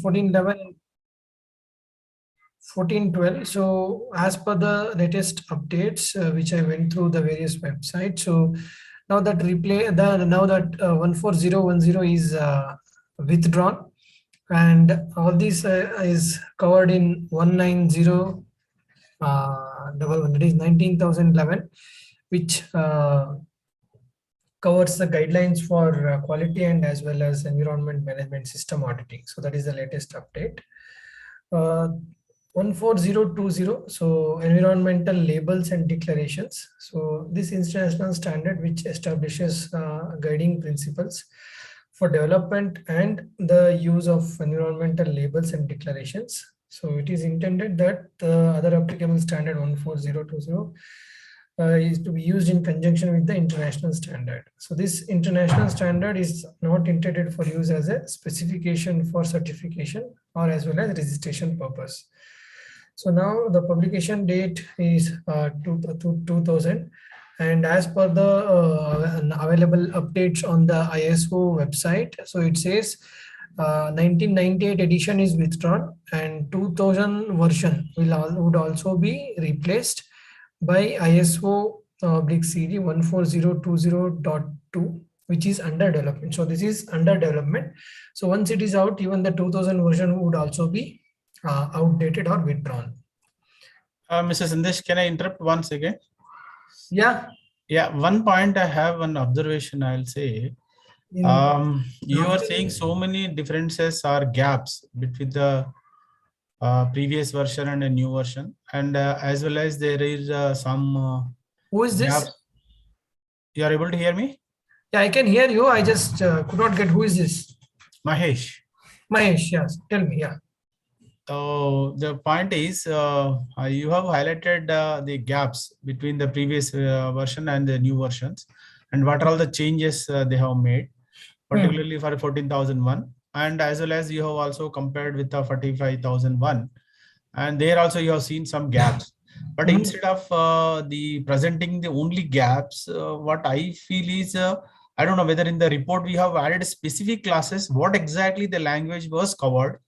1411, 1412. So as per the latest updates, which I went through the various websites. So now that 14010 is withdrawn, and all this is covered in 190 that is 19,011, which covers the guidelines for quality and as well as environment management system auditing. So that is the latest update. 14020, so environmental labels and declarations. So this international standard which establishes guiding principles for development and the use of environmental labels and declarations. So it is intended that the other applicable standard 14020 is to be used in conjunction with the international standard. So this international standard is not intended for use as a specification for certification or as well as registration purpose. So now the publication date is 2000, and as per the available updates on the ISO website, so it says 1998 edition is withdrawn and 2000 version would also be replaced by ISO /CD 14020.2, which is under development. So this is under development. So once it is out, even the 2000 version would also be outdated or withdrawn. Mr. Sandesh, can I interrupt once again? Yeah. Yeah, one point I have, one observation I'll say. You are saying so many differences or gaps between the previous version and a new version, and as well as there is some who is gaps. this? You are able to hear me? Yeah, I can hear you. I just could not get who is this. Mahesh. Mahesh, yes, tell me. Yeah. So the point is, you have highlighted the gaps between the previous version and the new versions, and what are all the changes they have made, particularly for 14,001, and as well as you have also compared with the 45,001, and there also you have seen some gaps. But instead of the presenting the only gaps, what I feel is, I don't know whether in the report we have added specific classes, what exactly the language was covered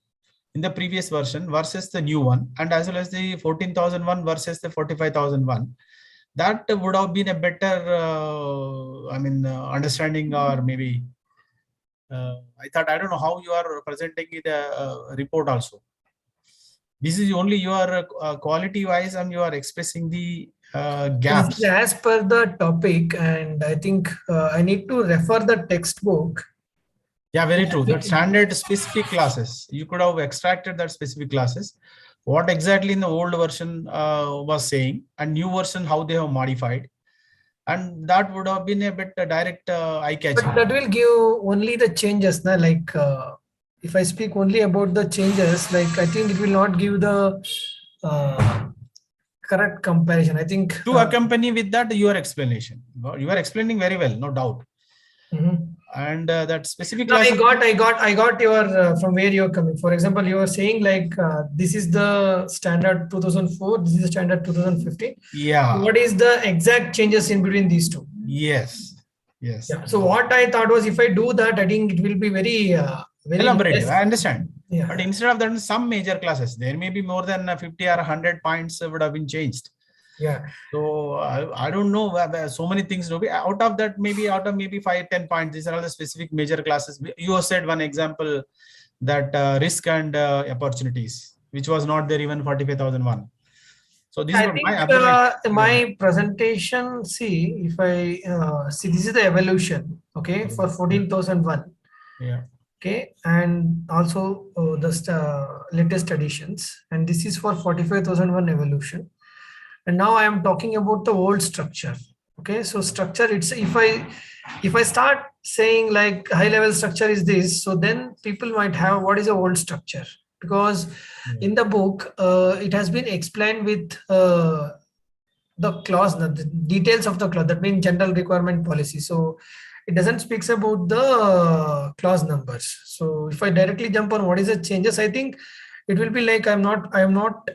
in the previous version versus the new one, and as well as the 14,001 versus the 45,001. That would have been a better, understanding, or maybe I don't know how you are presenting the report also. This is only your quality wise, and you are expressing the gaps. As per the topic, and I think I need to refer the textbook. Yeah, very true. That standard specific classes, you could have extracted that specific classes. What exactly in the old version was saying, and new version how they have modified, and that would have been a bit direct eye-catching. But that will give only the changes, na? Like if I speak only about the changes, like I think it will not give the correct comparison. I think to accompany with that your explanation, you are explaining very well, no doubt. And that specific class. I got your from where you're coming. For example, you are saying like this is the standard 2004, this is the standard 2015. Yeah. What is the exact changes in between these two? Yes. Yes. Yeah. So what I thought was, if I do that, I think it will be very elaborative. I understand. Yeah. But instead of that, some major classes, there may be more than 50 or 100 points would have been changed. Yeah. So I don't know, so many things. Out of that, maybe 5-10 points, these are all the specific major classes. You have said one example, that risk and opportunities, which was not there even 45,001. So this is my presentation. See, if I see, this is the evolution, okay, for 14,001. Yeah. Okay, and also the latest additions, and this is for 45,001 evolution. And now I am talking about the old structure. Okay, so structure, it's if I start saying like high level structure is this, so then people might have what is a old structure, because in the book it has been explained with the clause, the details of the clause, that means general requirement policy. So it doesn't speak about the clause numbers. So if I directly jump on what is the changes, I think it will be like I'm not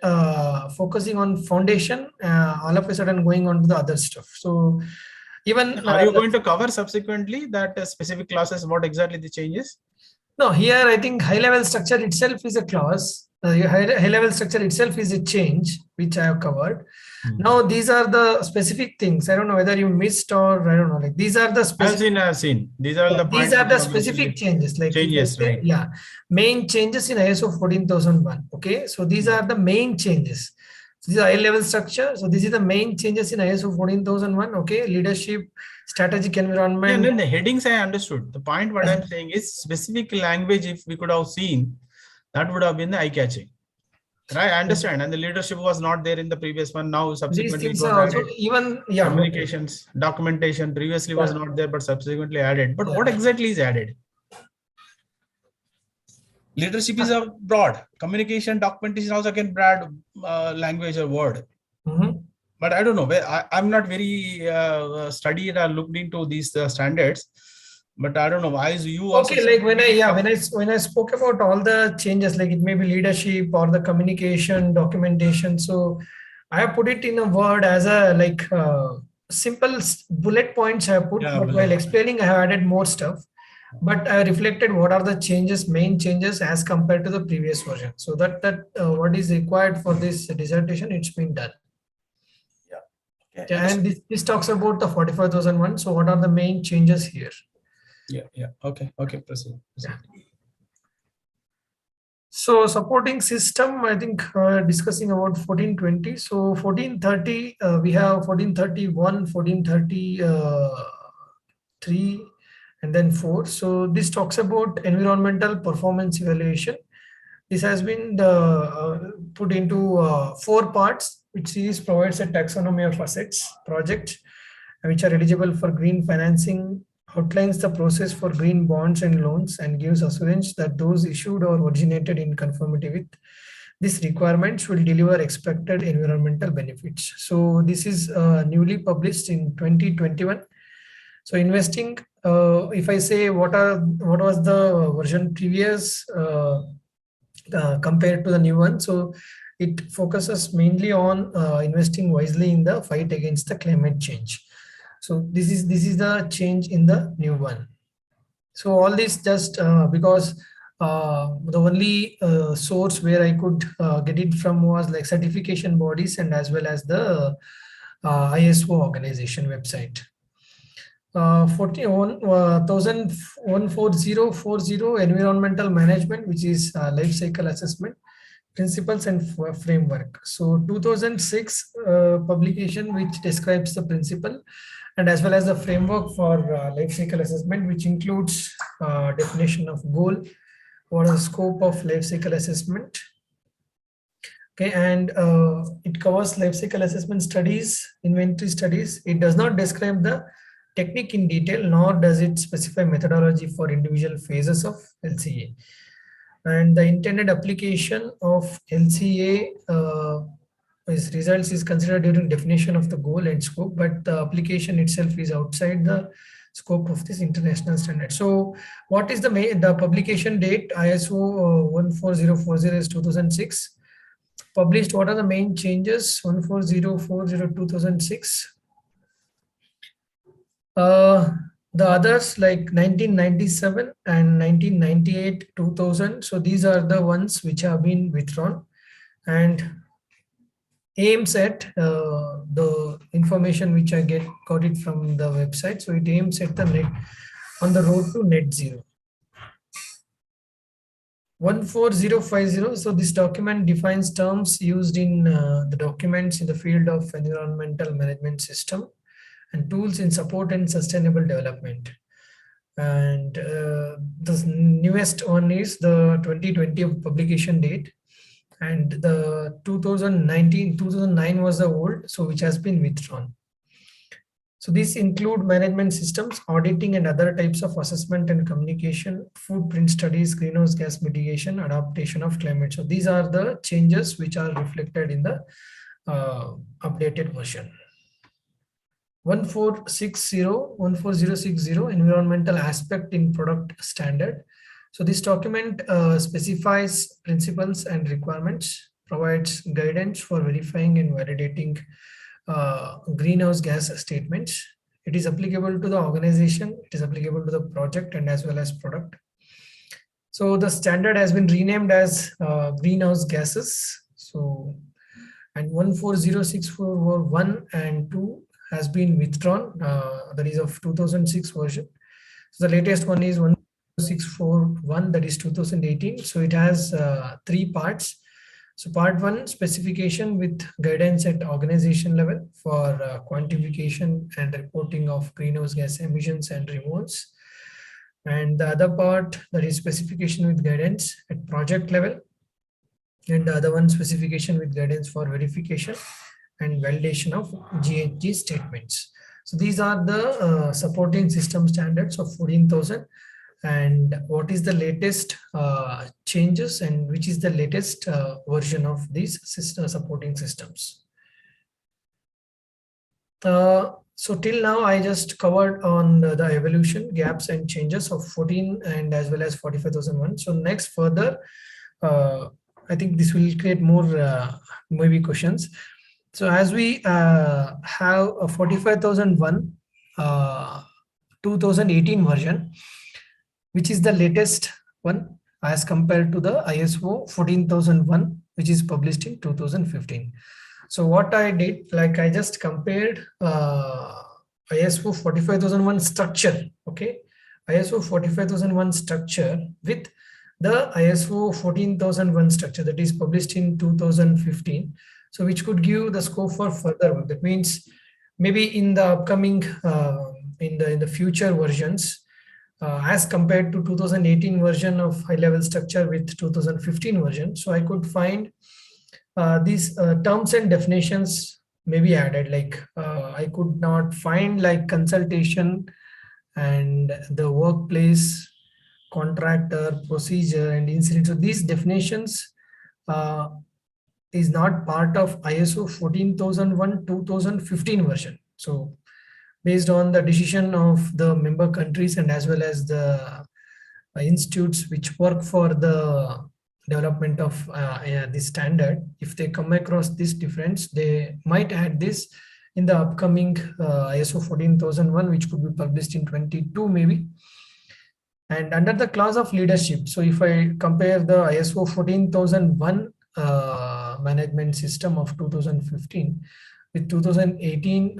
focusing on foundation, all of a sudden going on to the other stuff. So even are you going to cover subsequently that specific classes, what exactly the changes? No, here I think high level structure itself is a clause. High level structure itself is a change, which I have covered. Now these are the specific things. I don't know whether you missed or I don't know. Like these are the specific. I've seen. These are Yeah, the these points are which the you have mentioned. specific changes. Like if I Changes, say, right? yeah, main changes in ISO 14001. Okay, so these are the main changes. So this is high level structure. So this is the main changes in ISO 14001. Okay, leadership, strategic Yeah, and environment. then the headings I understood. The point what I'm saying is specific language, if we could have seen, that would have been the eye-catching. Right, I understand. And the leadership was not there in the previous one. Now, These subsequently, it things was are also added. even, yeah, okay. Communications, documentation previously was Yeah, not there, but subsequently added. But what yeah. exactly is added? Leadership is a broad. Communication, documentation also can broad language or word. Mhm. But I don't know. I'm not very studied or looked into these standards. But I don't know. Why is you also Okay, like seem to when I, be yeah, when I spoke about all the changes, like it may be leadership or the communication, documentation. So I have put it in a word as a like simple bullet points I have put, yeah, but while bullet. explaining, I have added more stuff. But I reflected what are the changes, main changes as compared to the previous version. So that what is required for this dissertation, it's been done. Yeah. Okay, Yeah, and understood. this talks about the 45,001. So what are the main changes here? Yeah, yeah. Okay, okay. Proceed. Yeah. So supporting system, I think discussing about 1420. So 1430, we have 1431, 1433, and then 4. So this talks about environmental performance evaluation. This has been put into 4 parts, which series provides a taxonomy of assets, projects, which are eligible for green financing, outlines the process for green bonds and loans, and gives assurance that those issued or originated in conformity with these requirements will deliver expected environmental benefits. So this is newly published in 2021. So investing, if I say what was the version previous compared to the new one, so it focuses mainly on investing wisely in the fight against the climate change. So this is the change in the new one. So all this just because the only source where I could get it from was like certification bodies and as well as the ISO organization website. 14040 environmental management, which is life cycle assessment principles and framework. So 2006 publication which describes the principle and as well as the framework for life cycle assessment, which includes definition of goal, what is the scope of life cycle assessment. Okay, and it covers life cycle assessment studies, inventory studies. It does not describe the technique in detail, nor does it specify methodology for individual phases of LCA. And the intended application of LCA results is considered during definition of the goal and scope, but the application itself is outside the scope of this international standard. So what is the publication date? ISO 14040 is 2006. Published, what are the main changes? 14040 2006. The others like 1997 and 1998 2000. So these are the ones which have been withdrawn and aims at the information which I got it from the website. So it aims at the net on the road to net zero. 14050. So this document defines terms used in the documents in the field of environmental management system and tools in support and sustainable development. And the newest one is the 2020 publication date, and the 2009 was the old, so which has been withdrawn. So these include management systems, auditing and other types of assessment and communication, footprint studies, greenhouse gas mitigation, adaptation of climate. So these are the changes which are reflected in the updated version. 14060 environmental aspect in product standard. So this document specifies principles and requirements, provides guidance for verifying and validating greenhouse gas statements. It is applicable to the organization, it is applicable to the project and as well as product. So the standard has been renamed as greenhouse gases. So, and 1406441 and 2 has been withdrawn. That is of 2006 version. So the latest one is 10641, that is 2018. So it has three parts. So part one, specification with guidance at organization level for quantification and reporting of greenhouse gas emissions and removals. And the other part, that is specification with guidance at project level. And the other one, specification with guidance for verification and validation of GHG statements. So these are the supporting system standards of 14,000. And what is the latest changes and which is the latest version of these supporting systems. So till now, I just covered on the evolution, gaps and changes of 14 and as well as 45,001. So next further, I think this will create more maybe questions. So as we have a 45,001 2018 version, which is the latest one as compared to the ISO 14,001, which is published in 2015. So what I did, like I just compared ISO 45,001 structure, okay, ISO 45,001 structure with the ISO 14,001 structure that is published in 2015. So which could give the scope for further work. That means maybe in the upcoming, in the future versions, as compared to 2018 version of high level structure with 2015 version. So I could find these terms and definitions may be added, like I could not find like consultation and the workplace, contractor, procedure and incident. So these definitions is not part of ISO 14,001 2015 version. So based on the decision of the member countries and as well as the institutes which work for the development of this standard, if they come across this difference, they might add this in the upcoming ISO 14,001, which could be published in 22 maybe. And under the clause of leadership, so if I compare the ISO 14,001 management system of 2015 with 2018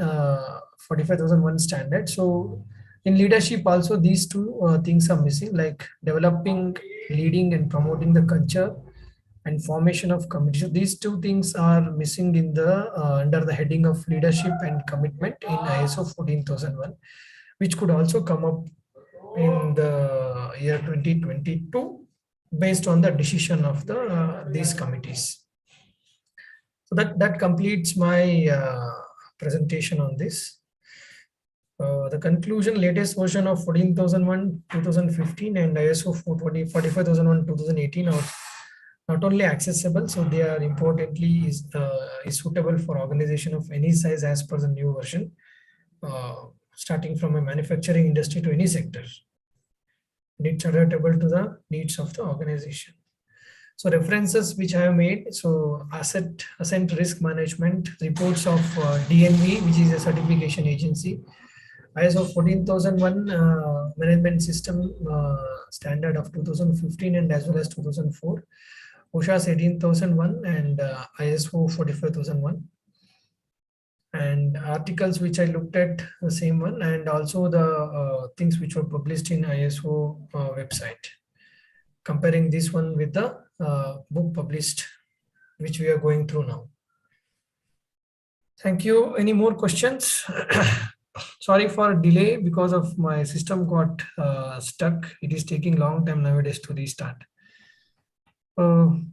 45,001 standard. So in leadership also these two things are missing, like developing, leading and promoting the culture and formation of committee. So these two things are missing in the under the heading of leadership and commitment in ISO 14,001, which could also come up in the year 2022 based on the decision of the these committees. So that completes my presentation on this. The conclusion, latest version of 14,001 2015 and ISO 45,001 2018 are not only accessible, so they are importantly is suitable for organization of any size as per the new version, starting from a manufacturing industry to any sector. And it's adaptable to the needs of the organization. So references which I have made, so asset risk management, reports of DNV, which is a certification agency, ISO 14,001 management system standard of 2015 and as well as 2004, OSHA's 18,001 and ISO 45,001. And articles which I looked at the same one, and also the things which were published in ISO website, comparing this one with the book published, which we are going through now. Thank you. Any more questions? Sorry for delay because of my system got stuck. It is taking long time nowadays to restart.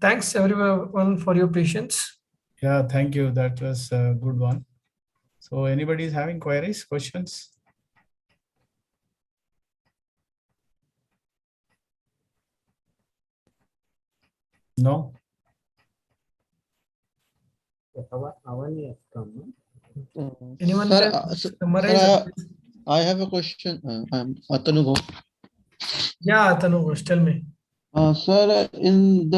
Thanks everyone for your patience. Yeah, thank you. That was a good one. So anybody is having queries, questions? No? Anyone Sir, can sir, summarize? I have a question. I'm Atanu Ghosh. Yeah, Atanu Ghosh, tell me. Sir, in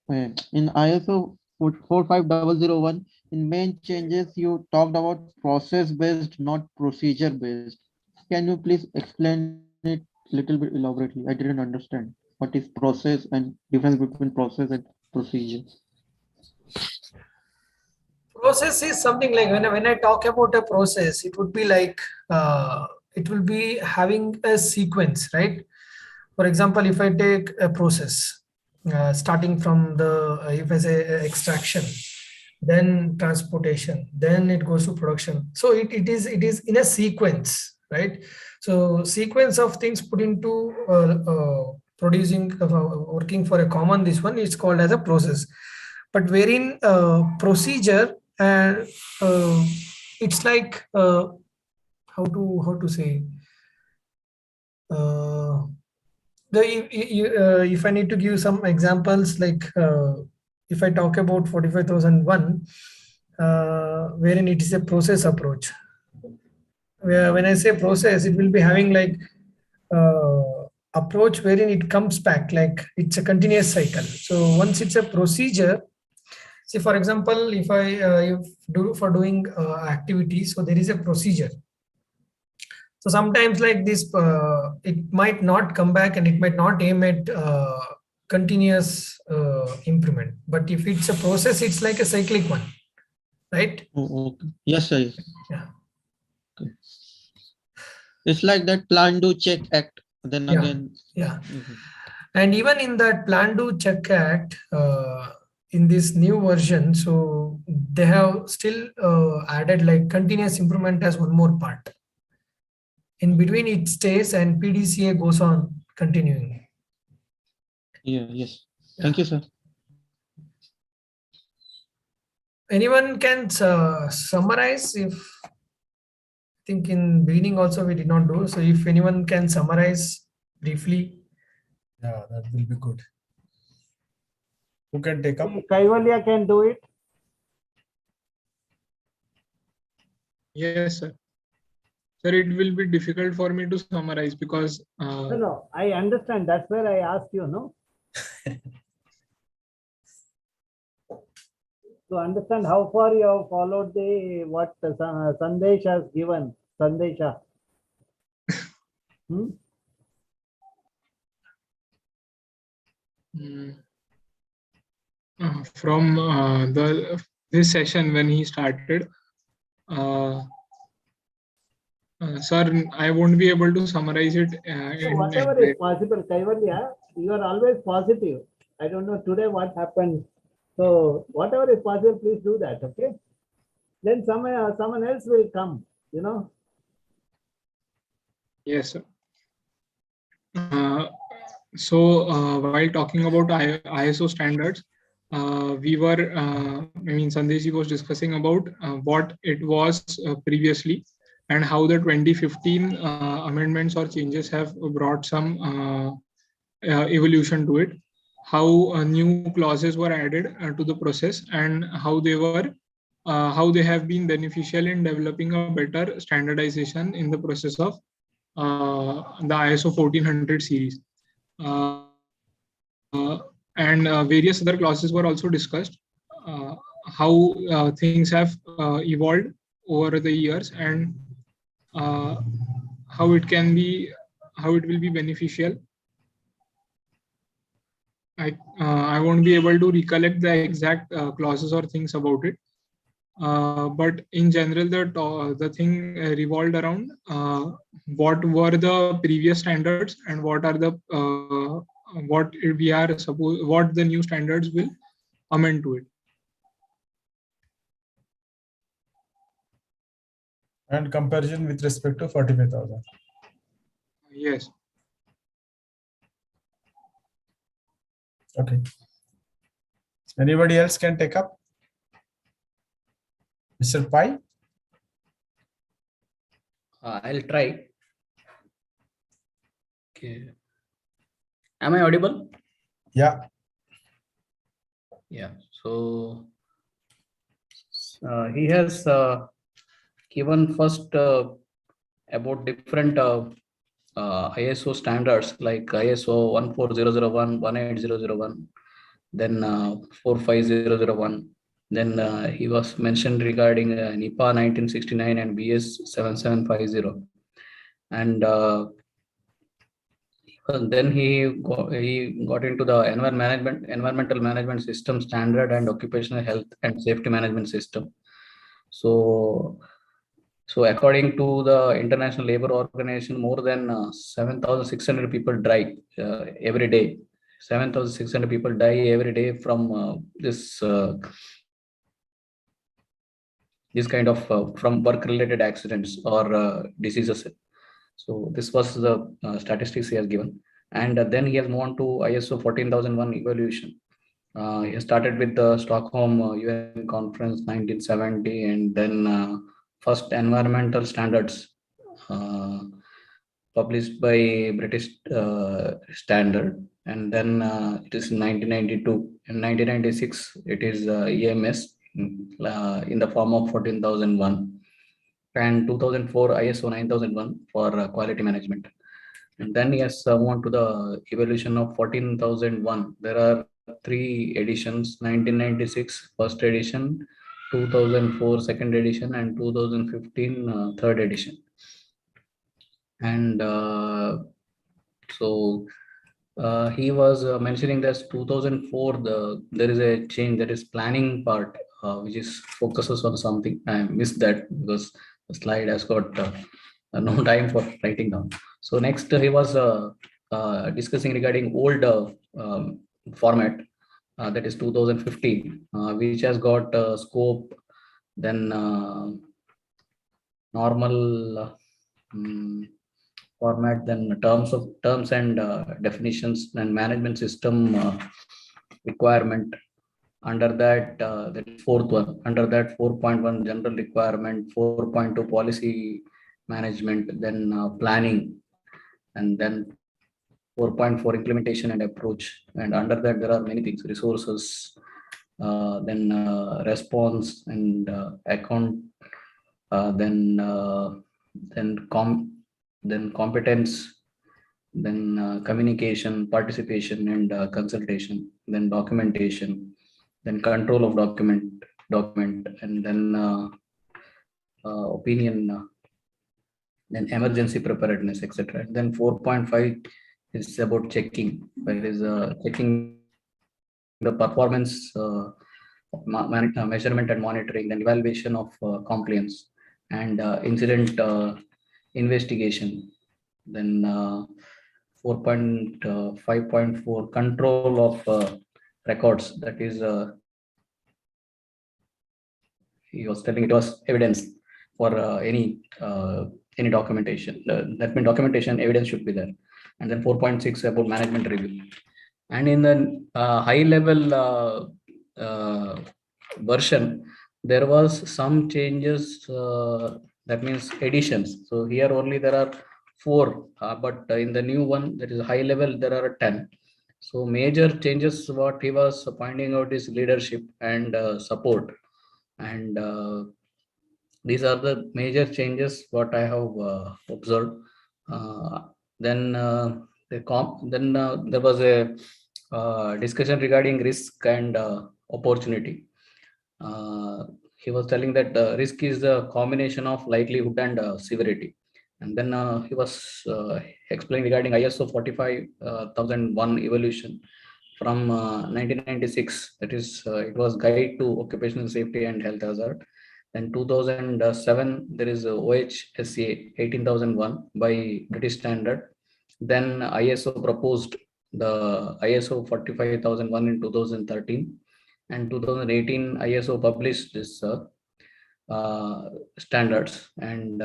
ISO 45001, in main changes you talked about process based, not procedure based. Can you please explain it little bit elaborately. I didn't understand what is process and difference between process and procedure. Process is something like when I talk about a process, it would be like it will be having a sequence, right? For example, if I take a process starting from the if I say extraction, then transportation, then it goes to production. So it is in a sequence, right? So sequence of things put into producing working for a common this one is called as a process. But wherein procedure and it's like how to say uh, if I need to give some examples, like if I talk about 45001, wherein it is a process approach. Where when I say process, it will be having like approach wherein it comes back, like it's a continuous cycle. So once it's a procedure, see for example, if I if do for doing activities, so there is a procedure. So sometimes like this, it might not come back and it might not aim at continuous improvement. But if it's a process, it's like a cyclic one, right? Oh, okay. Yes, sir. Yeah. Okay. It's like that plan, do, check, act. Then Yeah. again. Yeah. Mhm. And even in that Plan, Do, Check Act, in this new version, so they have still added like continuous improvement as one more part. In between it stays and PDCA goes on continuing. Yeah, yes. Thank you, sir. Anyone can summarize if, I think in beginning also we did not do. So if anyone can summarize briefly. Yeah, that will be good. Who can take up? Kaivalya can do it. Yes, sir. Sir, it will be difficult for me to summarize because No, I understand. That's where I asked you, no? To understand how far you have followed the what Sandesh has given. Sandesha. Hmm? from this session when he started, sir, I won't be able to summarize it. So whatever is possible, Kaivalya, you are always positive. I don't know today what happened. So whatever is possible, please do that, okay? Then someone else will come, you know. Yes, sir. So while talking about ISO standards, we were, I mean, Sandesh was discussing about what it was previously and how the 2015 amendments or changes have brought some evolution to it, how new clauses were added to the process, and how they have been beneficial in developing a better standardization in the process of the ISO 1400 series. And various other clauses were also discussed, how things have evolved over the years, and how it will be beneficial. I won't be able to recollect the exact clauses or things about it. But in general, the thing revolved around what were the previous standards and what are the what the new standards will amend to it. And comparison with respect to 45,000. Yes. Okay. Anybody else can take up? Mr. Pai? I'll try. Okay. Am I audible? Yeah. Yeah. So he has given first about different ISO standards like ISO 14001, 18001, then 45001. Then he was mentioned regarding NIPA 1969 and BS 7750. And then he got into the environmental management system standard and occupational health and safety management system. So according to the International Labour Organization, more than 7,600 people die every day. 7,600 people die every day from this kind of from work-related accidents or diseases. So this was the statistics he has given. And then he has moved on to ISO 14001 evaluation. He started with the Stockholm UN conference 1970, and then first environmental standards published by British Standard, and then it is 1992. In 1996, it is EMS in the form of 14,001, and 2004 ISO 9001 for quality management. And then yes, moved on to the evolution of 14,001. There are 3 editions: 1996 first edition, 2004 second edition, and 2015 third edition. And he was mentioning that 2004 there is a change, that is planning part, which is focuses on something. I missed that because the slide has got no time for writing down. So next he was discussing regarding old format, that is 2015, which has got scope, then normal format, then terms and definitions, and management system requirement. Under that, the fourth one, under that 4.1 general requirement, 4.2 policy management, then planning, and then 4.4 implementation and approach. And under that, there are many things: resources, then response and account, then competence, then communication, participation, and consultation, then documentation, then control of document, and then opinion, then emergency preparedness, etc. And then 4.5 is about checking, that is checking the performance, measurement and monitoring, then evaluation of compliance, and incident investigation. Then 4.5.4 control of records, that is he was telling it was evidence for any documentation. That means documentation evidence should be there. And then 4.6 about management review. And in the high level version, there was some changes, that means additions. So here only there are 4, but in the new one, that is high level, there are 10. So major changes what he was pointing out is leadership and support. And these are the major changes what I have observed. Then there was a discussion regarding risk and opportunity. He was telling that risk is a combination of likelihood and severity. And then he was explaining regarding ISO 45001 evolution from 1996. That is, it was Guide to Occupational Safety and Health Hazard. Then 2007, there is OHSA 18001 by British Standard. Then ISO proposed the ISO 45001 in 2013. And 2018, ISO published this standards. And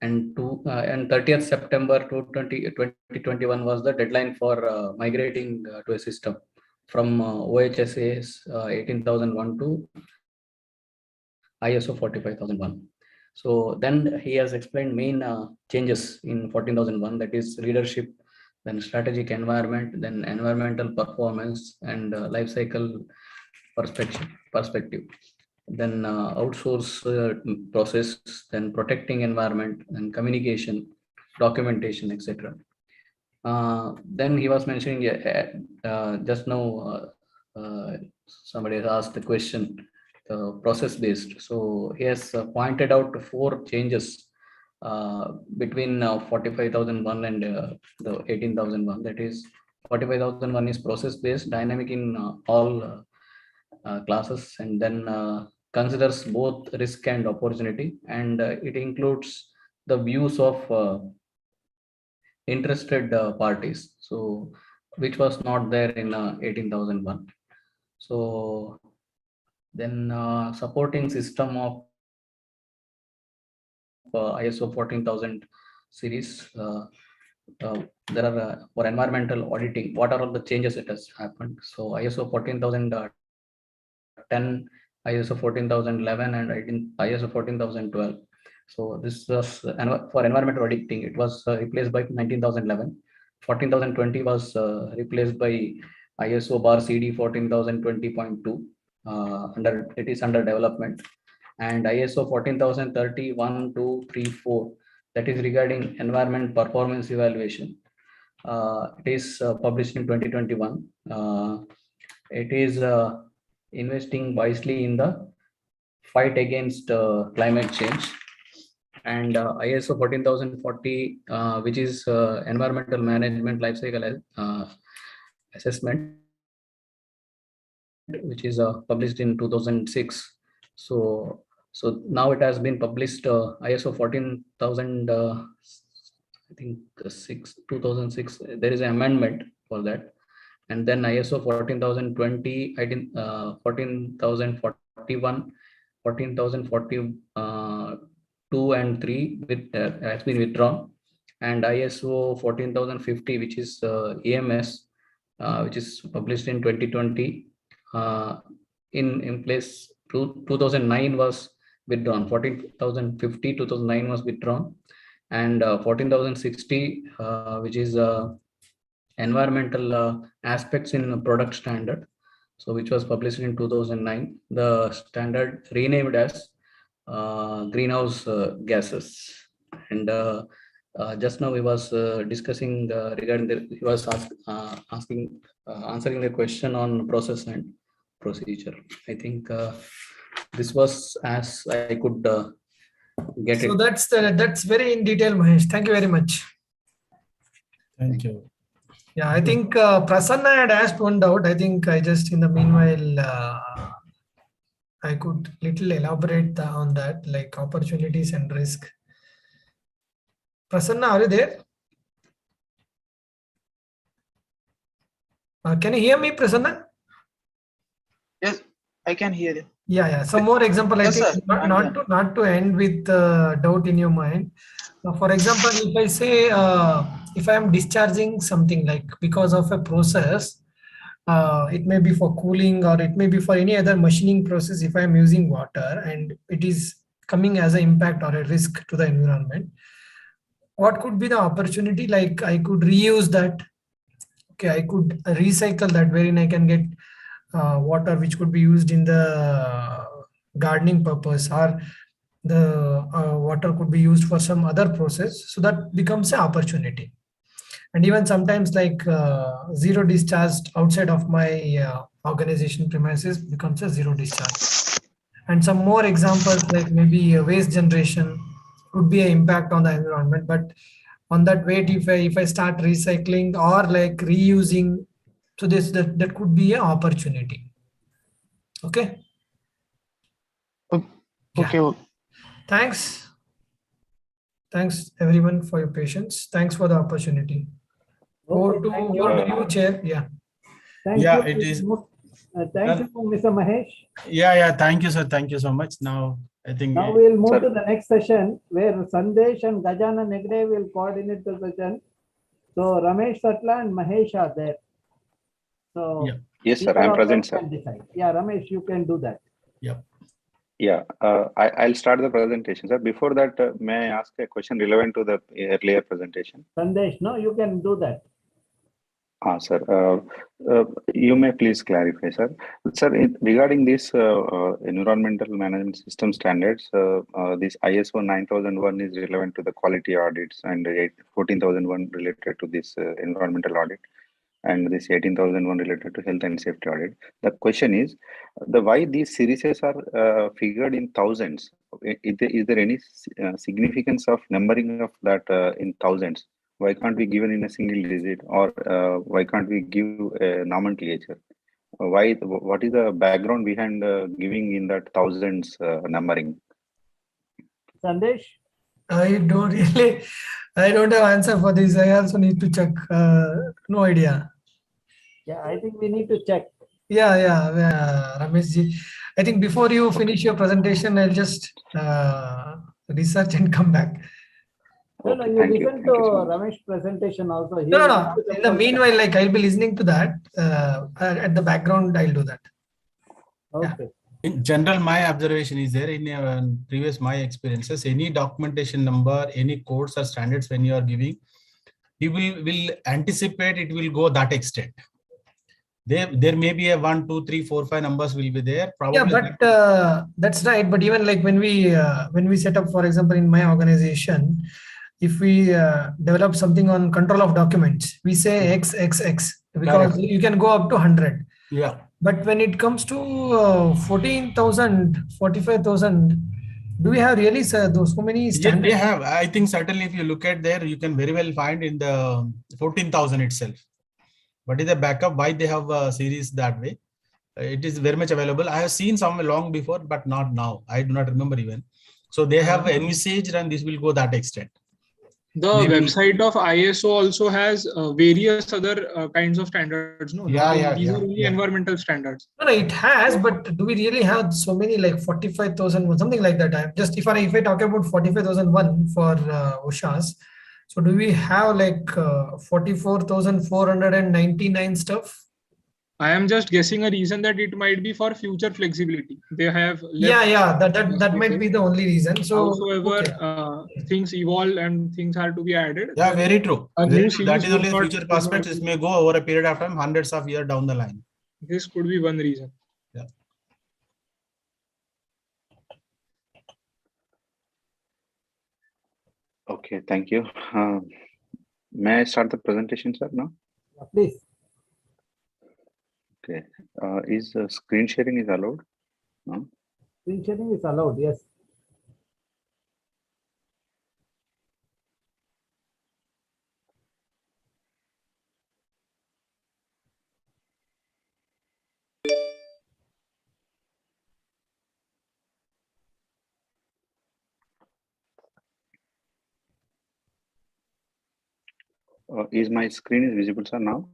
30th September 2021 was the deadline for migrating to a system from OHSA's 18001 to ISO 45001. So then he has explained main changes in 14001, that is leadership, then strategic environment, then environmental performance, and life cycle perspective. Then outsource process, then protecting environment, and communication, documentation, etc. Then he was mentioning just now somebody has asked the question, process based. So he has pointed out 4 changes between 45,001 and the 18,001. That is 45,001 is process based, dynamic in all classes, and then considers both risk and opportunity, and it includes the views of interested parties, so which was not there in 18,001. So then supporting system of ISO 14,000 series. There are for environmental auditing, what are all the changes that has happened? So ISO 14,010, ISO 14,011, and ISO 14,012. So this was for environmental auditing. It was replaced by 19,011. 14,020 was replaced by ISO bar CD 14,020.2. It is under development, and ISO 14,030 1, 2, 3, 4. That is regarding environment performance evaluation. It is published in 2021. It is investing wisely in the fight against climate change. And ISO 14,040, which is environmental management lifecycle assessment, which is published in 2006. So now it has been published ISO 14,000, I think 2006. There is an amendment for that, and then ISO 14,020, 14,041, 14,042 and 3 has been withdrawn, and ISO 14,050, which is EMS, which is published in 2020. In place 2009 was withdrawn. 14,050 2009 was withdrawn, and 14,060, which is environmental aspects in product standard, so which was published in 2009. The standard renamed as greenhouse gases. And just now we was discussing regarding he was answering the question on process and procedure. I think this was as I could get So it. that's very in detail, Mahesh. Thank you very much. Thank you. Yeah, I think Prasanna had asked one doubt. I think I just in the meanwhile I could little elaborate on that, like opportunities and risk. Prasanna, are you there? Can you hear me, Prasanna? Yes, I can hear you. Yeah. Some more example. Yes, I think sir. not to end with doubt in your mind. For example, if I say if I am discharging something like because of a process, it may be for cooling or it may be for any other machining process. If I am using water and it is coming as an impact or a risk to the environment, what could be the opportunity? Like I could reuse that. Okay, I could recycle that, wherein I can get water which could be used in the gardening purpose, or the water could be used for some other process. So that becomes an opportunity. And even sometimes like zero discharged outside of my organization premises becomes a zero discharge. And some more examples like maybe waste generation could be an impact on the environment, but on that weight, if I start recycling or like reusing, so that could be an opportunity. Okay. Okay. Yeah. Thanks everyone for your patience. Thanks for the opportunity. Over to you, Chair. Yeah. Thank Yeah, you. it is. Thank you, Mr. Mahesh. Yeah. Thank you, sir. Thank you so much. Now, I think. Now we'll move to the next session where Sandesh and Gajana Negde will coordinate the session. So Ramesh Satla and Mahesh are there. So Yeah. Yes, sir. I'm present, sir. Yeah, Ramesh, you can do that. Yeah, I'll start the presentation, sir. Before that, may I ask a question relevant to the earlier presentation? Sandesh, no, you can do that. Sir, you may please clarify, sir. Sir, regarding this environmental management system standards, this ISO 9001 is relevant to the quality audits, and 14,001 related to this environmental audit, and this 18,001 related to health and safety audit. The question is, why these series are figured in thousands is there any significance of numbering of that in thousands? Why can't we give it in a single digit, or why can't we give a nomenclature? Why? What is the background behind giving in that thousands numbering? Sandesh? I don't really, I don't have answer for this. I also need to check. No idea. Yeah, I think we need to check. Yeah, Ramesh ji. I think before you finish your presentation, I'll just research and come back. No, Okay, you thank you. listen Thank to you so much. Ramesh presentation also. He No. will answer In the for- meanwhile, like I'll be listening to that. At the background, I'll do that. Okay. In general, my observation is there in previous my experiences, any documentation number, any codes or standards when you are giving, you will anticipate it will go that extent. There may be a 1, 2, 3, 4, 5 numbers will be there. Probably. Yeah, but that's right. But even like when we set up, for example, in my organization, if we develop something on control of documents, we say XXX because Correct. you can go up to 100. Yeah. But when it comes to 14,000, 45,000, do we have really those so many Yes, standards? they have. I think certainly if you look at there, you can very well find in the 14,000 itself. What is the backup? Why they have a series that way? It is very much available. I have seen some long before, but not now. I do not remember even. So they have envisaged, and this will go that extent. The Maybe. website of ISO also has various other kinds of standards. No, Yeah, these are only environmental standards. No, it has, but do we really have so many like 45,000, something like that? If I talk about 45,001 for OSHA's, so do we have like 44,499 stuff? I am just guessing a reason that it might be for future flexibility. They have left. Yeah, that might be the only reason. So however, things evolve and things are to be added. Yeah, very true. A Very new true. That is series only would future not- prospects. This may go over a period of time, hundreds of years down the line. This could be one reason. Yeah. Okay, thank you. May I start the presentation, sir, now? Please. Okay. Is screen sharing is allowed? No? Screen sharing is allowed, yes. Is my screen is visible, sir, now?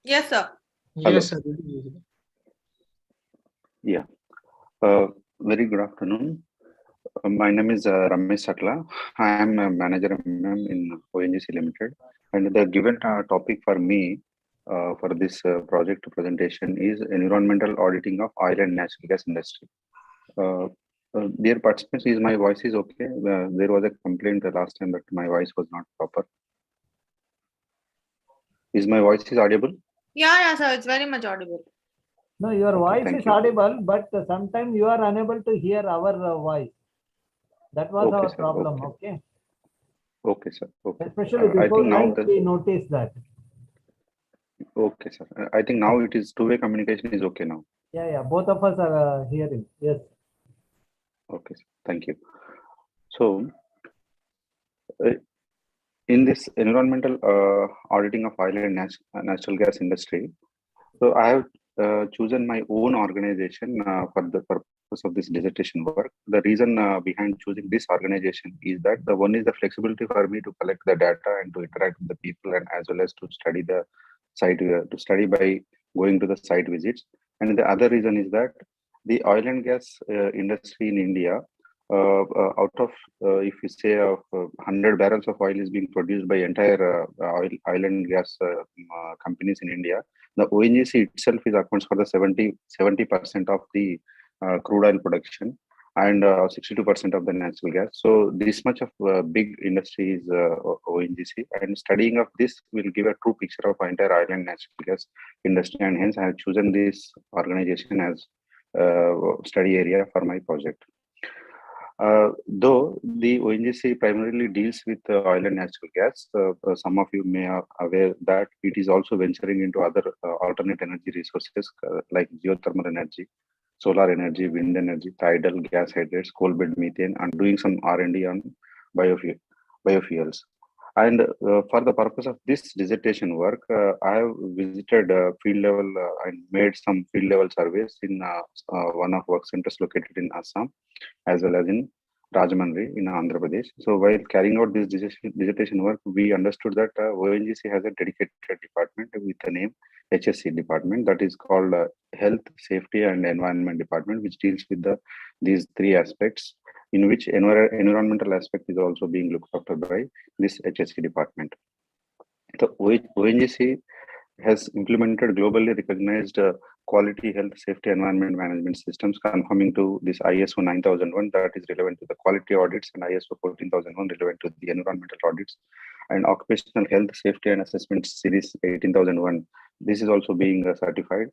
Yes, sir. Yes, sir. Yeah. Very good afternoon. My name is Ramesh Satla. I am a manager in Ongc Limited, and the given topic for me for this project presentation is environmental auditing of oil and natural gas industry. Dear participants, is my voice is okay? There was a complaint the last time that my voice was not proper. Is my voice is audible? Yeah, sir. It's very much audible. No, your voice is you. audible, but sometimes you are unable to hear our voice. That was Okay, our sir, problem, okay? Okay, sir. Okay. Especially I before think now night, we noticed that. Okay, sir. I think now it is two-way communication is okay now. Yeah, both of us are hearing, yes. Okay, sir. Thank you. So, in this environmental auditing of oil and natural gas industry, so I have chosen my own organization for the purpose of this dissertation work. The reason behind choosing this organization is that the one is the flexibility for me to collect the data and to interact with the people, and as well as to study the site, to study by going to the site visits. And the other reason is that the oil and gas industry in India, out of if you say of 100 barrels of oil is being produced by entire oil and gas companies in India, the ONGC itself is accounts for the 70% of the crude oil production and 62% of the natural gas. So this much of big industry is ONGC, and studying of this will give a true picture of entire oil and natural gas industry, and hence I have chosen this organization as study area for my project. Though the ONGC primarily deals with oil and natural gas, some of you may are aware that it is also venturing into other alternate energy resources like geothermal energy, solar energy, wind energy, tidal gas hydrates, coal bed methane, and doing some R&D on biofuels. And for the purpose of this dissertation work, I have visited field level and made some field level surveys in one of work centers located in Assam, as well as in Rajahmundry in Andhra Pradesh. So while carrying out this dissertation work, we understood that ONGC has a dedicated department with the name HSC department, that is called Health, Safety and Environment Department, which deals with these three aspects, in which environmental aspect is also being looked after by this HSC department. The ONGC has implemented globally recognized quality, health, safety, environment management systems conforming to this ISO 9001, that is relevant to the quality audits, and ISO 14001 relevant to the environmental audits, and occupational health, safety and assessment series 18001. This is also being certified.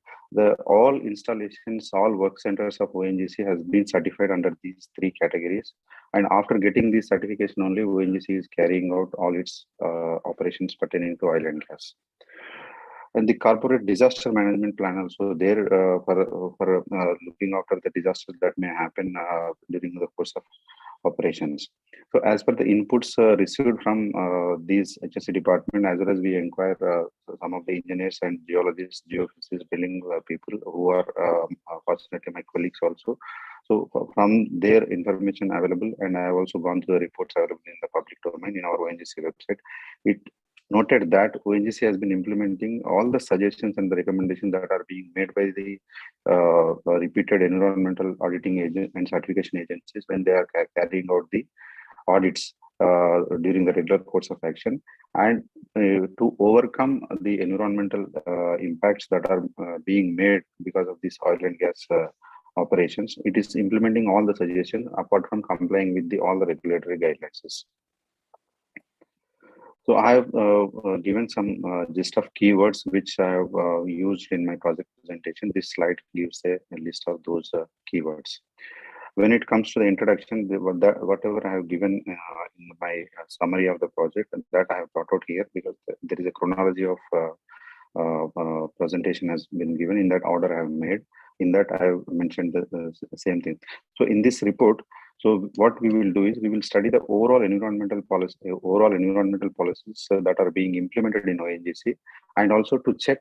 All installations, all work centers of ONGC has been certified under these three categories. And after getting this certification only, ONGC is carrying out all its operations pertaining to oil and gas. And the corporate disaster management plan also there for looking after the disasters that may happen during the course of operations. So as per the inputs received from these HSC department, as well as we inquire some of the engineers and geologists, geophysicists, drilling people who are fortunately my colleagues also. So from their information available, and I have also gone through the reports available in the public domain in our ONGC website, it noted that ONGC has been implementing all the suggestions and the recommendations that are being made by the repeated environmental auditing agent and certification agencies when they are carrying out the audits during the regular course of action, and to overcome the environmental impacts that are being made because of this oil and gas operations. It is implementing all the suggestions apart from complying with all the regulatory guidelines. So I have given some list of keywords which I have used in my project presentation. This slide gives a list of those keywords. When it comes to the introduction, whatever I have given in my summary of the project, that I have brought out here because there is a chronology of presentation has been given in that order I have made. In that I have mentioned the same thing. So in this report, so what we will do is we will study the overall environmental policies that are being implemented in ONGC, and also to check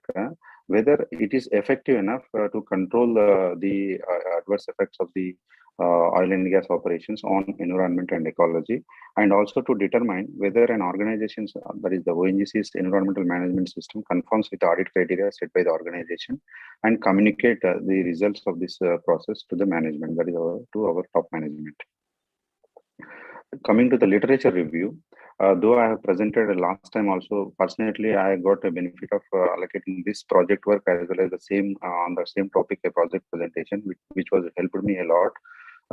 whether it is effective enough to control the adverse effects of the oil and gas operations on environment and ecology, and also to determine whether an organization, that is the ONGC's environmental management system, conforms with the audit criteria set by the organization, and communicate the results of this process to the management, that is to our top management. Coming to the literature review, though I have presented last time also, personally I got a benefit of allocating this project work as well as the same on the same topic a project presentation, which was helped me a lot.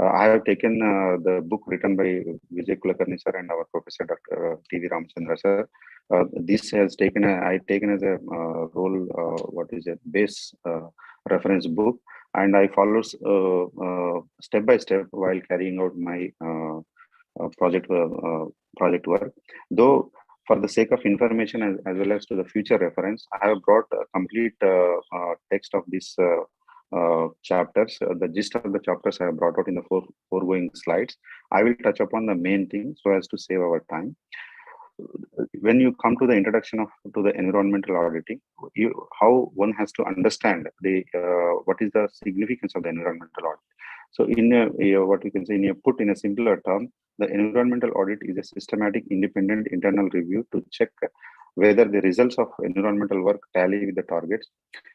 I have taken the book written by Vijay Kulkarni sir and our professor Dr. T.V. Ramachandra sir. This has taken I taken as a role what is a base reference book, and I follow step by step while carrying out my project work. Though for the sake of information as well as to the future reference, I have brought a complete text of this chapters. The gist of the chapters I have brought out in the foregoing slides. I will touch upon the main thing so as to save our time. When you come to the introduction to the environmental auditing, how one has to understand what is the significance of the environmental audit. So what we can say put in a simpler term, the environmental audit is a systematic independent internal review to check whether the results of environmental work tally with the targets.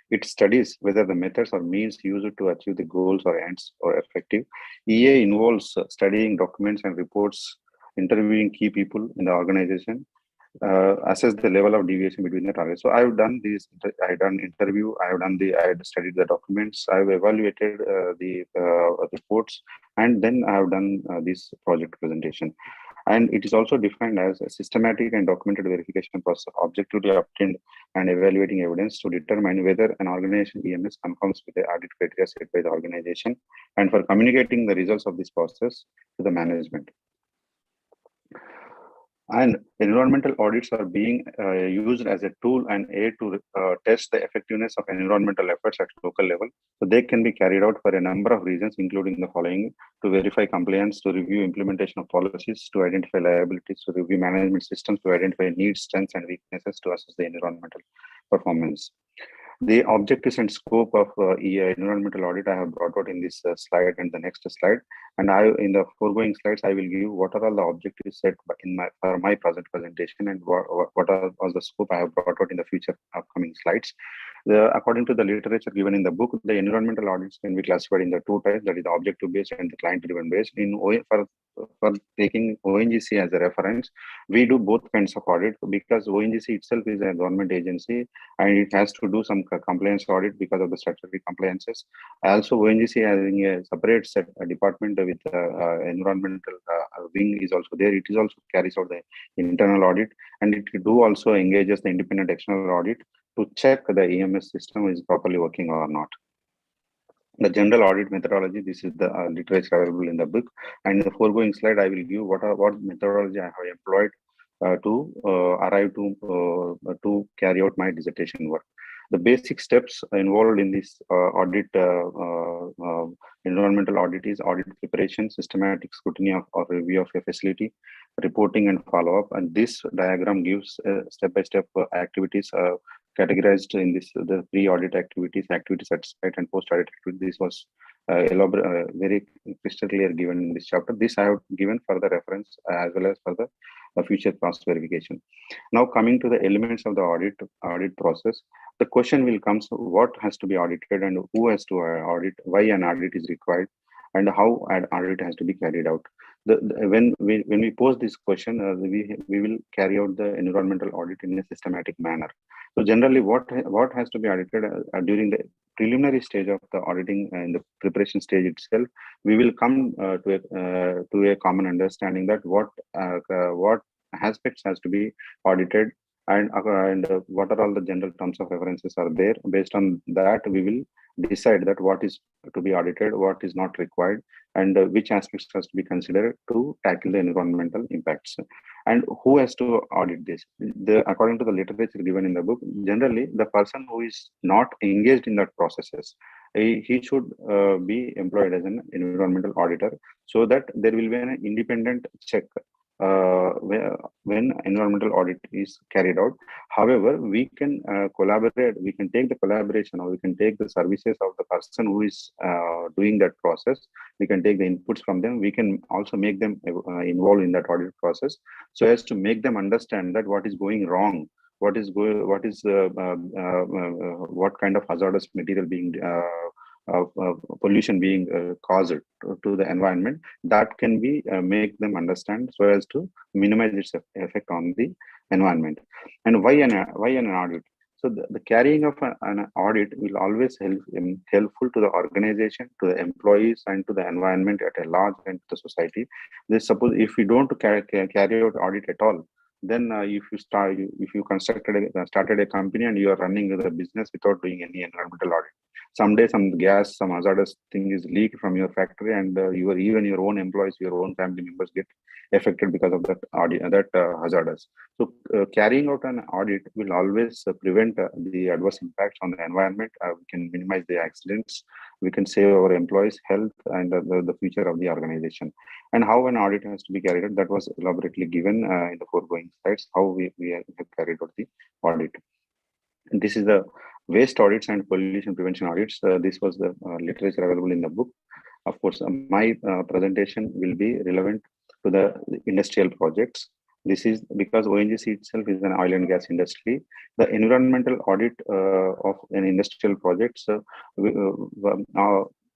It studies whether the methods or means used to achieve the goals or ends are effective. EA involves studying documents and reports, interviewing key people in the organization, assess the level of deviation between the targets. So I have done this. I have done interview. I have studied the documents. I have evaluated the reports, and then I have done this project presentation. And it is also defined as a systematic and documented verification process, objectively obtained and evaluating evidence to determine whether an organization EMS conforms with the audit criteria set by the organization, and for communicating the results of this process to the management. And environmental audits are being used as a tool and aid to test the effectiveness of environmental efforts at local level. So they can be carried out for a number of reasons, including the following: to verify compliance, to review implementation of policies, to identify liabilities, to review management systems, to identify needs, strengths, and weaknesses, to assess the environmental performance. The objectives and scope of environmental audit I have brought out in this slide and the next slide. And in the foregoing slides, I will give what are all the objectives set for my present presentation, and what are the scope I have brought out in the future upcoming slides. According to the literature given in the book, the environmental audits can be classified in the two types, that is the objective-based and the client-driven based. For taking ONGC as a reference, we do both kinds of audit because ONGC itself is a government agency and it has to do some compliance audit because of the statutory compliances. Also, ONGC having a separate department with environmental wing is also there. It is also carries out the internal audit, and it do also engages the independent external audit to check the EMS system is properly working or not. The general audit methodology, this is the literature available in the book. And in the foregoing slide, I will give what methodology I have employed to arrive to carry out my dissertation work. The basic steps involved in this environmental audit is audit preparation, systematic scrutiny or review of a facility, reporting and follow-up. And this diagram gives step-by-step activities categorized in this the pre-audit activities at site, and post-audit activities. This was very crystal clear given in this chapter. This I have given for the reference as well as for the future cross verification. Now coming to the elements of the audit process, the question will come: so what has to be audited and who has to audit? Why an audit is required, and how an audit has to be carried out. When we pose this question, we will carry out the environmental audit in a systematic manner. So generally, what has to be audited during the preliminary stage of the auditing and the preparation stage itself, we will come to a common understanding that what aspects has to be audited, and what are all the general terms of references are there. Based on that, we will decide that what is to be audited, what is not required, and which aspects has to be considered to tackle the environmental impacts, and who has to audit this. According to the literature given in the book, generally the person who is not engaged in that processes, he should be employed as an environmental auditor, so that there will be an independent check when environmental audit is carried out. However, we can collaborate, we can take the collaboration, or we can take the services of the person who is doing that process. We can take the inputs from them. We can also make them involved in that audit process, so as to make them understand that what is going wrong, what kind of hazardous material being pollution being caused to the environment, that can be make them understand, so as to minimize its effect on the environment. And why an audit? So the carrying of an audit will always helpful to the organization, to the employees, and to the environment at a large, and to the society. Suppose if you don't carry out audit at all, then if you started a company and you are running the business without doing any environmental audit, someday some gas, some hazardous thing is leaked from your factory, and even your own employees, your own family members get affected because of that hazardous. So carrying out an audit will always prevent the adverse impacts on the environment. We can minimize the accidents, we can save our employees' health and the future of the organization. And how an audit has to be carried out, that was elaborately given in the foregoing slides, how we have carried out the audit. And this is the waste audits and pollution prevention audits. This was the literature available in the book. Of course, my presentation will be relevant to the industrial projects. This is because ONGC itself is an oil and gas industry. The environmental audit of an industrial project,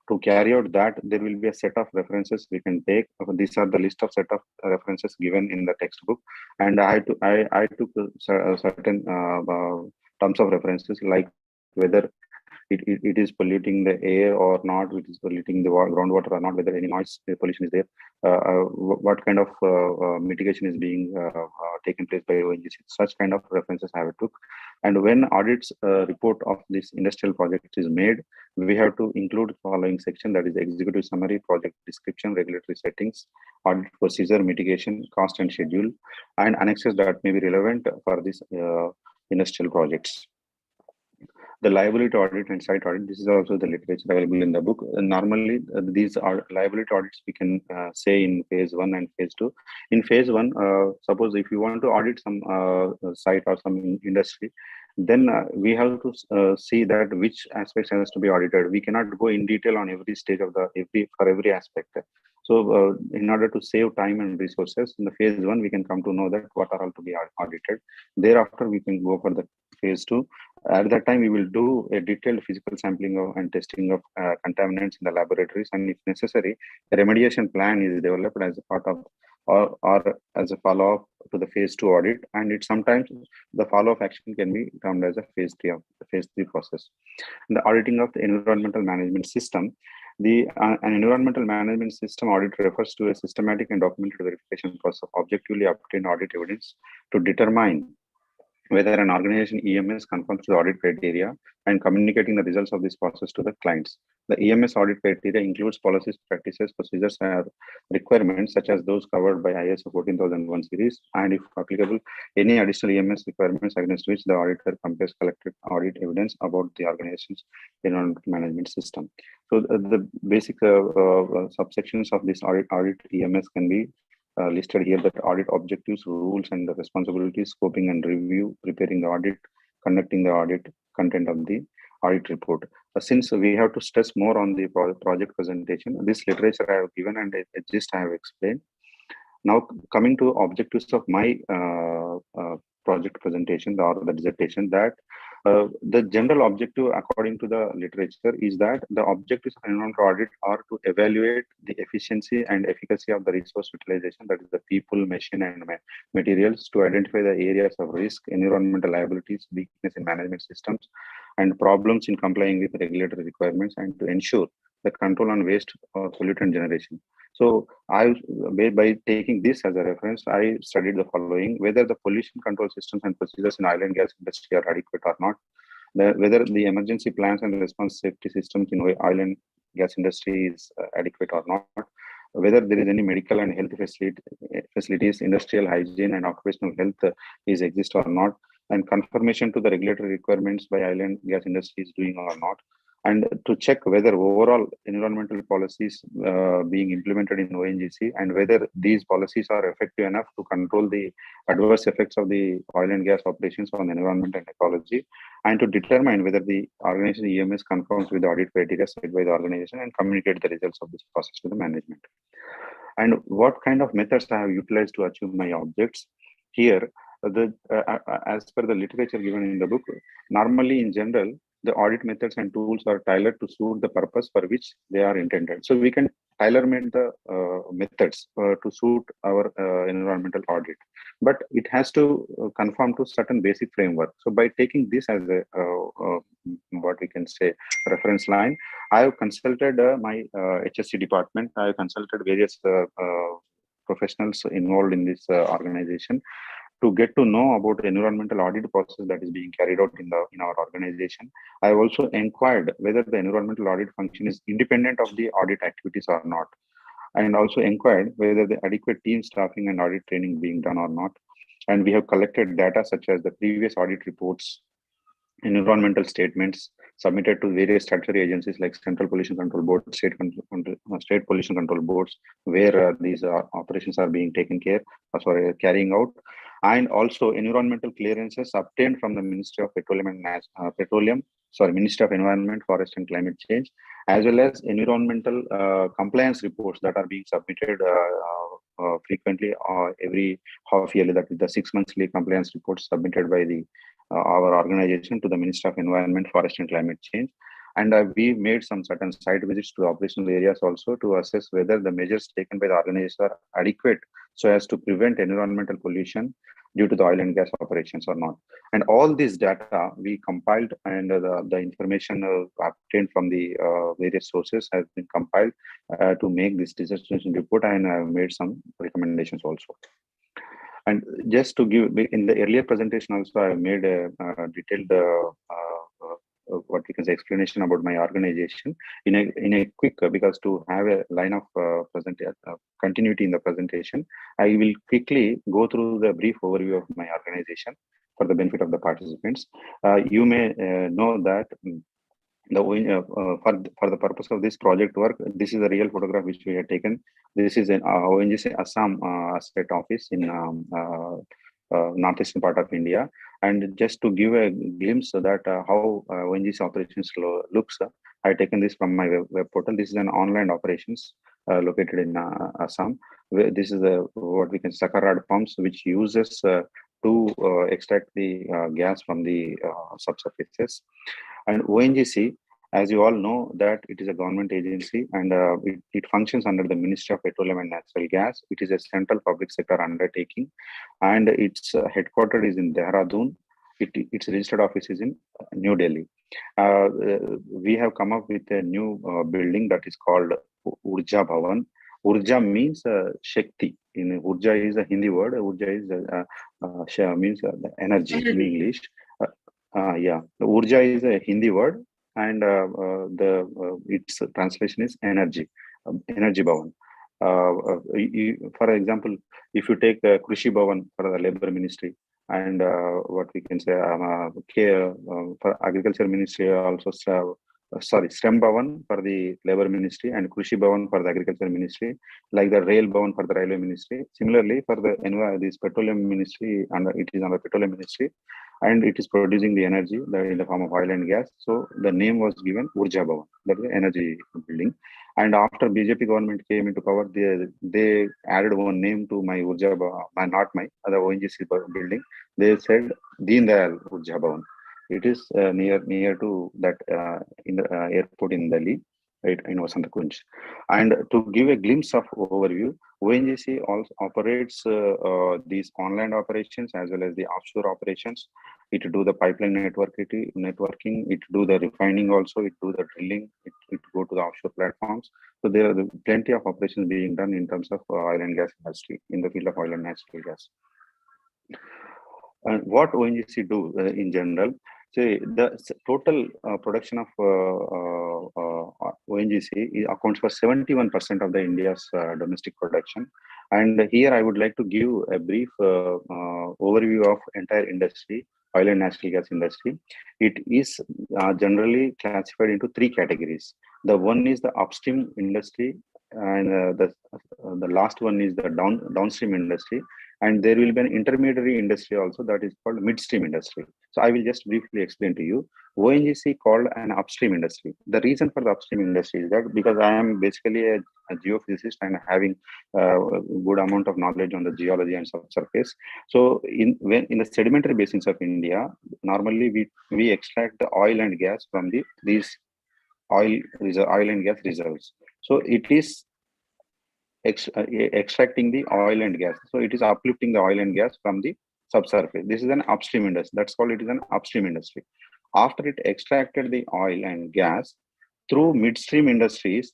to carry out that, there will be a set of references we can take. These are the list of set of references given in the textbook, and I took certain terms of references, like whether it is polluting the air or not, it is polluting the groundwater or not, whether any noise pollution is there, what kind of mitigation is being taken place by ONGC. Such kind of references I have took. And when audits report of this industrial project is made, we have to include following section, that is executive summary, project description, regulatory settings, audit procedure, mitigation, cost and schedule, and annexes that may be relevant for this industrial projects. The liability audit and site audit, this is also the literature available in the book. Normally, these are liability audits we can say in phase 1 and phase 2. In phase 1, suppose if you want to audit some site or some industry, then we have to see that which aspects has to be audited. We cannot go in detail on every stage of the every aspect. So in order to save time and resources, in the phase 1, we can come to know that what are all to be audited. Thereafter, we can go for the phase 2. At that time, we will do a detailed physical sampling of and testing of contaminants in the laboratories, and if necessary, a remediation plan is developed as a part of or as a follow-up to the phase 2 audit, and it sometimes the follow-up action can be termed as a phase 3 of the phase 3 process. The auditing of the environmental management system. An environmental management system audit refers to a systematic and documented verification process of objectively obtained audit evidence to determine whether an organization EMS conforms to the audit criteria and communicating the results of this process to the clients. The EMS audit criteria includes policies, practices, procedures, and requirements such as those covered by ISO 14001 series, and if applicable, any additional EMS requirements against which the auditor compares collected audit evidence about the organization's environmental management system. So the basic subsections of this audit EMS can be listed here, that audit objectives, rules and the responsibilities, scoping and review, preparing the audit, conducting the audit, content of the audit report. Since we have to stress more on the project presentation, this literature I have given and just I have explained. Now coming to objectives of my project presentation or the dissertation, that the general objective according to the literature is that the objectives of environmental audit are to evaluate the efficiency and efficacy of the resource utilization, that is the people, machine and materials, to identify the areas of risk, environmental liabilities, weakness in management systems and problems in complying with regulatory requirements, and to ensure the control on waste or pollutant generation. So by taking this as a reference, I studied the following: whether the pollution control systems and procedures in oil and gas industry are adequate or not, whether the emergency plans and response safety systems in oil and gas industry is adequate or not, whether there is any medical and health facilities, industrial hygiene and occupational health is exist or not, and confirmation to the regulatory requirements by oil and gas industry is doing or not, and to check whether overall environmental policies being implemented in ONGC and whether these policies are effective enough to control the adverse effects of the oil and gas operations on the environment and ecology, and to determine whether the organization EMS conforms with the audit criteria set by the organization and communicate the results of this process to the management. And what kind of methods I have utilized to achieve my objects here. As per the literature given in the book, normally in general, the audit methods and tools are tailored to suit the purpose for which they are intended. So we can tailor-make the methods to suit our environmental audit, but it has to conform to certain basic framework. So by taking this as a what we can say reference line, I have consulted my HSC department. I have consulted various professionals involved in this organization to get to know about the environmental audit process that is being carried out in our organization. I have also inquired whether the environmental audit function is independent of the audit activities or not, and also inquired whether the adequate team staffing and audit training being done or not. And we have collected data such as the previous audit reports, environmental statements submitted to various statutory agencies like Central Pollution Control Board, State Pollution Control Boards, where these operations are being taken care of, carrying out, and also environmental clearances obtained from the Ministry of Ministry of Environment, Forest and Climate Change, as well as environmental compliance reports that are being submitted frequently every half yearly, that is the 6 monthly compliance reports submitted by our organization to the Ministry of Environment, Forest and Climate Change. And we made some certain site visits to operational areas also to assess whether the measures taken by the organization are adequate so as to prevent environmental pollution, due to the oil and gas operations or not. And all this data we compiled, and the information obtained from the various sources has been compiled to make this dissertation report, and I have made some recommendations also. And just to give, in the earlier presentation also, I made a detailed what we can say explanation about my organization in a quick, because to have a line of continuity in the presentation, I will quickly go through the brief overview of my organization for the benefit of the participants. You may know that for the purpose of this project work, this is a real photograph which we had taken. This is an Ongc Assam state office in northeastern part of India. And just to give a glimpse of that how Ongc operations looks, I taken this from my web portal. This is an online operations located in Assam. This is what we can Sakarad pumps, which uses to extract the gas from the subsurfaces. And Ongc, as you all know, that it is a government agency, and it functions under the Ministry of Petroleum and Natural Gas. It is a central public sector undertaking, and its headquarters is in Dehradun. Its registered office is in New Delhi. We have come up with a new building that is called Urja Bhavan. Urja means Shakti. In Urja is a Hindi word. Urja is means energy in English. Yeah, Urja is a Hindi word, and its translation is energy, energy Bhavan. For example, if you take Krishi Bhavan for the Labor Ministry, and what we can say for Agriculture Ministry also, Shrem Bhavan for the Labor Ministry, and Krishi Bhavan for the Agriculture Ministry, like the Rail Bhavan for the Railway Ministry. Similarly, for the this Petroleum Ministry, and it is under Petroleum Ministry, and it is producing the energy in the form of oil and gas. So the name was given Urja Bhavan, that is the energy building. And after BJP government came into power, they added one name to my Urja Bhavan, not my other Ongc building. They said Deen Dayal Urja Bhavan. It is near to that in the airport in Delhi, right, in Vasant Kunj. And to give a glimpse of overview, ONGC also operates these online operations as well as the offshore operations. It do the pipeline networking, it do the refining also, it do the drilling, it go to the offshore platforms. So there are plenty of operations being done in terms of oil and gas industry, in the field of oil and natural gas. And what ONGC do in general? So the total production of ONGC accounts for 71% of the India's domestic production. And here I would like to give a brief overview of entire industry, oil and natural gas industry. It is generally classified into three categories. The one is the upstream industry, and the last one is the downstream industry. And there will be an intermediary industry also, that is called midstream industry. So I will just briefly explain to you. ONGC called an upstream industry. The reason for the upstream industry is that because I am basically a geophysicist and having a good amount of knowledge on the geology and subsurface. So in the sedimentary basins of India, normally we extract the oil and gas from these oil and gas reserves. So it is extracting the oil and gas. So it is uplifting the oil and gas from the subsurface. This is an upstream industry. That's called it is an upstream industry. After it extracted the oil and gas through midstream industries,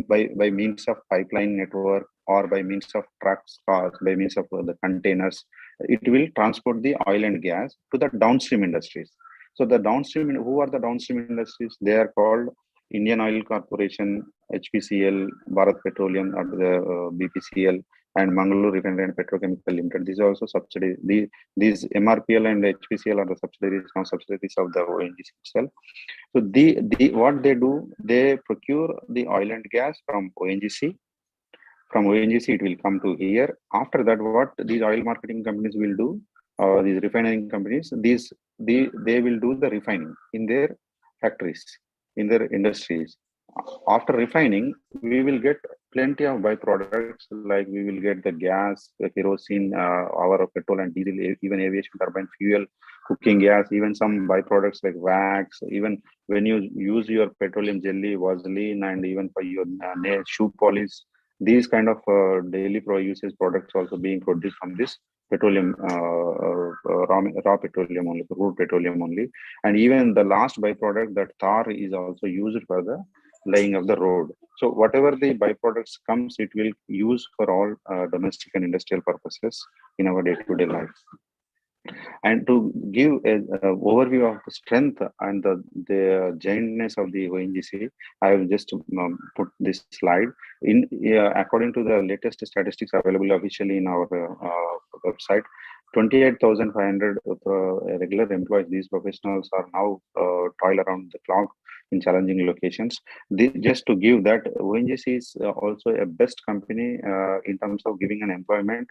by means of pipeline network or by means of trucks, cars, by means of the containers, it will transport the oil and gas to the downstream industries. So the downstream, who are the downstream industries? They are called Indian Oil Corporation, HPCL, Bharat Petroleum, or the BPCL, and Mangalore Refinery and Petrochemical Limited. These are also subsidiaries. These MRPL and HPCL are the subsidiaries of the ONGC itself. So what they do, they procure the oil and gas from ONGC. From ONGC, it will come to here. After that, what these oil marketing companies will do, these refining companies, they will do the refining in their factories, in their industries. After refining, we will get plenty of byproducts, like we will get the gas, the kerosene, our petrol and diesel, even aviation turbine fuel, cooking gas, even some byproducts like wax, even when you use your petroleum jelly, Vaseline, and even for your shoe polish, these kind of daily usage products also being produced from this petroleum, raw petroleum only, crude petroleum only. And even the last byproduct, that tar, is also used for the laying of the road. So whatever the byproducts comes, it will use for all domestic and industrial purposes in our day-to-day life. And to give an overview of the strength and the giantness of the ONGC, I have just put this slide. According to the latest statistics available officially in our website, 28,500 regular employees. These professionals are now toil around the clock in challenging locations. Just to give that, ONGC is also a best company in terms of giving an employment,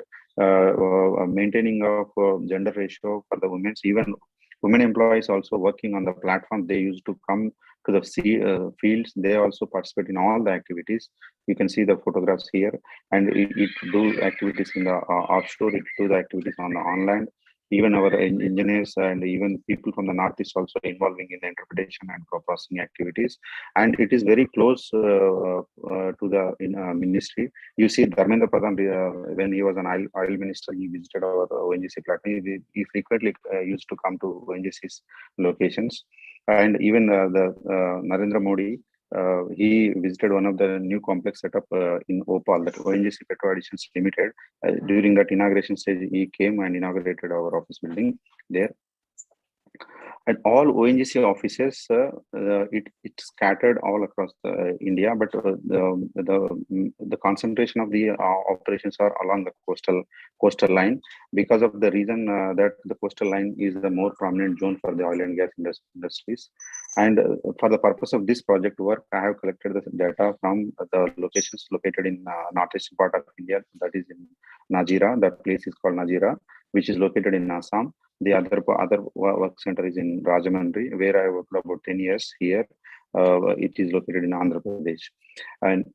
maintaining of gender ratio for the women. Even women employees also working on the platform, they used to come to the fields. They also participate in all the activities. You can see the photographs here, and it do activities in the offshore, it do the activities on the online. Even our engineers and even people from the Northeast also involving in the interpretation and processing activities. And it is very close to the ministry. You see Dharmendra Pradhan, when he was an oil minister, he visited our ONGC platform. He frequently used to come to ONGC's locations. And even the Narendra Modi, he visited one of the new complex set up in Opal, that ONGC Petro Additions Limited. During that inauguration stage, he came and inaugurated our office building there. And all ONGC offices, it's scattered all across India, but the concentration of the operations are along the coastal line, because of the reason that the coastal line is the more prominent zone for the oil and gas industries. And for the purpose of this project work, I have collected the data from the locations located in northeastern part of India, that is in Najira. That place is called Najira, which is located in Assam. The other work center is in Rajahmundry, where I worked about 10 years here. It is located in Andhra Pradesh. And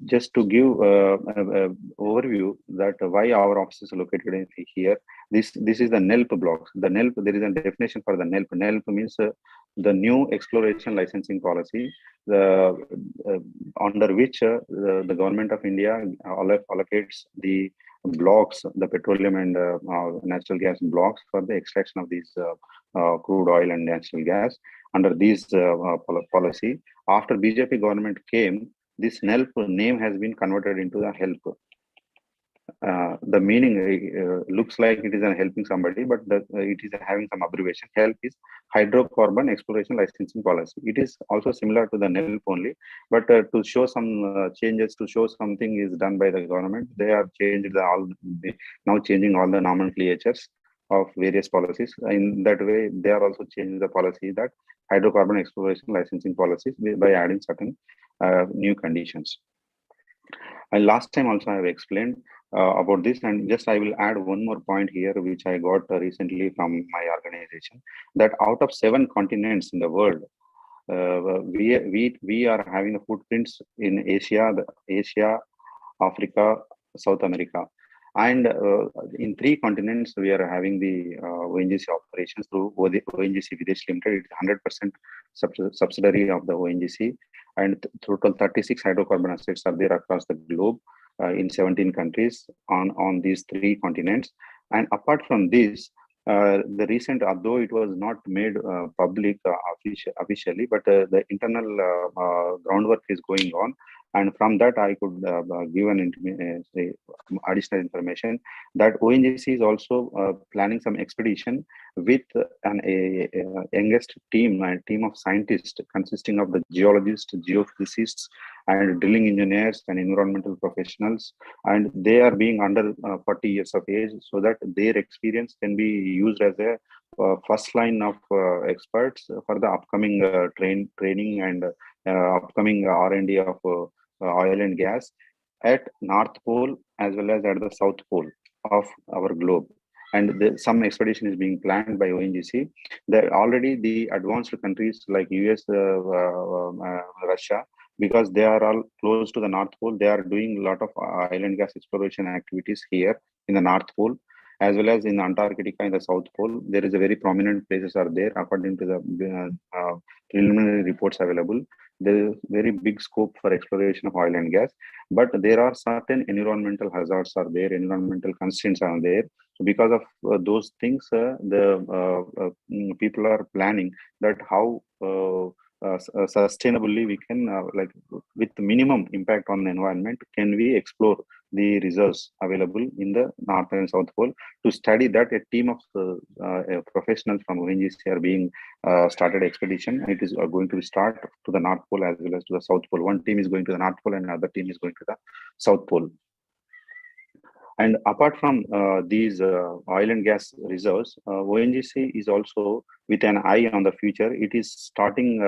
just to give overview that why our office is located in here, this is the NELP blocks. The NELP, there is a definition for the NELP. NELP means the new exploration licensing policy, under which the government of India allocates the blocks, the petroleum and natural gas blocks for the extraction of these crude oil and natural gas under this policy. After BJP government came, this NELP name has been converted into the HELP. The meaning looks like it is helping somebody, but it is having some abbreviation. HELP is Hydrocarbon Exploration Licensing Policy. It is also similar to the NELP only, but to show some changes, to show something is done by the government, they have changed now changing all the nomenclatures of various policies. In that way, they are also changing the policy, that Hydrocarbon Exploration Licensing Policies, by adding certain new conditions. And last time also I have explained about this, and just I will add one more point here, which I got recently from my organization, that out of 7 continents in the world, we are having footprints in Asia, Africa, South America, and in 3 continents we are having the ONGC operations through ONGC Videsh Limited. It's 100% subsidiary of the ONGC, and total 36 hydrocarbon assets are there across the globe in 17 countries on these 3 continents. And apart from this, the recent, although it was not made public officially, but the internal groundwork is going on. And from that, I could give an additional information that ONGC is also planning some expedition with a youngest team, a team of scientists consisting of the geologists, geophysicists, and drilling engineers and environmental professionals. And they are being under 40 years of age, so that their experience can be used as a first line of experts for the upcoming training and upcoming R&D of oil and gas at North Pole as well as at the South Pole of our globe. And some expedition is being planned by ONGC. There already the advanced countries like US, Russia, because they are all close to the North Pole, they are doing a lot of oil and gas exploration activities here in the North Pole. as well as in Antarctica in the South Pole. There is a very prominent places are there according to the preliminary reports available. There is very big scope for exploration of oil and gas, but there are certain environmental hazards are there, environmental constraints are there. So because of those things, people are planning that how sustainably we can like with minimum impact on the environment can we explore the reserves available in the North and South Pole. To study that, a team of professionals from Ongc are being started expedition. It is going to start to the North Pole as well as to the South Pole. One team is going to the North Pole and another team is going to the South Pole. And apart from these oil and gas reserves, ONGC is also with an eye on the future. It is starting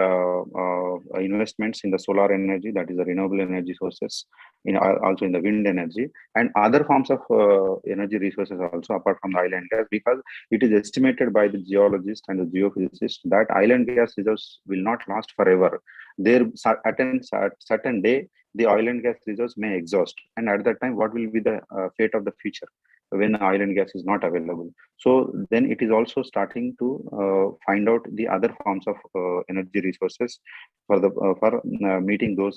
investments in the solar energy, that is the renewable energy sources, also in the wind energy and other forms of energy resources also apart from the oil and gas, because it is estimated by the geologists and the geophysicists that oil and gas reserves will not last forever. There at a certain day, the oil and gas reserves may exhaust, and at that time what will be the fate of the future when oil and gas is not available. So then it is also starting to find out the other forms of energy resources for the meeting those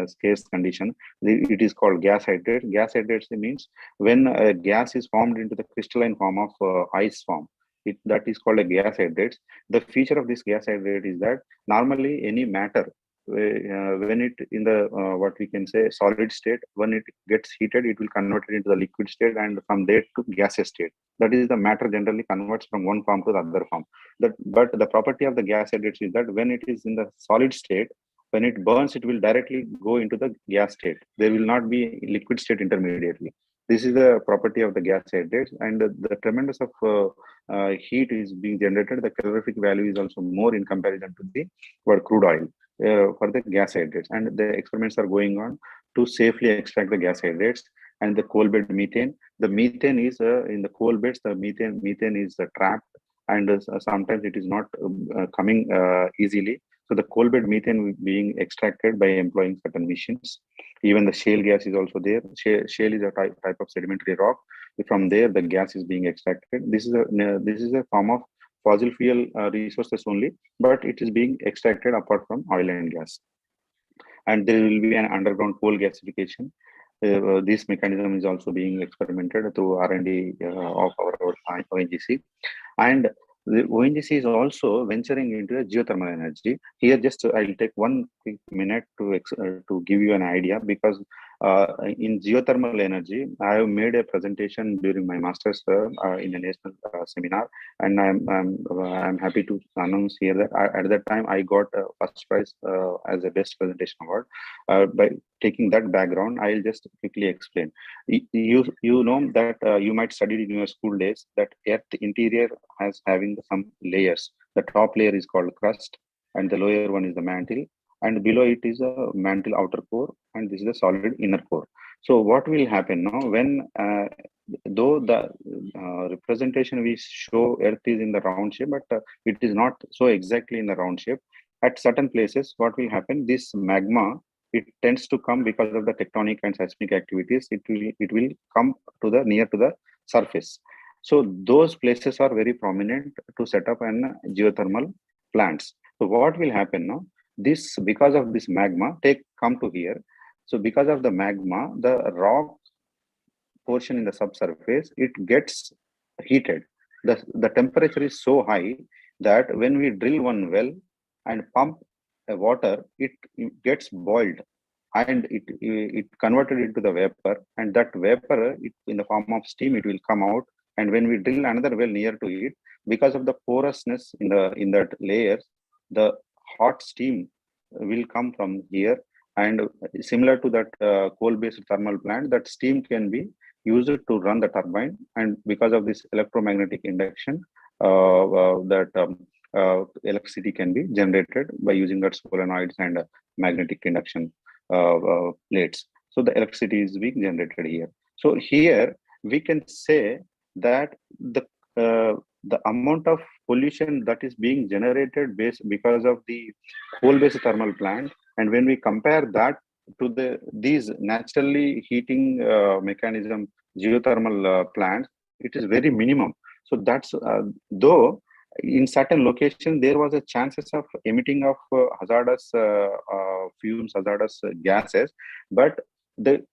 scarce condition. It is called gas hydrate. Gas hydrate means when a gas is formed into the crystalline form of ice form, that is called a gas hydrate. The feature of this gas hydrate is that normally any matter when it in the what we can say solid state, when it gets heated, it will convert it into the liquid state, and from there to gaseous state. That is the matter generally converts from one form to the other form. But the property of the gas hydrates is that when it is in the solid state, when it burns, it will directly go into the gas state. There will not be liquid state intermediately. This is the property of the gas hydrates, and the tremendous of heat is being generated. The calorific value is also more in comparison to the crude oil. For the gas hydrates, and the experiments are going on to safely extract the gas hydrates and the coal bed methane. The methane is in the coal beds. The methane is trapped, and sometimes it is not coming easily. So the coal bed methane being extracted by employing certain machines. Even the shale gas is also there. Shale is a type of sedimentary rock. From there, the gas is being extracted. This is a form of fossil fuel resources only, but it is being extracted apart from oil and gas. And there will be an underground coal gasification. This mechanism is also being experimented through R&D of our ONGC. And the ONGC is also venturing into a geothermal energy. Here, just I'll take 1 quick minute to give you an idea, because in geothermal energy, I have made a presentation during my master's in a national seminar, and I'm happy to announce here that at that time I got first prize as a best presentation award. By taking that background, I'll just quickly explain. You know that you might study in your school days that Earth interior has having some layers. The top layer is called crust, and the lower one is the mantle, and below it is a mantle outer core, and this is the solid inner core. So what will happen now when though the representation we show Earth is in the round shape, but it is not so exactly in the round shape. At certain places, what will happen? This magma, it tends to come because of the tectonic and seismic activities. It will come to the near to the surface. So those places are very prominent to set up an geothermal plants. So what will happen now? This, because of this magma, come to here. So because of the magma, the rock portion in the subsurface, it gets heated. The temperature is so high that when we drill one well and pump water, it gets boiled, and it converted into the vapor, and that vapor in the form of steam, it will come out. And when we drill another well near to it, because of the porousness in that layers, the hot steam will come from here. And similar to that coal-based thermal plant, that steam can be used to run the turbine. And because of this electromagnetic induction, electricity can be generated by using that solenoids and magnetic induction plates. So the electricity is being generated here. So here we can say that the amount of pollution that is being generated because of the coal-based thermal plant, and when we compare that to these naturally heating mechanism geothermal plants, It is very minimum. So that's though in certain locations there was a chances of emitting of hazardous fumes, hazardous gases, but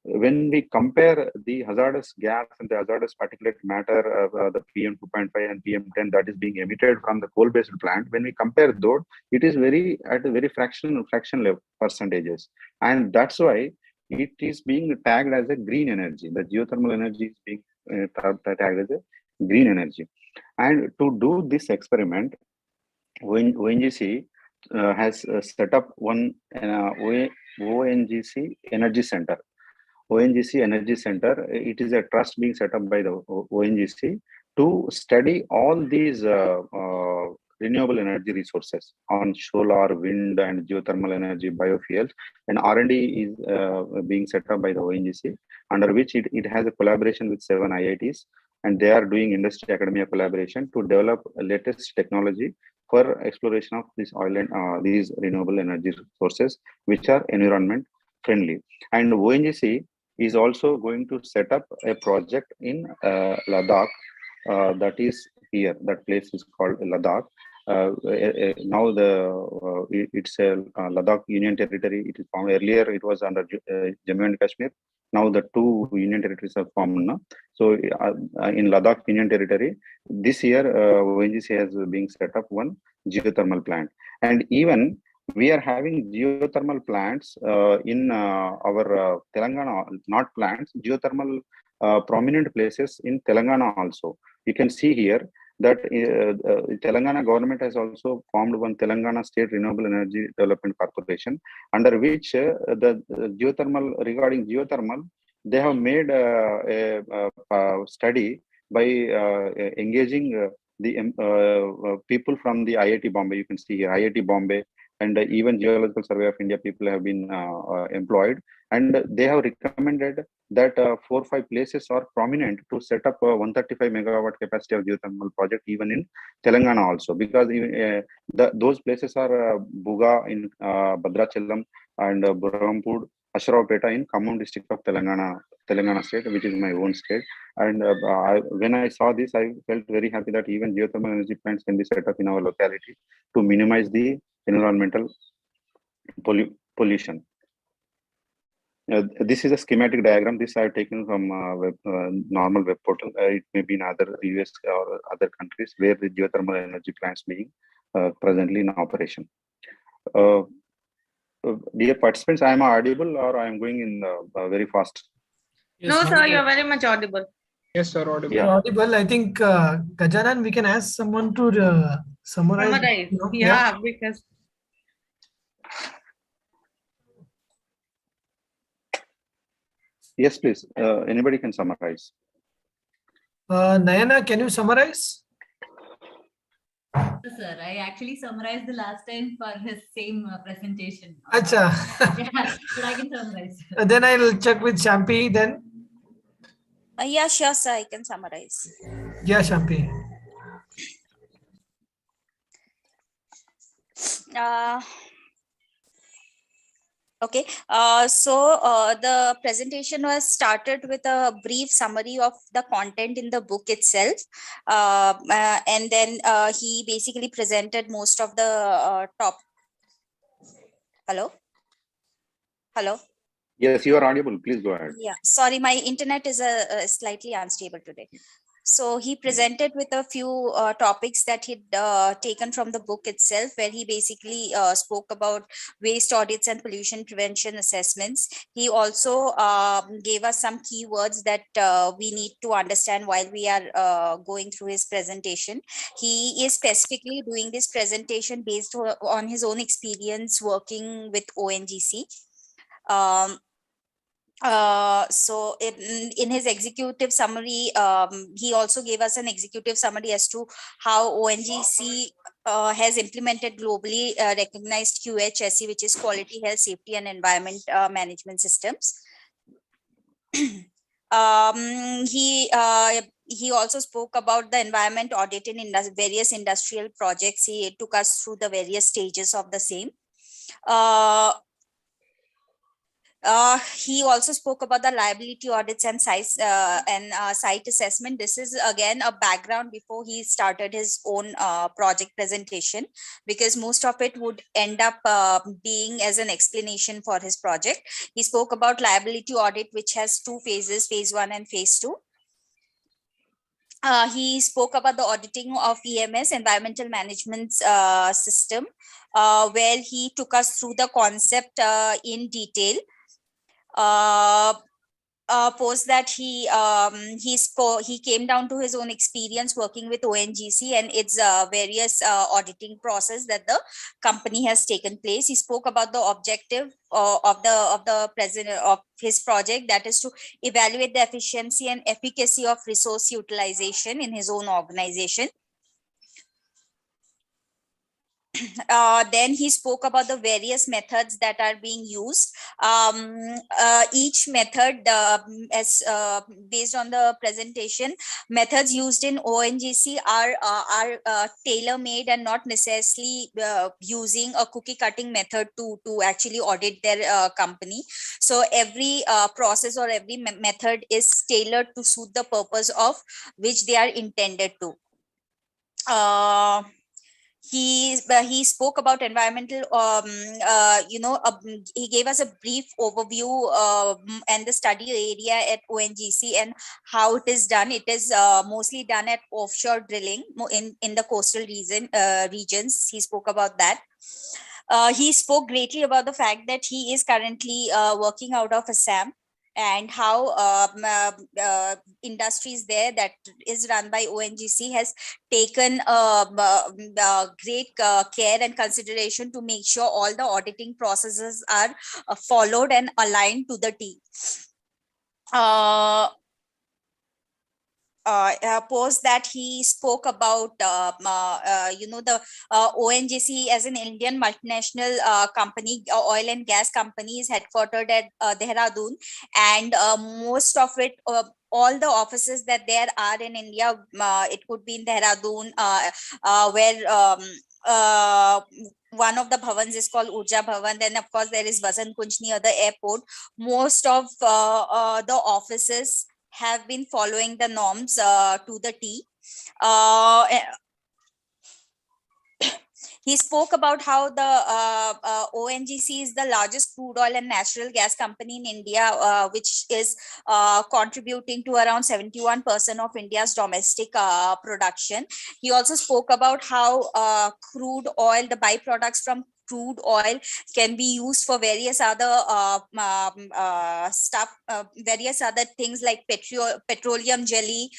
when we compare the hazardous gas and the hazardous particulate matter, the PM 2.5 and PM 10 that is being emitted from the coal-based plant, when we compare those, it is very at a very fraction level percentages, and that's why it is being tagged as a green energy. The geothermal energy is being tagged as a green energy. And to do this experiment, ONGC has set up one ONGC Energy Center. ONGC Energy Center, it is a trust being set up by the ONGC to study all these renewable energy resources on solar, wind, and geothermal energy, biofuels. And R&D is being set up by the ONGC, under which it has a collaboration with 7 IITs, and they are doing industry academia collaboration to develop a latest technology for exploration of this oil and these renewable energy sources, which are environment friendly. And ONGC is also going to set up a project in Ladakh, that is here. That place is called Ladakh. Now it's a Ladakh Union Territory. It is formed earlier. It was under Jammu and Kashmir. Now the two union territories are formed now. So in Ladakh Union Territory, this year ONGC has been set up one geothermal plant, and even we are having geothermal plants in our Telangana, not plants, geothermal prominent places in Telangana also. You can see here that Telangana government has also formed one Telangana State Renewable Energy Development Corporation, under which the geothermal, regarding geothermal, they have made a study by engaging the people from the IIT Bombay. You can see here IIT Bombay, and even Geological Survey of India people have been employed, and they have recommended that 4 or 5 places are prominent to set up a 135 megawatt capacity of geothermal project even in Telangana also, because those places are Buga in Bhadrachalam and Burrampur, Asharavpeta in Khammam district of Telangana state, which is my own state. And when I saw this, I felt very happy that even geothermal energy plants can be set up in our locality to minimize the environmental pollution. This is a schematic diagram. This I have taken from normal web portal. It may be in other US or other countries where the geothermal energy plants being presently in operation. Dear participants, I am audible or I am going in very fast? Yes, no, sir, you're very much audible. Yes, sir, audible. Yeah. Audible. I think Gajanan, we can ask someone to summarize. Yeah, because. Yes, please. Anybody can summarize. Nayana, can you summarize? Sir, I actually summarized the last time for his same presentation. Acha. Yeah, but I can summarize. Then I'll check with Shampi then. Yeah, sure, sir. I can summarize. Yeah, Shampi. Okay, the presentation was started with a brief summary of the content in the book itself, and then he basically presented most of the top. Hello? Yes, you are audible. Please go ahead. Yeah, sorry, my internet is slightly unstable today. So he presented with a few topics that he'd taken from the book itself, where he basically spoke about waste audits and pollution prevention assessments. He also gave us some keywords that we need to understand while we are going through his presentation. He is specifically doing this presentation based on his own experience working with ONGC. So in his executive summary, he also gave us an executive summary as to how ONGC has implemented globally recognized QHSE, which is Quality, Health, Safety and Environment Management Systems. He also spoke about the environment audit in various industrial projects. He took us through the various stages of the same. He also spoke about the liability audits and site assessment. This is again a background before he started his own project presentation, because most of it would end up being as an explanation for his project. He spoke about liability audit, which has two phases, phase 1 and phase 2. He spoke about the auditing of EMS, environmental management system, where he took us through the concept in detail. Post that he came down to his own experience working with ONGC and its various auditing process that the company has taken place. He spoke about the objective of the president of his project, that is to evaluate the efficiency and efficacy of resource utilization in his own organization. Then he spoke about the various methods that are being used. Each method, as based on the presentation, methods used in ONGC are tailor-made and not necessarily using a cookie-cutting method to actually audit their company. So every process or every method is tailored to suit the purpose of which they are intended to. He spoke about environmental, he gave us a brief overview and the study area at ONGC and how it is done. It is mostly done at offshore drilling in the coastal regions. He spoke about that. He spoke greatly about the fact that he is currently working out of Assam, and how industries there that is run by ONGC has taken great care and consideration to make sure all the auditing processes are followed and aligned to the T. Post that he spoke about the ONGC as an Indian multinational company, oil and gas company, is headquartered at Dehradun, and most of it, all the offices that there are in India, it could be in Dehradun, where one of the bhavans is called Urja Bhavan. Then of course there is Vasant Kunj near the airport. Most of the offices have been following the norms to the T. He spoke about how the ONGC is the largest crude oil and natural gas company in India, which is contributing to around 71% of India's domestic production. He also spoke about how crude oil, the byproducts from crude oil, can be used for various other various other things like petroleum jelly.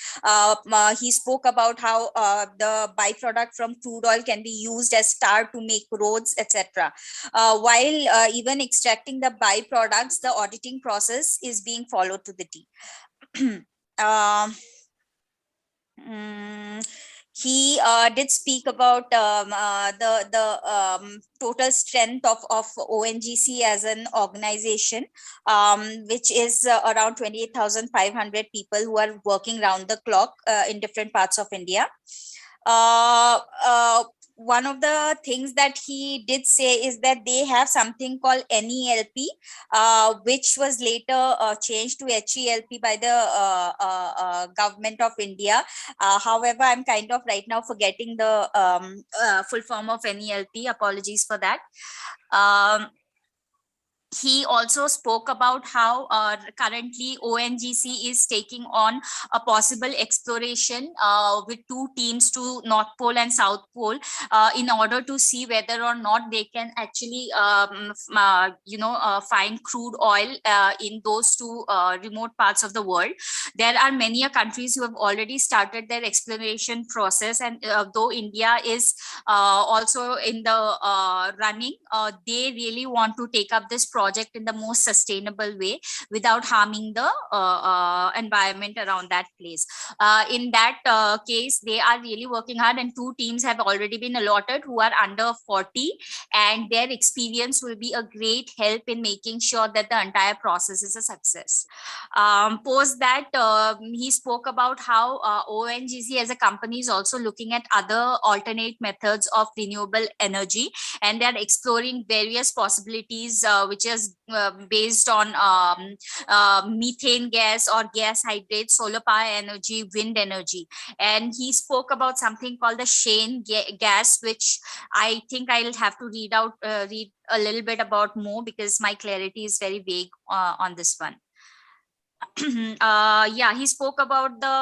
He spoke about how the byproduct from crude oil can be used as tar to make roads, etc. While even extracting the byproducts, the auditing process is being followed to the T. He did speak about the total strength of ONGC as an organization, which is around 28,500 people who are working round the clock in different parts of India. One of the things that he did say is that they have something called NELP, which was later changed to HELP by the government of India. However, I'm kind of right now forgetting the full form of NELP. Apologies for that. He also spoke about how currently ONGC is taking on a possible exploration with two teams to North Pole and South Pole in order to see whether or not they can actually, find crude oil in those two remote parts of the world. There are many countries who have already started their exploration process, and though India is also in the running, they really want to take up this project in the most sustainable way without harming the environment around that place. In that case, they are really working hard, and two teams have already been allotted who are under 40, and their experience will be a great help in making sure that the entire process is a success. Post that, he spoke about how ONGC as a company is also looking at other alternate methods of renewable energy, and they are exploring various possibilities which just based on methane gas or gas hydrate, solar power energy, wind energy. And he spoke about something called the Shane gas, which I think I'll have to read a little bit about more, because my clarity is very vague on this one. Yeah, he spoke about the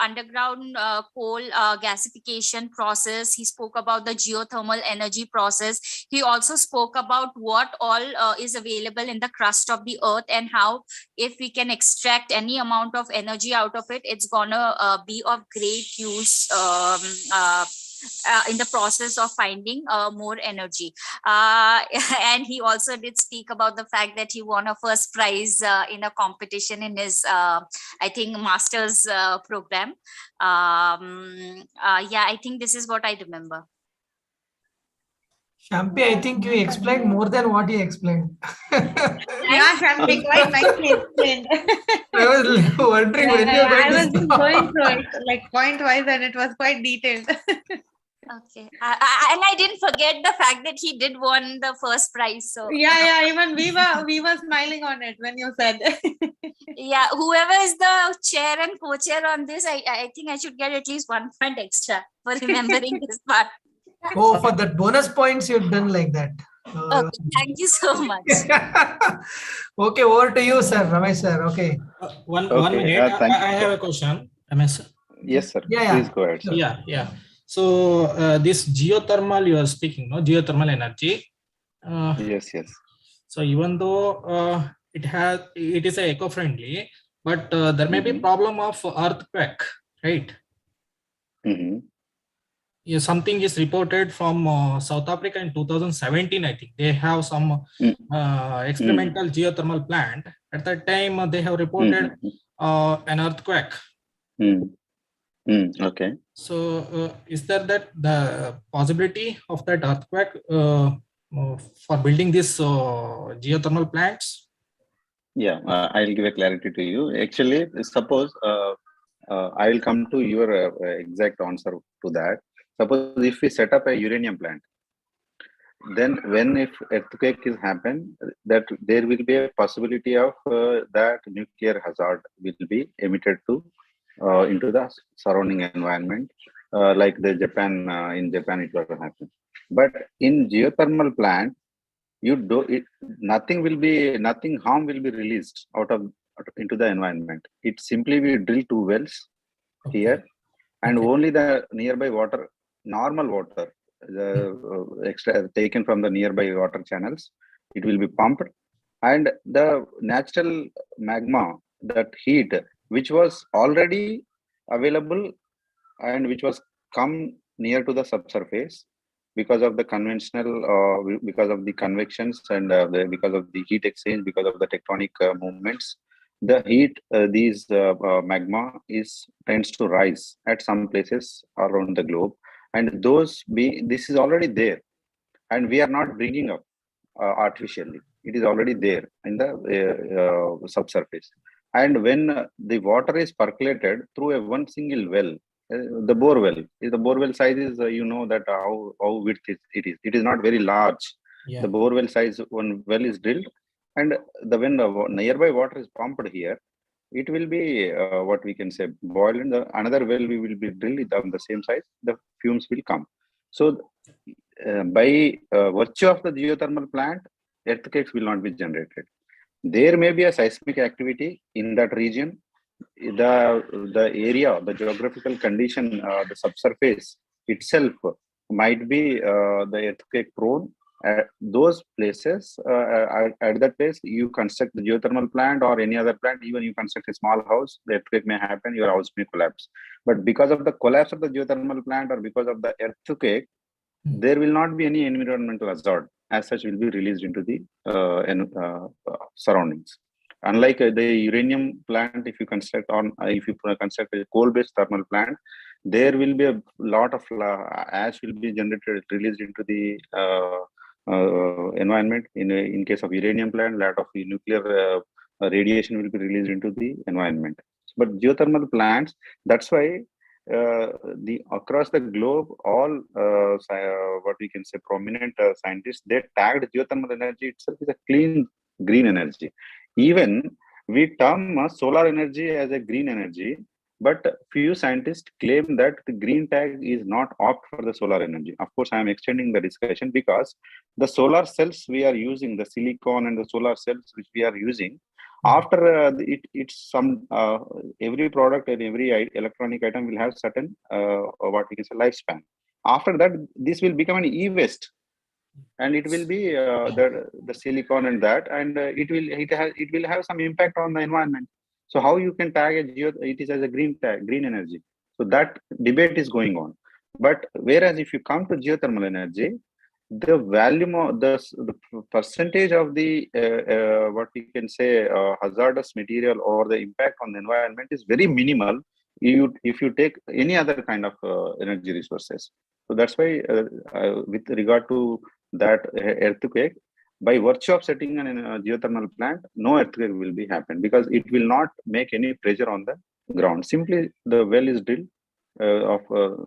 underground coal gasification process. He spoke about the geothermal energy process. He also spoke about what all is available in the crust of the earth, and how if we can extract any amount of energy out of it, it's gonna be of great use in the process of finding more energy. And he also did speak about the fact that he won a first prize in a competition in his, I think, master's program. Yeah, I think this is what I remember. Shampi, I think you explained more than what he explained. Yeah, Shampi, quite nicely explained. I was wondering when you're going I to was just stop. going through it like point wise, and it was quite detailed. Okay, and I didn't forget the fact that he did won the first prize. So Yeah, even we were smiling on it when you said. yeah, whoever is the chair and co-chair on this, I think I should get at least 1 point extra for remembering this part. Oh, for the bonus points, you've done like that. Okay, thank you so much. Okay, over to you, sir. Ramesh, sir. Okay. One Okay, minute. thank I have a question. Ramesh. Yes, sir. Yeah. Please go ahead, sir. Yeah. So this geothermal you are speaking, no? Geothermal energy. Yes. So even though it is eco-friendly, but there may be problem of earthquake, right? Yeah, something is reported from South Africa in 2017. I think they have some experimental geothermal plant. At that time, they have reported an earthquake. Okay. So, is there the possibility of that earthquake for building these geothermal plants? Yeah, I'll give a clarity to you. Actually, suppose I will come to your exact answer to that. Suppose if we set up a uranium plant, then when if earthquake is happen, that there will be a possibility of that nuclear hazard will be emitted to into the surrounding environment, like the Japan. In Japan, it will happen. But in geothermal plant, nothing harm will be released out into the environment. It simply we drill 2 wells here, and only the nearby water, normal water, extra taken from the nearby water channels, it will be pumped, and the natural magma, that heat which was already available and which was come near to the subsurface because of the conventional, because of the convections and because of the heat exchange, because of the tectonic movements, the heat, these magma tends to rise at some places around the globe, and this is already there, and we are not bringing up artificially. It is already there in the subsurface, and when the water is percolated through one single well, the bore well size is that how width it is not very large. The bore well size, one well is drilled, and when the nearby water is pumped here, it will be what we can say boiled, and another well we will be drilled on the same size, the fumes will come. So by virtue of the geothermal plant, earthquakes will not be generated. There may be a seismic activity in that region. The area, the geographical condition, the subsurface itself might be the earthquake prone. Those places, at that place, you construct the geothermal plant or any other plant, even you construct a small house, the earthquake may happen, your house may collapse. But because of the collapse of the geothermal plant or because of the earthquake, there will not be any environmental hazard as such will be released into the surroundings. Unlike the uranium plant, if you construct a coal-based thermal plant, there will be a lot of ash will be generated, released into the environment. In case of uranium plant, lot of nuclear radiation will be released into the environment. But geothermal plants, that's why across the globe, all what we can say prominent scientists, they tagged geothermal energy itself is a clean green energy. Even we term solar energy as a green energy, but few scientists claim that the green tag is not opt for the solar energy. Of course, I am extending the discussion because the solar cells we are using, the silicon and the solar cells which we are using, after it's some every product and every electronic item will have certain what we can say lifespan. After that, this will become an e-waste, and it will be the silicon and that, and it will have some impact on the environment. So how you can tag it is as a green tag, green energy. So that debate is going on. But whereas if you come to geothermal energy, the volume of the percentage of the what we can say hazardous material or the impact on the environment is very minimal if you take any other kind of energy resources. So that's why with regard to that earthquake, by virtue of setting a geothermal plant, no earthquake will be happen because it will not make any pressure on the ground. Simply the well is drilled of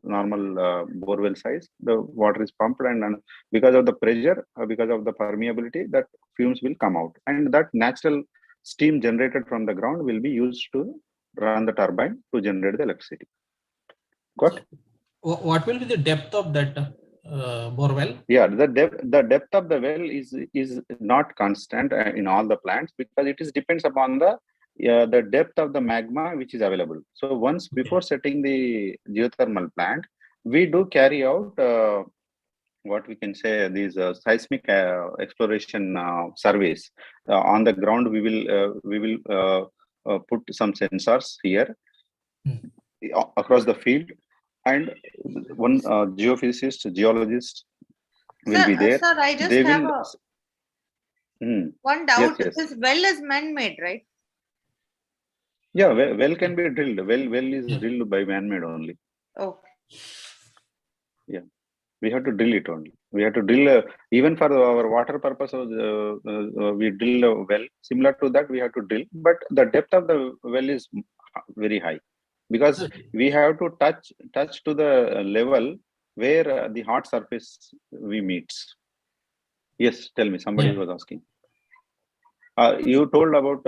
normal borewell size, the water is pumped, and because of the pressure, because of the permeability, that fumes will come out, and that natural steam generated from the ground will be used to run the turbine to generate the electricity. Got? What will be the depth of that borewell? Yeah, the depth of the well is not constant in all the plants because it is depends upon the depth of the magma which is available. So once before setting the geothermal plant, we do carry out what we can say these seismic exploration surveys on the ground. We will put some sensors here across the field, and one geophysicist, geologist will be there. Sir, I just They have will, one doubt. Yes. This well is man-made, right? Yeah, well can be drilled. Well is drilled by man-made only. Okay. Yeah, we have to drill it only. We have to drill even for our water purpose. We drill a well. Similar to that, we have to drill, but the depth of the well is very high because we have to touch to the level where the hot surface we meets. Yes, tell me. Somebody was asking. You told about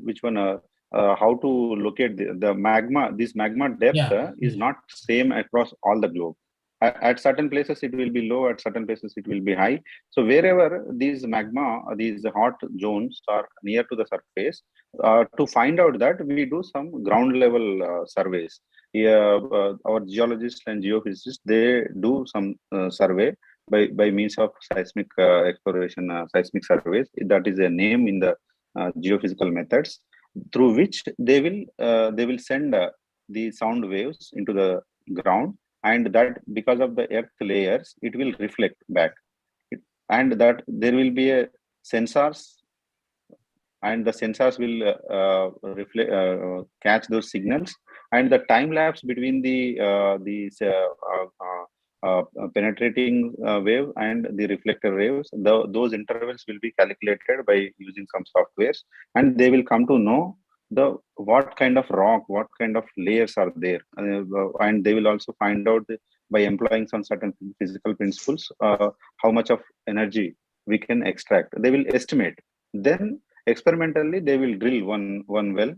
which one? How to locate the magma. This magma depth is not same across all the globe. At certain places it will be low, at certain places it will be high. So wherever these magma, these hot zones are near to the surface, to find out that we do some ground level surveys. Our geologists and geophysicists, they do some survey by means of seismic exploration, seismic surveys. That is a name in the geophysical methods, through which they will send the sound waves into the ground, and that because of the earth layers, it will reflect back, and that there will be a sensors, and the sensors will catch those signals, and the time lapse between these penetrating wave and the reflector waves, those intervals will be calculated by using some softwares, and they will come to know what kind of rock, what kind of layers are there, and they will also find out by employing some certain physical principles how much of energy we can extract. They will estimate. Then experimentally they will drill one well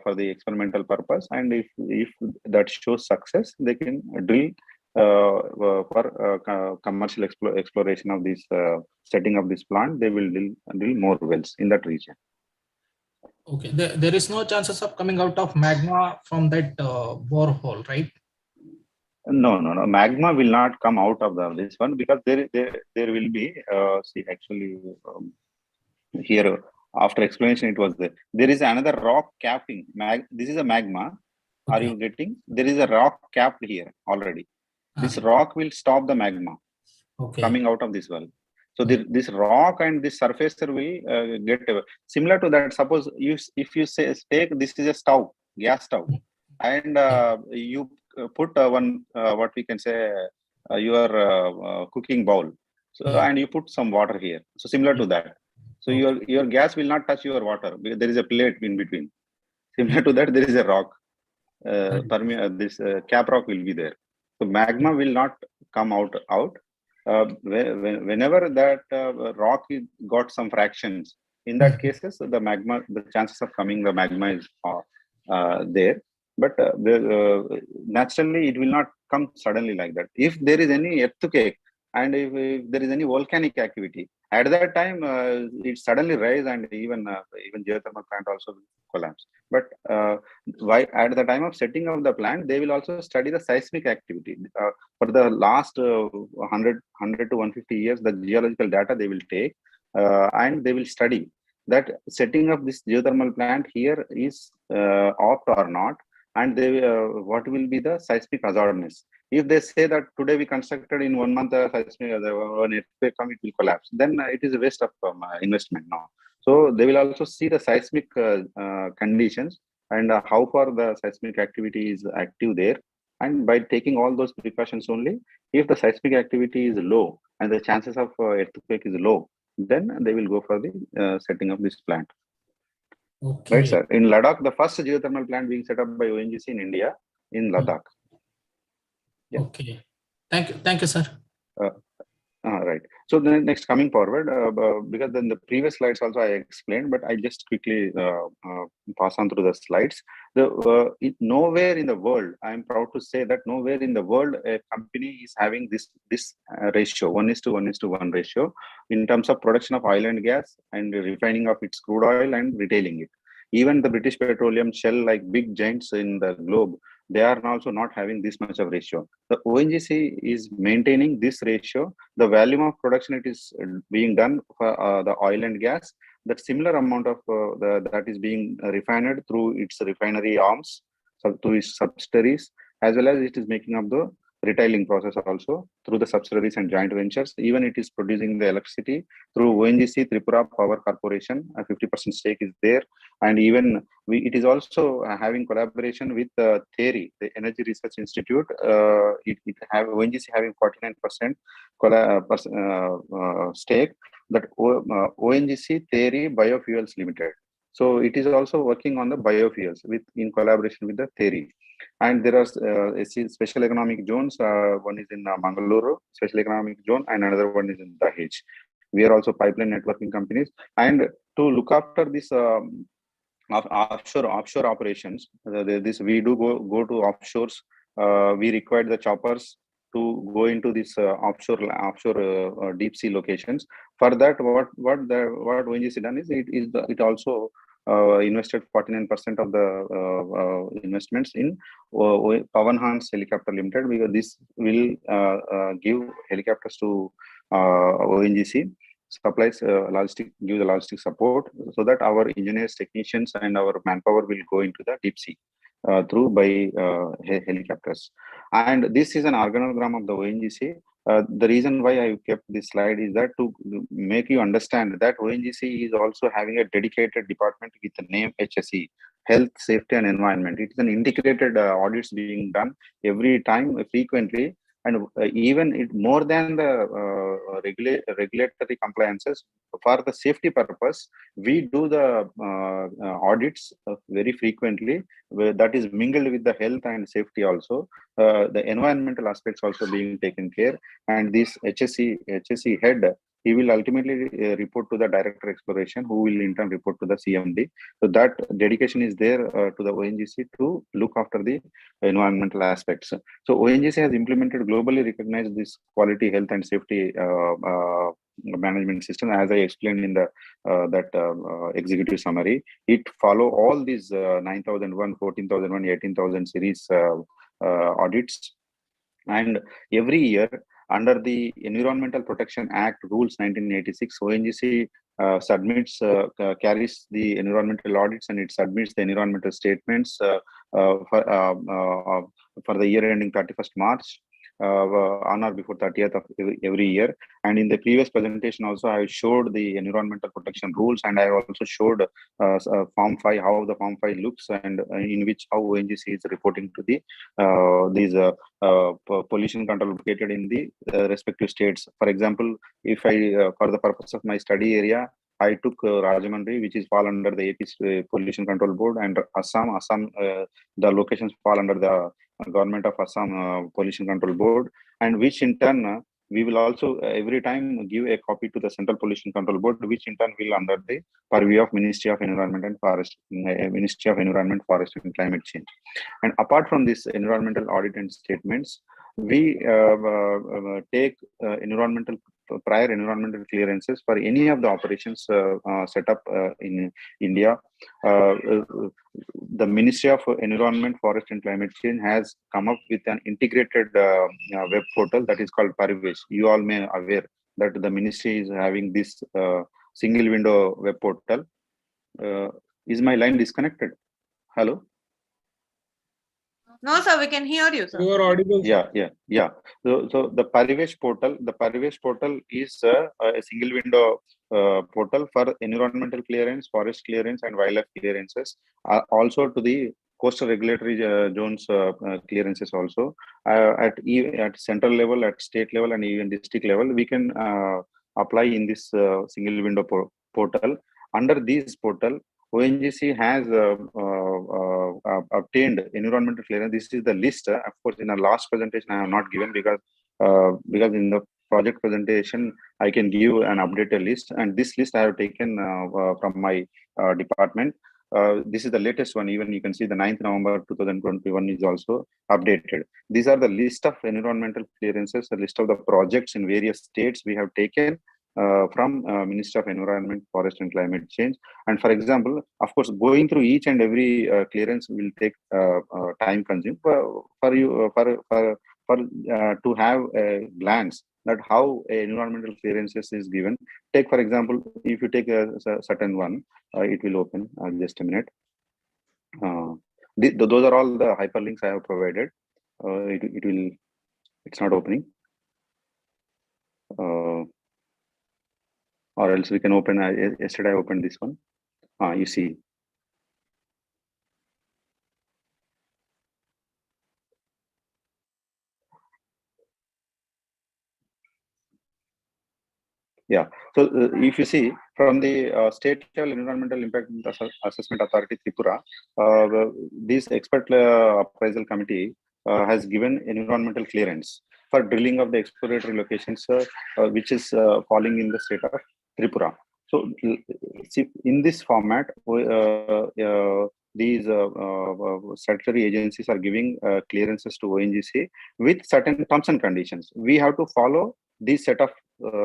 for the experimental purpose, and if that shows success, they can drill for commercial exploration of this setting of this plant. They will drill more wells in that region. Okay, there is no chances of coming out of magma from that borehole, right? No. Magma will not come out of this one because there will be see actually here after explanation it was there. There is another rock capping. This is a magma. Okay. Are you getting? There is a rock capped here already. This rock will stop the magma coming out of this well. So this rock and this surface will get similar to that. Suppose if you take this is a stove, gas stove, and you put one what we can say your cooking bowl. So and you put some water here. So similar to that. So your gas will not touch your water because there is a plate in between. Similar to that, there is a rock. This cap rock will be there. So magma will not come out. Whenever that rock got some fractions, In that cases, the magma, the chances of coming the magma is there. But naturally, it will not come suddenly like that. If there is any earthquake and if there is any volcanic activity, at that time it suddenly rise and even geothermal plant also will collapse. But why at the time of setting of the plant, they will also study the seismic activity. For the last 100 to 150 years, the geological data they will take and they will study that setting up this geothermal plant here is opt or not, and they what will be the seismic hazardness. If they say that today we constructed in 1 month seismic, when earthquake come it will collapse, then it is a waste of investment now. So they will also see the seismic conditions and how far the seismic activity is active there. And by taking all those precautions only, if the seismic activity is low and the chances of earthquake is low, then they will go for the setting up this plant. Okay. Right, sir. In Ladakh, the first geothermal plant being set up by Ongc in India, in Ladakh. Yeah. Okay. Thank you, sir. Right. So then next coming forward, because then the previous slides also I explained, but I just quickly pass on through the slides. Nowhere in the world, I am proud to say that nowhere in the world a company is having this ratio, 1:1:1 ratio in terms of production of oil and gas and refining of its crude oil and retailing it. Even the British Petroleum, Shell, like big giants in the globe, they are also not having this much of ratio. The ONGC is maintaining this ratio. The volume of production it is being done for the oil and gas, that similar amount of that is being refined through its refinery arms, so through its subsidiaries, as well as it is making up the retailing process also through the subsidiaries and joint ventures. Even it is producing the electricity through ONGC Tripura Power Corporation. A 50% stake is there, and even it is also having collaboration with THERI, the Energy Research Institute. It have ONGC having 49% stake, that ONGC THERI Biofuels Limited. So it is also working on the biofuels in collaboration with the THERI. And there are special economic zones. One is in Mangaluru, special economic zone, and another one is in Dahej. We are also pipeline networking companies. And to look after this offshore operations, we do go to offshores. We require the choppers to go into this offshore deep sea locations. For that, what ONGC done is it also invested 49% of the investments in Pawan Hans Helicopter Limited, because this will give helicopters to ONGC, supplies give the logistic support, so that our engineers, technicians, and our manpower will go into the deep sea through by helicopters. And this is an organogram of the ONGC. The reason why I kept this slide is that to make you understand that ONGC is also having a dedicated department with the name HSE, Health, Safety and Environment. It is an integrated audits being done every time, frequently, and even more than the regulatory compliances. For the safety purpose, we do the audits very frequently, that is mingled with the health and safety also. The environmental aspects also being taken care, and this HSE head, he will ultimately report to the Director Exploration, who will in turn report to the CMD. So that dedication is there to the ONGC to look after the environmental aspects. So ONGC has implemented globally recognized this quality, health and safety management system, as I explained in the executive summary. It follow all these 9001, 14001, 18000 series audits, and every year under the Environmental Protection Act rules 1986, ONGC submits, carries the environmental audits, and it submits the environmental statements for the year ending 31st March. On or before 30th of every year. And in the previous presentation also, I showed the environmental protection rules, and I also showed Form 5, how the Form 5 looks, and in which how ONGC is reporting to the these pollution control located in the respective states. For example, if I, for the purpose of my study area, I took Rajahmundry, which is fall under the AP Pollution Control Board, and Assam, the locations fall under the Government of Assam Pollution Control Board, and which in turn we will also every time give a copy to the Central Pollution Control Board, which in turn will under the purview of Ministry of Environment and Forest, Ministry of Environment, Forest and Climate Change. And apart from this environmental audit and statements, we take prior environmental clearances for any of the operations set up in India. The Ministry of Environment, Forest and Climate Change has come up with an integrated web portal that is called Parivesh. You all may aware that the ministry is having this single window web portal. Is my line disconnected? Hello? No, sir, we can hear you, sir. You are audible. Yeah. So the Parivesh portal is a single window portal for environmental clearance, forest clearance, and wildlife clearances. Also to the coastal regulatory zones clearances also. At central level, at state level, and even district level, we can apply in this single window portal. Under this portal, ONGC has obtained environmental clearance. This is the list. Of course, in the last presentation, I have not given because in the project presentation, I can give an updated list. And this list I have taken from my department. This is the latest one. Even you can see the 9th November 2021 is also updated. These are the list of environmental clearances, the list of the projects in various states we have taken from Ministry of Environment, Forest and Climate Change. And for example, of course, going through each and every clearance will take time consuming for you to have a glance that how environmental clearances is given. Take for example, if you take a certain one, it will open just a minute. Those are all the hyperlinks I have provided. It's not opening. Or else we can open, yesterday I opened this one. You see. Yeah, so if you see from the State Level Environmental Impact Assessment Authority Tripura, this expert appraisal committee has given environmental clearance for drilling of the exploratory locations which is falling in the state of Tripura. So see, in this format, these statutory agencies are giving clearances to ONGC with certain terms and conditions. We have to follow these set of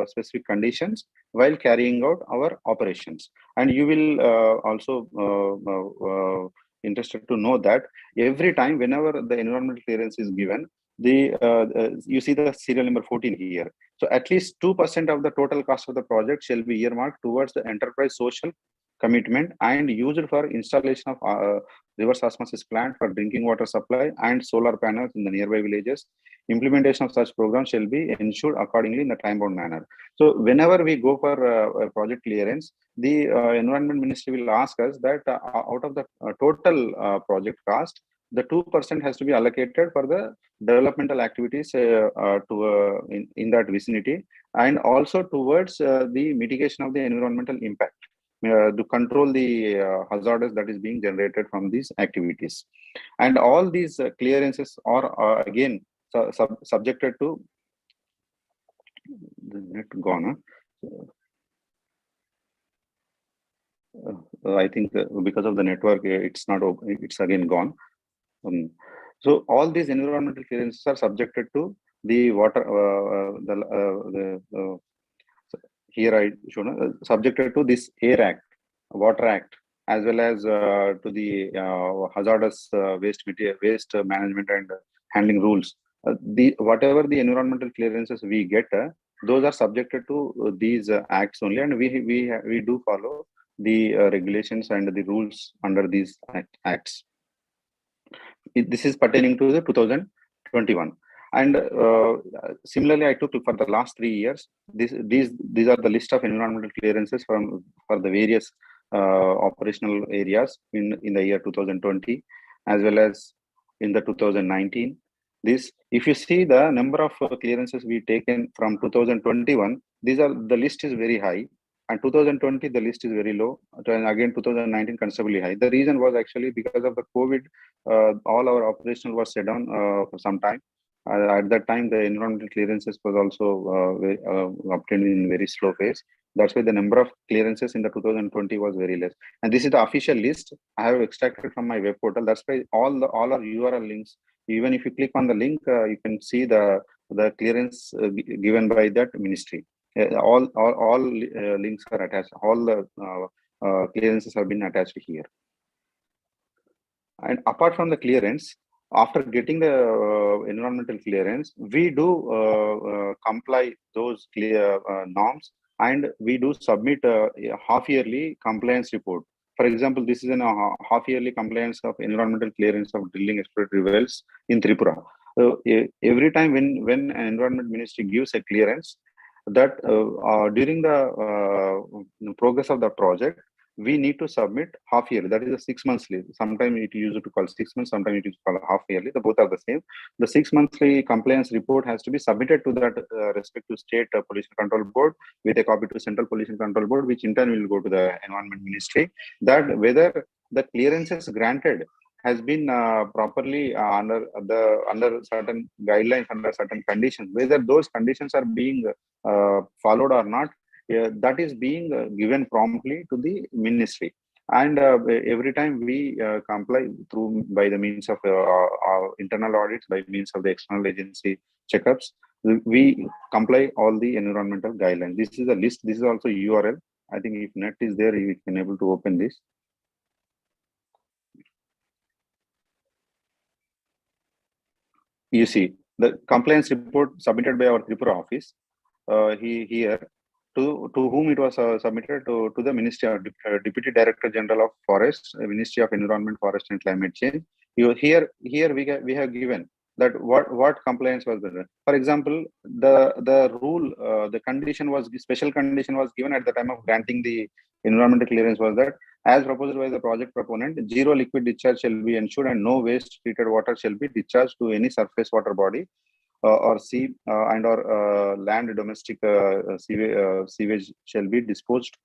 specific conditions while carrying out our operations. And you will also interested to know that every time whenever the environmental clearance is given, you see the serial number 14 here. So at least 2% of the total cost of the project shall be earmarked towards the enterprise social commitment and used for installation of reverse osmosis plant for drinking water supply and solar panels in the nearby villages. Implementation of such programs shall be ensured accordingly in the time-bound manner. So whenever we go for a project clearance, the Environment Ministry will ask us that out of the total project cost, the 2% has to be allocated for the developmental activities in that vicinity, and also towards the mitigation of the environmental impact to control the hazards that is being generated from these activities. And all these clearances are again subjected to the net gone. I think because of the network, it's not open, it's again gone. So all these environmental clearances are subjected to the water, here I shown subjected to this Air Act, Water Act, as well as to the hazardous waste management and handling rules. Whatever the environmental clearances we get, those are subjected to these acts only, and we do follow the regulations and the rules under these acts. This is pertaining to the 2021. And similarly, I took for the last 3 years. These are the list of environmental clearances for the various operational areas in the year 2020, as well as in the 2019. This, if you see the number of clearances we taken from 2021, the list is very high. And 2020, the list is very low. And again, 2019, considerably high. The reason was actually because of the COVID, all our operational was shut down for some time. At that time, the environmental clearances was also obtained in very slow pace. That's why the number of clearances in the 2020 was very less. And this is the official list I have extracted from my web portal. That's why all our URL links, even if you click on the link, you can see the clearance given by that ministry. All links are attached. All the clearances have been attached here. And apart from the clearance, after getting the environmental clearance, we do comply those norms, and we do submit a half-yearly compliance report. For example, this is a half-yearly compliance of environmental clearance of drilling exploratory wells in Tripura. Every time when an environment ministry gives a clearance, that during the progress of the project, we need to submit half yearly. That is a 6 monthly. Sometimes it used to call 6 months, sometimes it is called half yearly. The both are the same. The 6 monthly compliance report has to be submitted to that respective state pollution control board with a copy to central pollution control board, which in turn will go to the environment ministry. That whether the clearances granted has been properly under certain guidelines, under certain conditions, whether those conditions are being followed or not, that is being given promptly to the ministry. And every time we comply through by the means of our internal audits, by means of the external agency checkups, we comply all the environmental guidelines. This is a list. This is also URL. I think if net is there, you can able to open this. You see the compliance report submitted by our Tripura office. Here, to whom it was submitted to the Ministry of Deputy Director General of Forests, Ministry of Environment, Forest and Climate Change. Here we have given that what compliance was there. For example, the rule, the condition was, special condition was given at the time of granting the environmental clearance was that, as proposed by the project proponent, zero liquid discharge shall be ensured and no waste treated water shall be discharged to any surface water body or sea and or land domestic sewage shall be disposed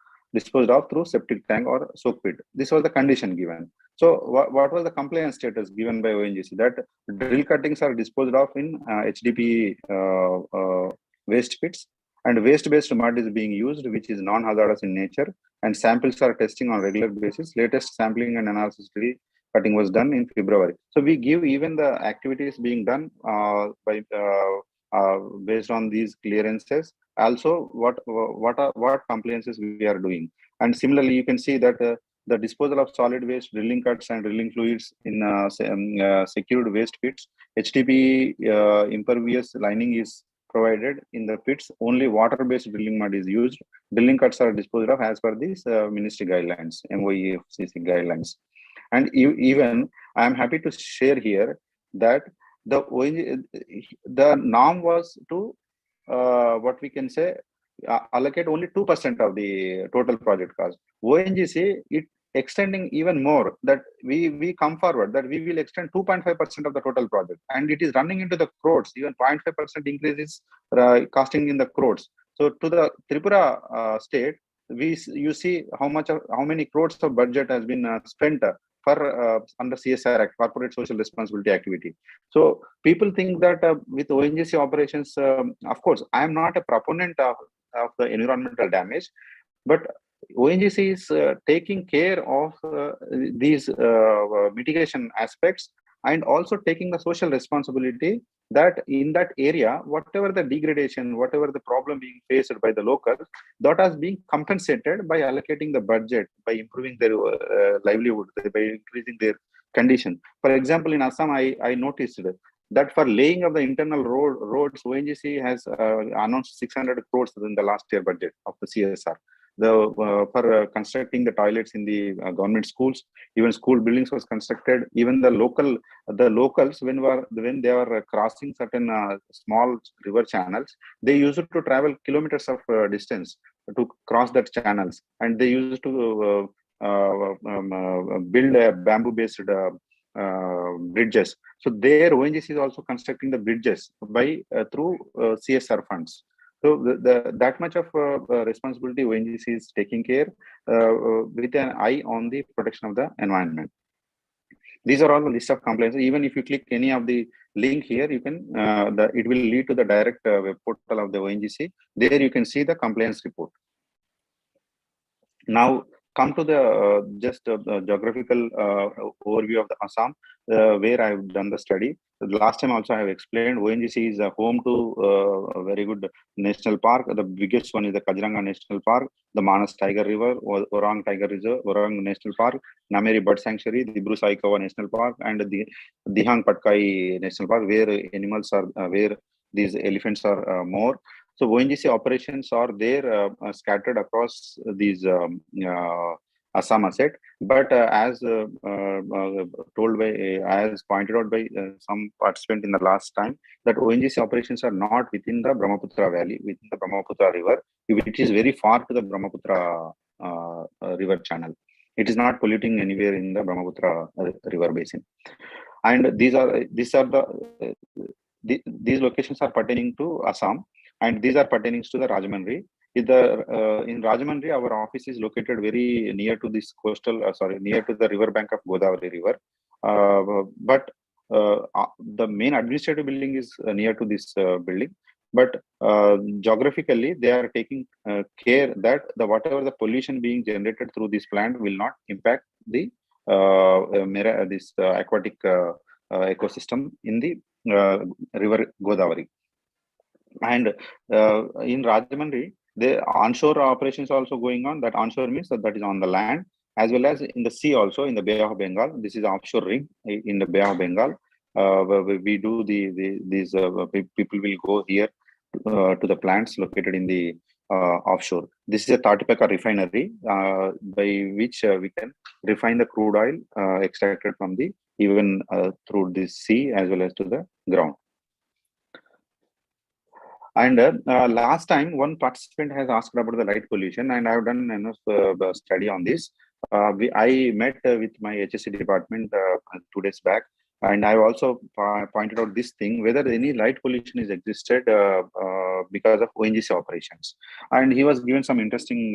of through septic tank or soak pit. This was the condition given. So what was the compliance status given by ONGC? That drill cuttings are disposed of in HDP waste pits, and waste-based mud is being used, which is non-hazardous in nature, and samples are testing on regular basis. Latest sampling and analysis cutting was done in February. So we give even the activities being done by based on these clearances. Also, what compliances we are doing, and similarly, you can see that the disposal of solid waste, drilling cuts, and drilling fluids in secured waste pits. HTP impervious lining is provided in the pits. Only water-based drilling mud is used. Drilling cuts are disposed of as per these ministry guidelines, MOEFCC guidelines. And even I am happy to share here that the norm was to what we can say allocate only 2% of the total project cost. ONGC, it extending even more, that we come forward that we will extend 2.5% of the total project, and it is running into the crores. Even 0.5% increase is costing in the crores. So to the Tripura state, you see how many crores of budget has been spent for under CSR Act, Corporate Social Responsibility Activity. So people think that with ONGC operations, of course, I am not a proponent of the environmental damage, but ONGC is taking care of these mitigation aspects, and also taking the social responsibility that in that area, whatever the degradation, whatever the problem being faced by the locals, that is being compensated by allocating the budget, by improving their livelihood, by increasing their condition. For example, in Assam, I noticed that for laying of the internal roads, ONGC has announced 600 crores in the last year budget of the CSR. For constructing the toilets in the government schools, even school buildings was constructed. Even the locals, when they were crossing certain small river channels, they used to travel kilometers of distance to cross that channels, and they used to build a bamboo-based bridges. So there, ONGC is also constructing the bridges by through CSR funds. So that much of responsibility ONGC is taking care with an eye on the protection of the environment. These are all the list of compliances. Even if you click any of the link here, you can it will lead to the direct web portal of the ONGC. There you can see the compliance report. Now come to the geographical overview of the Assam, where I have done the study. Last time also I have explained ONGC is home to a very good national park. The biggest one is the Kaziranga National Park, the Manas Tiger River, Orang Tiger Reserve, Orang National Park, Nameri Bird Sanctuary, the Dibru Saikhawa National Park, and the Dihang Patkai National Park, where animals are, where these elephants are more. So ONGC operations are there scattered across these Assam asset, but as told by, as pointed out by some participant in the last time, that ONGC operations are not within the Brahmaputra Valley, within the Brahmaputra River, which is very far to the Brahmaputra river channel. It is not polluting anywhere in the Brahmaputra river basin, and these locations are pertaining to Assam, and these are pertaining to the Rajahmundry. In Rajahmundry, our office is located very near to this coastal, near to the river bank of Godavari River. But the main administrative building is near to this building. But geographically, they are taking care that whatever the pollution being generated through this plant will not impact the aquatic ecosystem in the river Godavari. And in Rajahmundry, the onshore operations also going on. That onshore means that is on the land, as well as in the sea also, in the Bay of Bengal. This is offshore ring in the Bay of Bengal. We do these people will go here to the plants located in the offshore. This is a Tatipaka refinery by which we can refine the crude oil extracted from the even through the sea as well as to the ground. And last time, one participant has asked about the light pollution, and I have done enough study on this. I met with my HSC department 2 days back, and I also pointed out this thing, whether any light pollution is existed because of ONGC operations. And he was given some interesting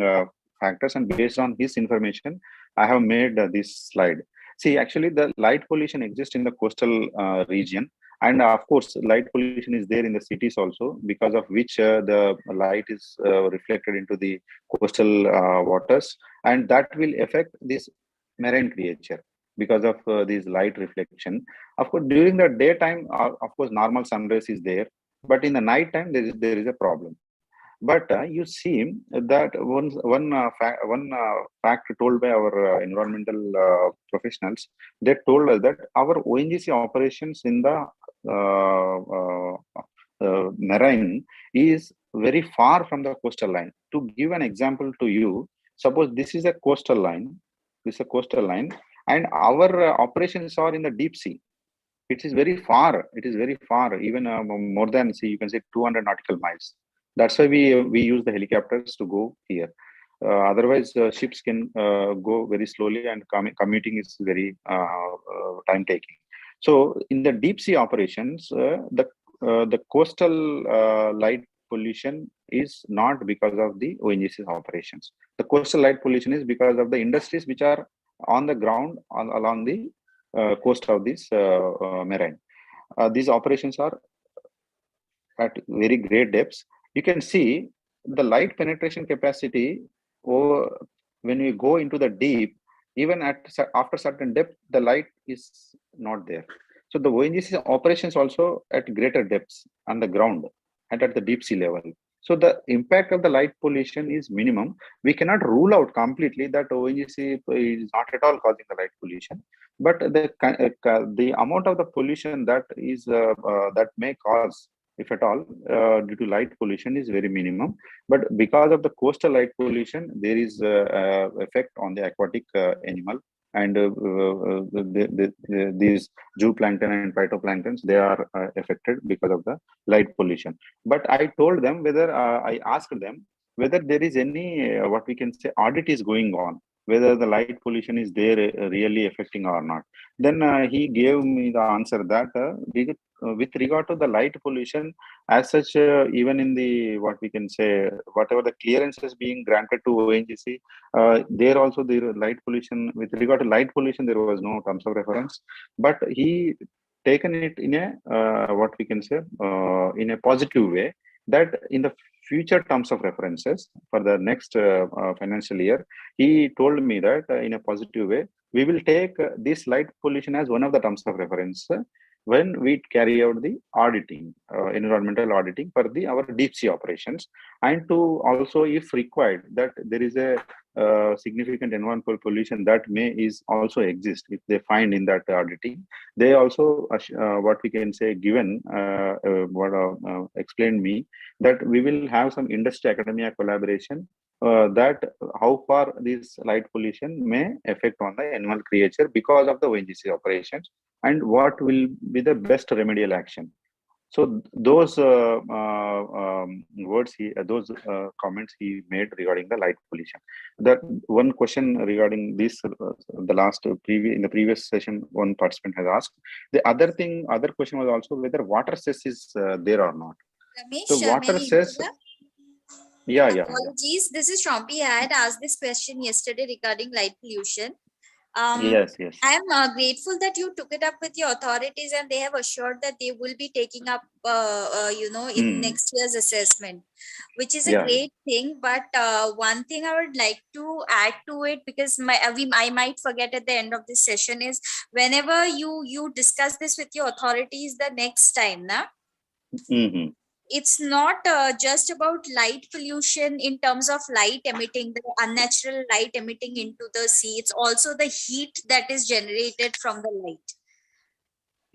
factors, and based on his information, I have made this slide. See, actually, the light pollution exists in the coastal region. And of course, light pollution is there in the cities also, because of which the light is reflected into the coastal waters, and that will affect this marine creature because of this light reflection. Of course, during the daytime, of course, normal sunrise is there, but in the night time, there is a problem. But you see that one fact told by our environmental professionals, they told us that our ONGC operations in the marine is very far from the coastal line. To give an example to you, suppose this is a coastal line, and our operations are in the deep sea. It is very far. It is very far, even more than, see, you can say 200 nautical miles. That's why we use the helicopters to go here. Otherwise, ships can go very slowly, and commuting is very time taking. So in the deep sea operations, the coastal light pollution is not because of the ONGC operations. The coastal light pollution is because of the industries which are on the ground along the coast of this marine. These operations are at very great depths. You can see the light penetration capacity when we go into the deep, even after certain depth, the light is not there. So the ONGC operations also at greater depths on the ground and at the deep sea level. So the impact of the light pollution is minimum. We cannot rule out completely that ONGC is not at all causing the light pollution, but the amount of the pollution that is that may cause, if at all, due to light pollution is very minimum. But because of the coastal light pollution, there is effect on the aquatic animal, and these zooplankton and phytoplanktons, they are affected because of the light pollution. But I told them whether I asked them whether there is any what we can say audit is going on whether the light pollution is there really affecting or not. Then he gave me the answer that with regard to the light pollution, as such, even in the what we can say, whatever the clearances being granted to ONGC, there also the light pollution. With regard to light pollution, there was no terms of reference, but he taken it in a what we can say in a positive way, that in the future terms of references for the next financial year, he told me that in a positive way, we will take this light pollution as one of the terms of reference when we carry out the auditing, environmental auditing for the our deep sea operations, and to also, if required, that there is a significant environmental pollution that may is also exist. If they find in that auditing, they also what we can say given what explained me that we will have some industry academia collaboration, that how far this light pollution may affect on the animal creature because of the ONGC operations, and what will be the best remedial action. So those words those comments he made regarding the light pollution. That one question regarding this, the last in the previous session, one participant has asked. The other question was also whether water cess is there or not. Ramesh, So water may I cess. interrupt? Yeah. Apologies. This is Shompi. I had asked this question yesterday regarding light pollution. Yes. I am grateful that you took it up with your authorities and they have assured that they will be taking up, in next year's assessment, which is a great thing. But one thing I would like to add to it, because I might forget at the end of this session, is whenever you discuss this with your authorities the next time, it's not just about light pollution in terms of light emitting, the unnatural light emitting into the sea. It's also the heat that is generated from the light.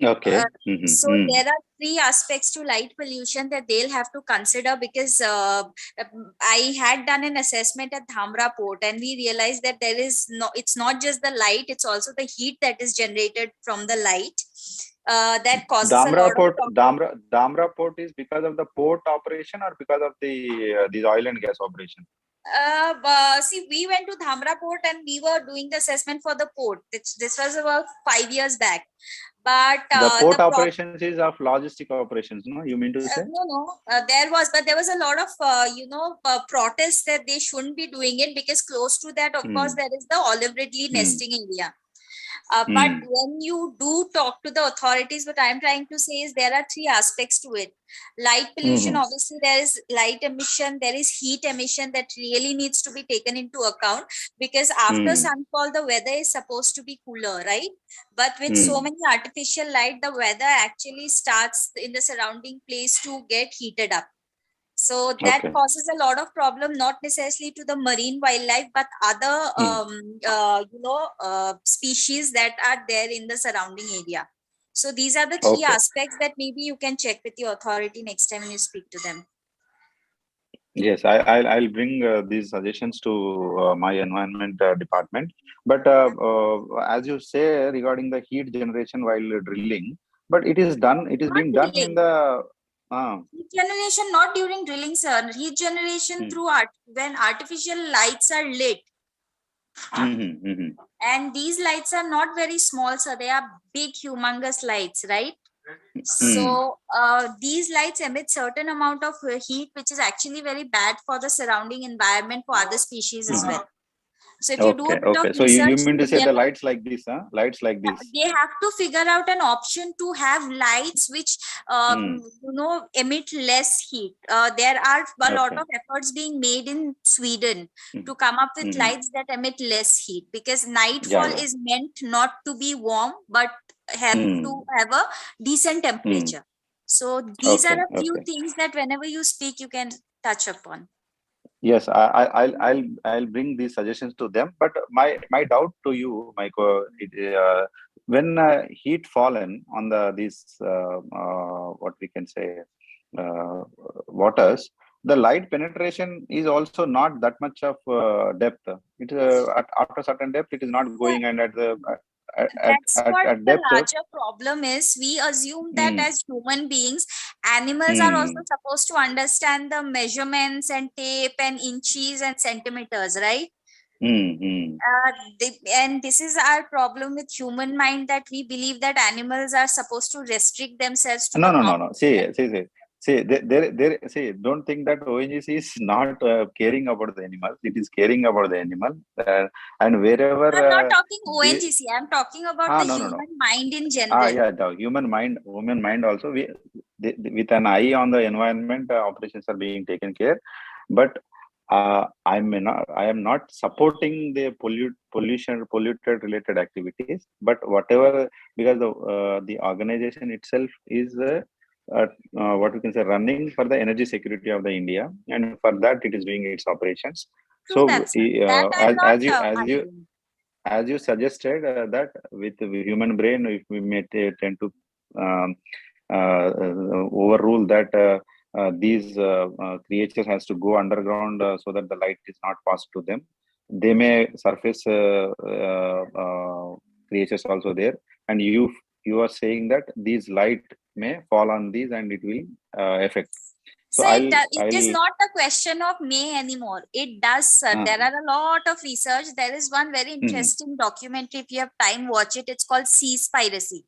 Okay. So there are three aspects to light pollution that they'll have to consider, because I had done an assessment at Dhamra port and we realized that it's not just the light, it's also the heat that is generated from the light. That causes a lot of problems. Dhamra port is because of the port operation or because of the oil and gas operation? See, we went to Dhamra port and we were doing the assessment for the port. This was about 5 years back. But the port operations is of logistic operations, no? You mean to say? No. There was a lot of protests that they shouldn't be doing it, because close to that, of course, there is the olive ridley nesting area. But when you do talk to the authorities, what I'm trying to say is there are three aspects to it. Light pollution, obviously there is light emission, there is heat emission that really needs to be taken into account, because after sunfall, the weather is supposed to be cooler, right? But with so many artificial light, the weather actually starts in the surrounding place to get heated up. So that causes a lot of problem, not necessarily to the marine wildlife, but other species that are there in the surrounding area. So these are the three aspects that maybe you can check with your authority next time when you speak to them. Yes, I'll bring these suggestions to my environment department. But as you say regarding the heat generation while drilling, but it is being done in the heat generation not during drilling, sir. Heat generation through when artificial lights are lit. And these lights are not very small, sir. They are big, humongous lights, right? So these lights emit certain amount of heat, which is actually very bad for the surrounding environment for other species as well. So if you do a bit of so research, you mean to say the lights like this, lights like this? They have to figure out an option to have lights which emit less heat. There are a lot of efforts being made in Sweden to come up with lights that emit less heat, because nightfall is meant not to be warm but have to have a decent temperature. So these are a few things that whenever you speak you can touch upon. Yes, I'll bring these suggestions to them. But my doubt to you, Michael, when heat fallen on these what we can say waters, the light penetration is also not that much of depth. It after certain depth, it is not going, and at the that's what the larger problem is. We assume that as human beings, animals are also supposed to understand the measurements and tape and inches and centimeters, right? And this is our problem with human mind, that we believe that animals are supposed to restrict themselves to No, the no. See. See. Don't think that ONGC is not caring about the animals. It is caring about the animal, and wherever. I'm not talking the, ONGC. I'm talking about the no. human mind in general. Yeah, the human mind also. With an eye on the environment, operations are being taken care, but I am not supporting the polluted related activities, but whatever, because the organization itself is what we can say running for the energy security of the India, and for that it is doing its operations. True, So that I'm not arguing. as you suggested that with the human brain, if we may tend to um, overrule that these creatures has to go underground so that the light is not passed to them. They may surface creatures also there, and you are saying that these light may fall on these and it will affect. So it is not a question of may anymore. It does, sir. There are a lot of research. There is one very interesting documentary. If you have time, watch it. It's called Seaspiracy.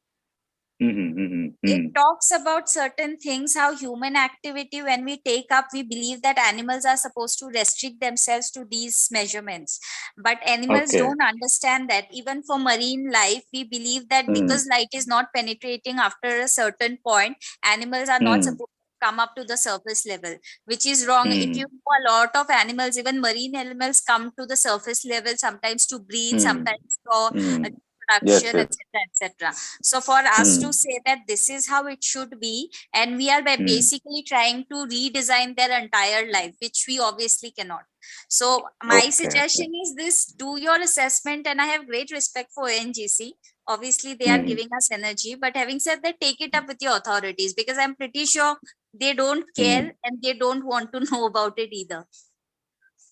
It talks about certain things, how human activity, when we take up, we believe that animals are supposed to restrict themselves to these measurements. But animals don't understand that. Even for marine life, we believe that because light is not penetrating after a certain point, animals are not supposed to come up to the surface level, which is wrong. If you know, a lot of animals, even marine animals, come to the surface level sometimes to breathe, sometimes for production, etc. So for us to say that this is how it should be, and we are basically trying to redesign their entire life, which we obviously cannot. So my suggestion is this: do your assessment, and I have great respect for ONGC. Obviously, they are giving us energy, but having said that, take it up with your authorities, because I'm pretty sure they don't care and they don't want to know about it either.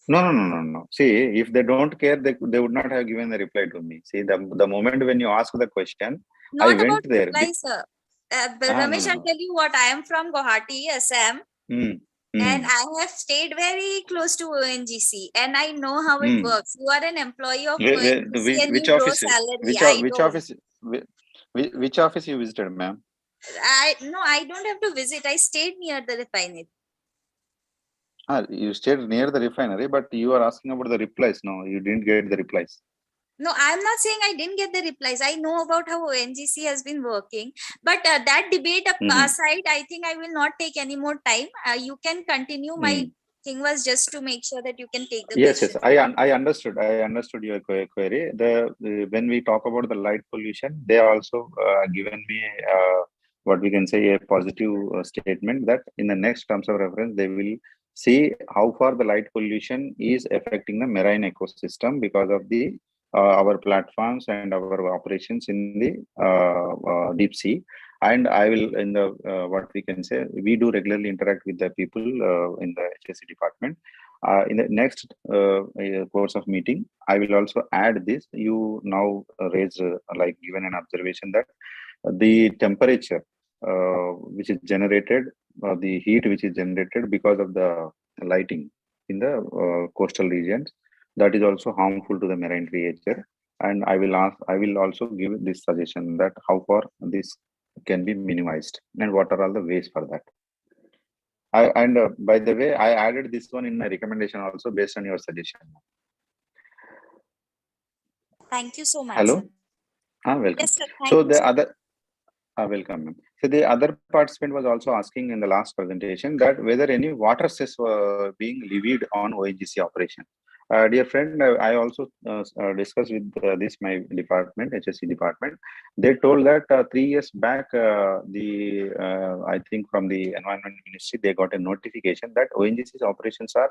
No. See, if they don't care, they would not have given the reply to me. See, the moment when you ask the question, not I about went there. Reply, sir. Ramesh, I'll tell you what. I am from Guwahati, Assam. And I have stayed very close to ONGC, and I know how it works. You are an employee of ONGC and you grow salary. Which office you visited, ma'am? I don't have to visit. I stayed near the refinery. You stayed near the refinery, but you are asking about the replies. No, you didn't get the replies. No, I'm not saying I didn't get the replies. I know about how ONGC has been working. But that debate aside, I think I will not take any more time. You can continue. My thing was just to make sure that you can take the question. Yes. I understood. I understood your query. When we talk about the light pollution, they also given me what we can say a positive statement that in the next terms of reference, they will see how far the light pollution is affecting the marine ecosystem because of the our platforms and our operations in the deep sea. And I will, in the what we can say, we do regularly interact with the people in the HSC department. In the next course of meeting, I will also add this. You now raise like given an observation that the temperature which is generated, the heat which is generated because of the lighting in the coastal regions, that is also harmful to the marine creature. And I will also give this suggestion that how far this can be minimized and what are all the ways for that. By the way, I added this one in my recommendation also based on your suggestion. Thank you so much. Hello. Welcome. Yes, sir. So the other welcome. So the other participant was also asking in the last presentation that whether any water cess were being levied on ONGC operation. Dear friend, I also discussed with this my department, HSC department. They told that 3 years back, I think from the Environment Ministry, they got a notification that ONGC's operations are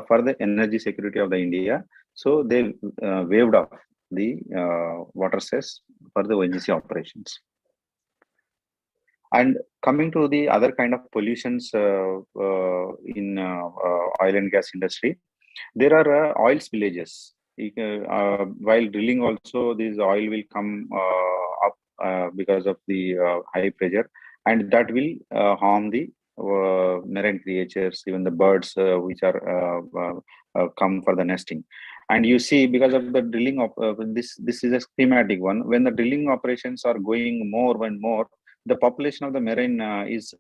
for the energy security of the India. So they waived off the water cess for the ONGC operations. And coming to the other kind of pollutions in oil and gas industry, there are oil spillages. While drilling also, this oil will come up because of the high pressure, and that will harm the marine creatures, even the birds which are come for the nesting. And you see, because of the drilling of this is a schematic one. When the drilling operations are going more and more, the population of the marine is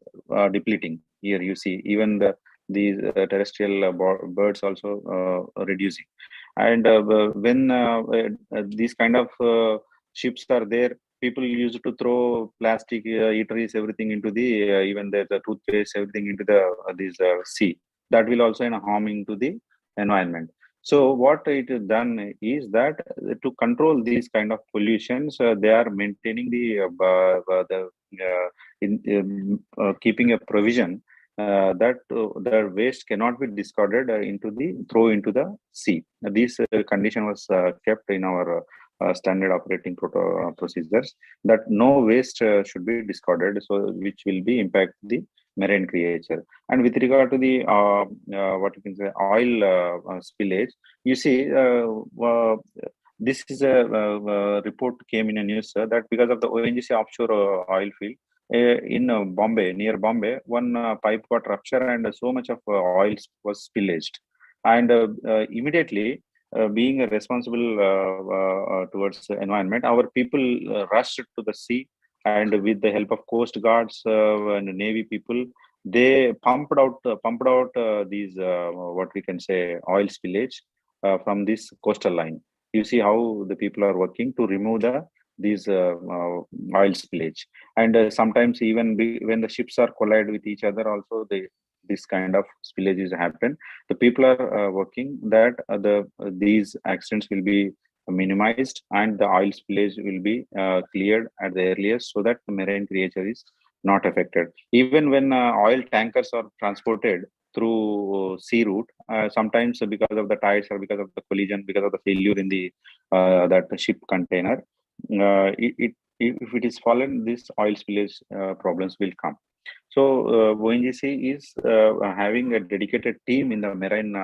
depleting. Here you see even these terrestrial birds also reducing. And when these kind of ships are there, people used to throw plastic eateries, everything into the even the toothpaste, everything into the this sea. That will also harming to the environment. So what it is done is that to control these kind of pollutions, they are maintaining keeping a provision that the waste cannot be discarded throw into the sea. This condition was kept in our standard operating procedures, that no waste should be discarded, so which will be impact the marine creature. And with regard to the what you can say oil spillage, you see this is a report came in a news that because of the Ongc offshore oil field in Bombay, near Bombay, one pipe got ruptured and so much of oil was spillaged. And immediately, being a responsible towards the environment, our people rushed to the sea, and with the help of coast guards and navy people, they pumped out these what we can say oil spillage from this coastal line. You see how the people are working to remove these oil spillage. And sometimes even when the ships are collide with each other, also this kind of spillages happen. The people are working that these accidents will be minimized and the oil spillage will be cleared at the earliest, so that the marine creature is not affected. Even when oil tankers are transported through sea route, sometimes because of the tides or because of the collision, because of the failure in the that ship container, if it is fallen, this oil spillage problems will come. So ONGC is having a dedicated team in the marine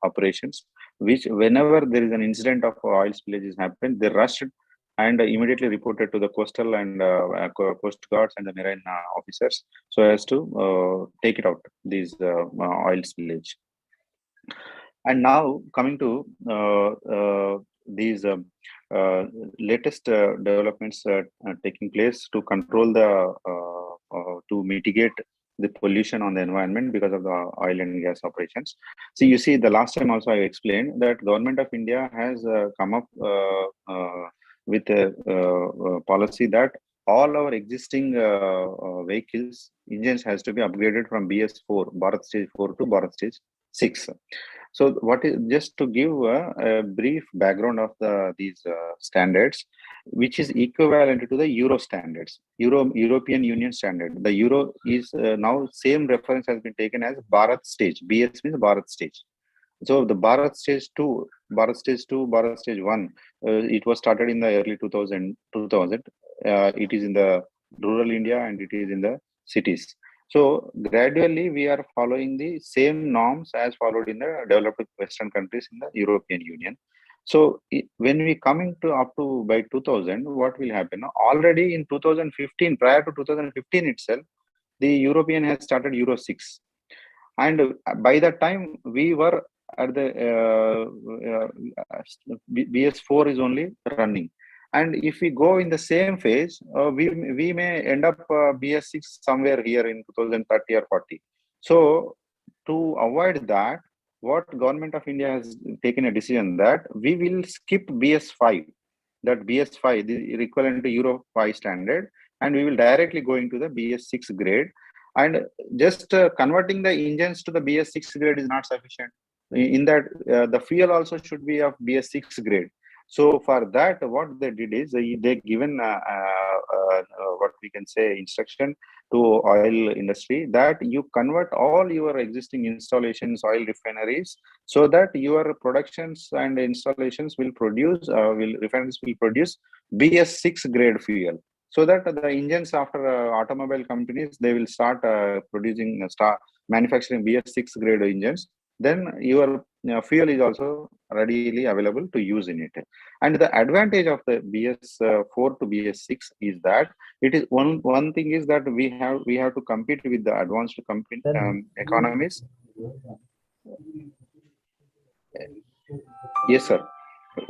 operations, which whenever there is an incident of oil spillage is happened, they rushed and immediately reported to the coastal and coast guards and the marine officers, so as to take it out, these oil spillage. And now coming to these latest developments taking place to control to mitigate the pollution on the environment because of the oil and gas operations. So you see, the last time also I explained that Government of India has come up with a policy that all our existing vehicles engines has to be upgraded from BS4 Bharat Stage 4 to Bharat Stage 6. So what is, just to give a brief background of these standards, which is equivalent to the Euro standards, European Union standard. The Euro is now same reference has been taken as Bharat stage. BS means Bharat stage. So the Bharat stage 2, Bharat stage 2, Bharat stage 1, it was started in the early 2000. It is in the rural India and it is in the cities. So gradually we are following the same norms as followed in the developed Western countries in the European Union. So when we coming to up to by 2000, what will happen? Already in 2015, prior to 2015 itself, the European has started Euro 6. And by that time, we were at the BS4 is only running. And if we go in the same phase, we may end up BS6 somewhere here in 2030 or 40. So to avoid that, what Government of India has taken a decision that we will skip BS5, that BS5, the equivalent to Euro 5 standard, and we will directly go into the BS6 grade. And just converting the engines to the BS6 grade is not sufficient. In that, the fuel also should be of BS6 grade. So for that, what they did is they given what we can say instruction to oil industry that you convert all your existing installations, oil refineries, so that your productions and installations will produce, refineries will produce BS6 grade fuel. So that the engines after automobile companies, they will start manufacturing BS6 grade engines. Then your fuel is also readily available to use in it. And the advantage of the BS4 to BS6 is that it is one thing is that we have to compete with the advanced economies. Yes, sir.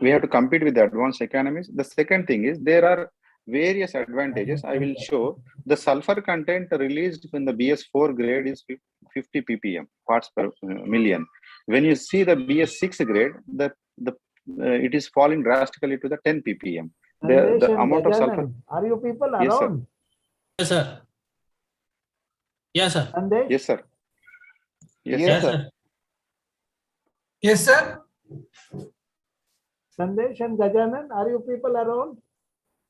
We have to compete with the advanced economies. The second thing is there are various advantages. I will show the sulfur content released in the BS4 grade is 50 ppm, parts per million. When you see the BS6 grade, it is falling drastically to the 10 ppm. The amount of sulfur. Are you people Yes, sir. around? Yes, sir. Yes, sir. Sandesh? Yes, sir. Yes, Yes, sir. sir. Yes, sir. Sandesh and Gajanan, are you people around?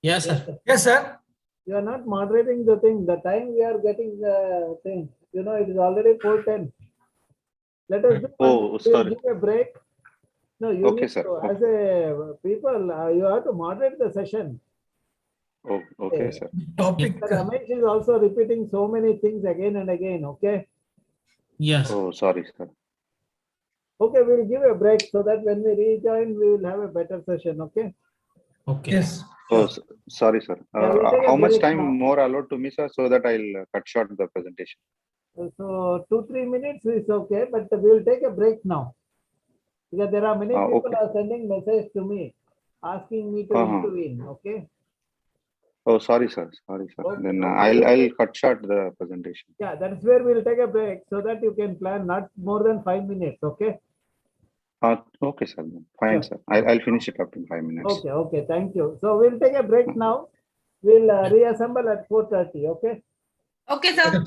Yes, sir. Yes, sir. You are not moderating the thing. The time we are getting the thing, you know, it is already 4:10. Let us do one Oh, thing. We'll sorry. give a break. No, you Okay, need sir. to, as a people, you have to moderate the session. Oh, okay, sir. Topic. Mr. Ramesh is also repeating so many things again and again, okay? Yes. Oh, sorry, sir. Okay, we'll give a break so that when we rejoin, we will have a better session, okay? Okay. Yes. Oh, sorry, sir. Yeah, we'll take a How much break time now. more allowed to me, sir, so that I'll cut short the presentation? So 2-3 minutes is okay, but we'll take a break now. Because there are many people Okay. are sending message to me, asking me to intervene, okay? Oh, sorry, sir. Sorry, sir. Okay, Then okay. I'll cut short the presentation. Yeah, that's where we'll take a break so that you can plan not more than 5 minutes, okay? Okay, sir. Fine, sir. I'll finish it up in 5 minutes. Okay, okay, thank you. So we'll take a break now. We'll reassemble at 4:30, okay? Okay, sir.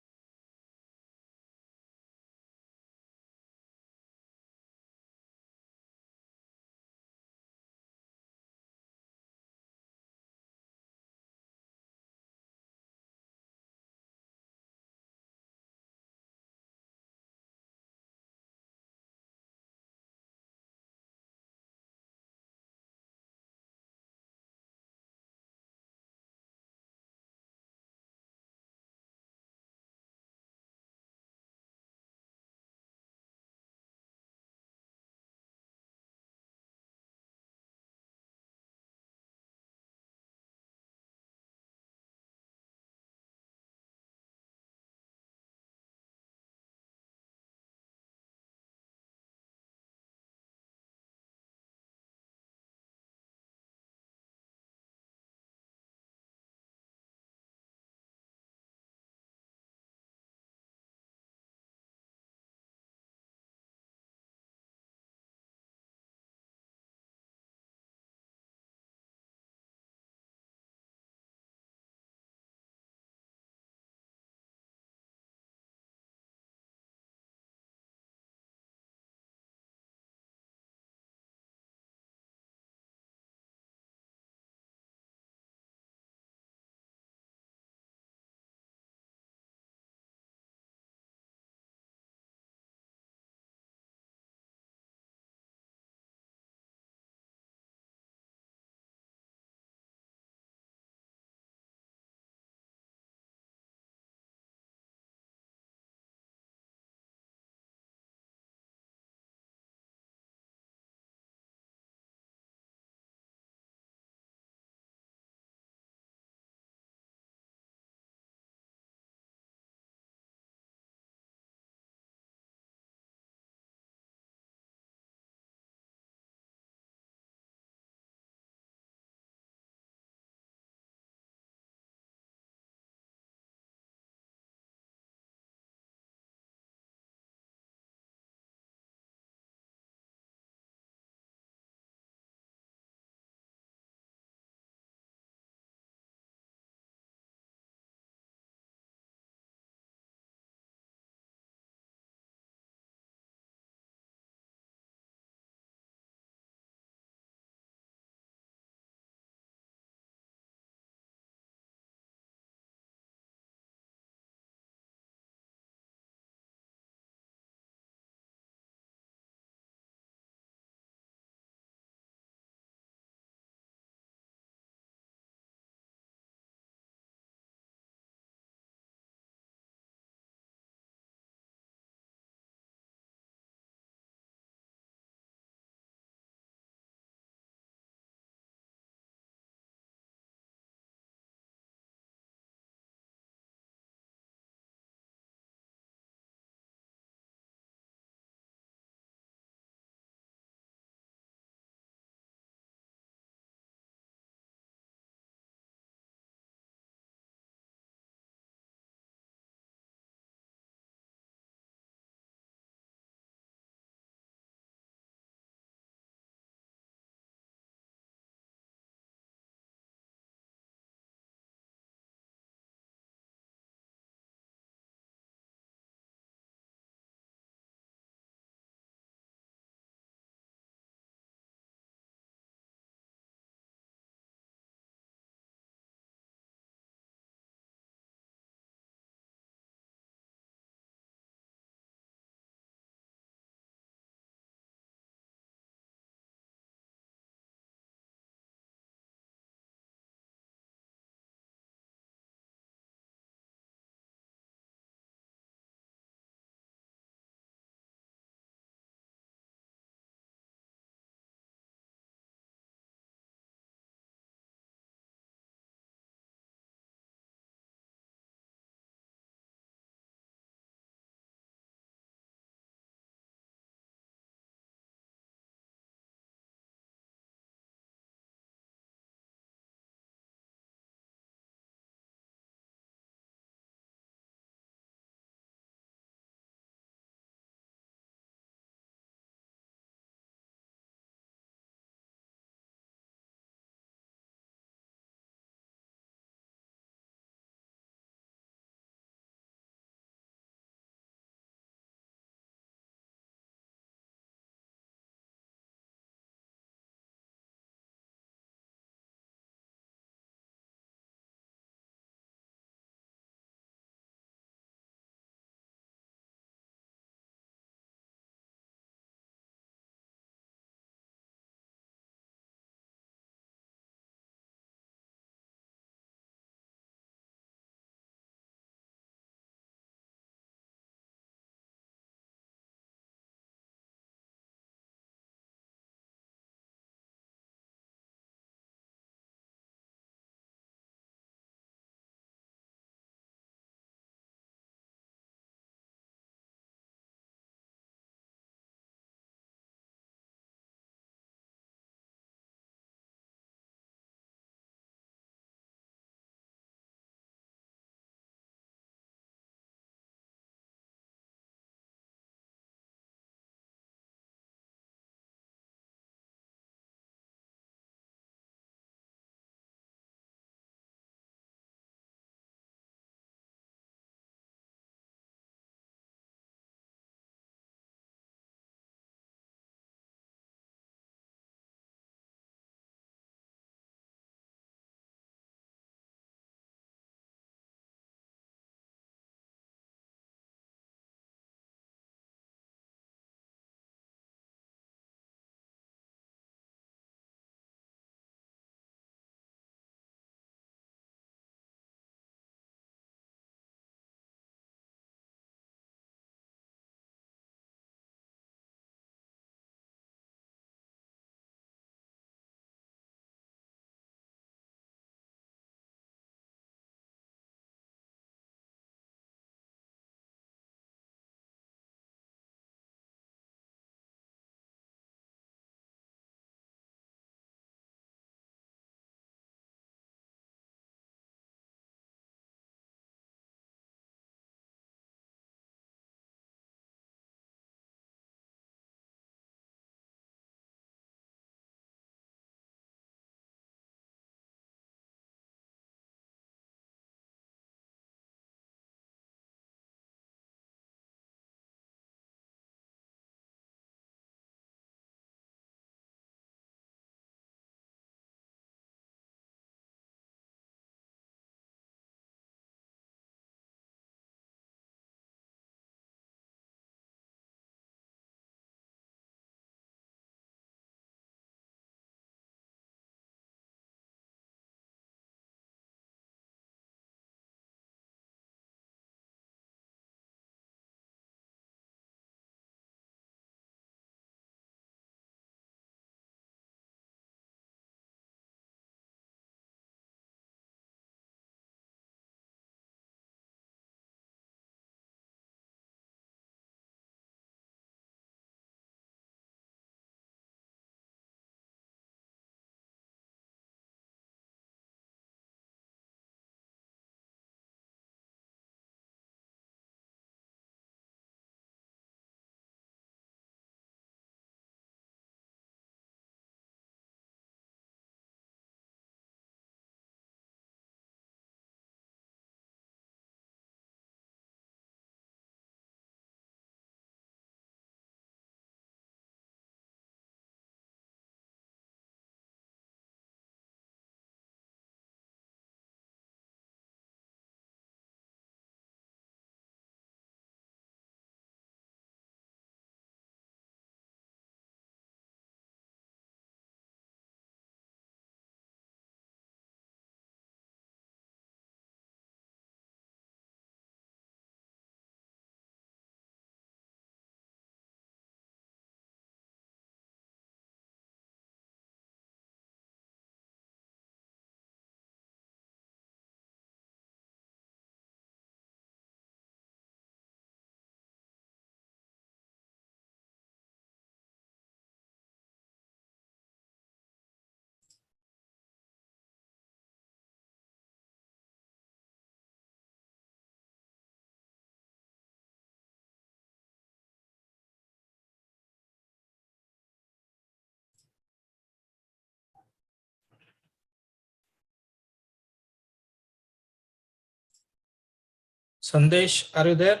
Sandesh, are you there?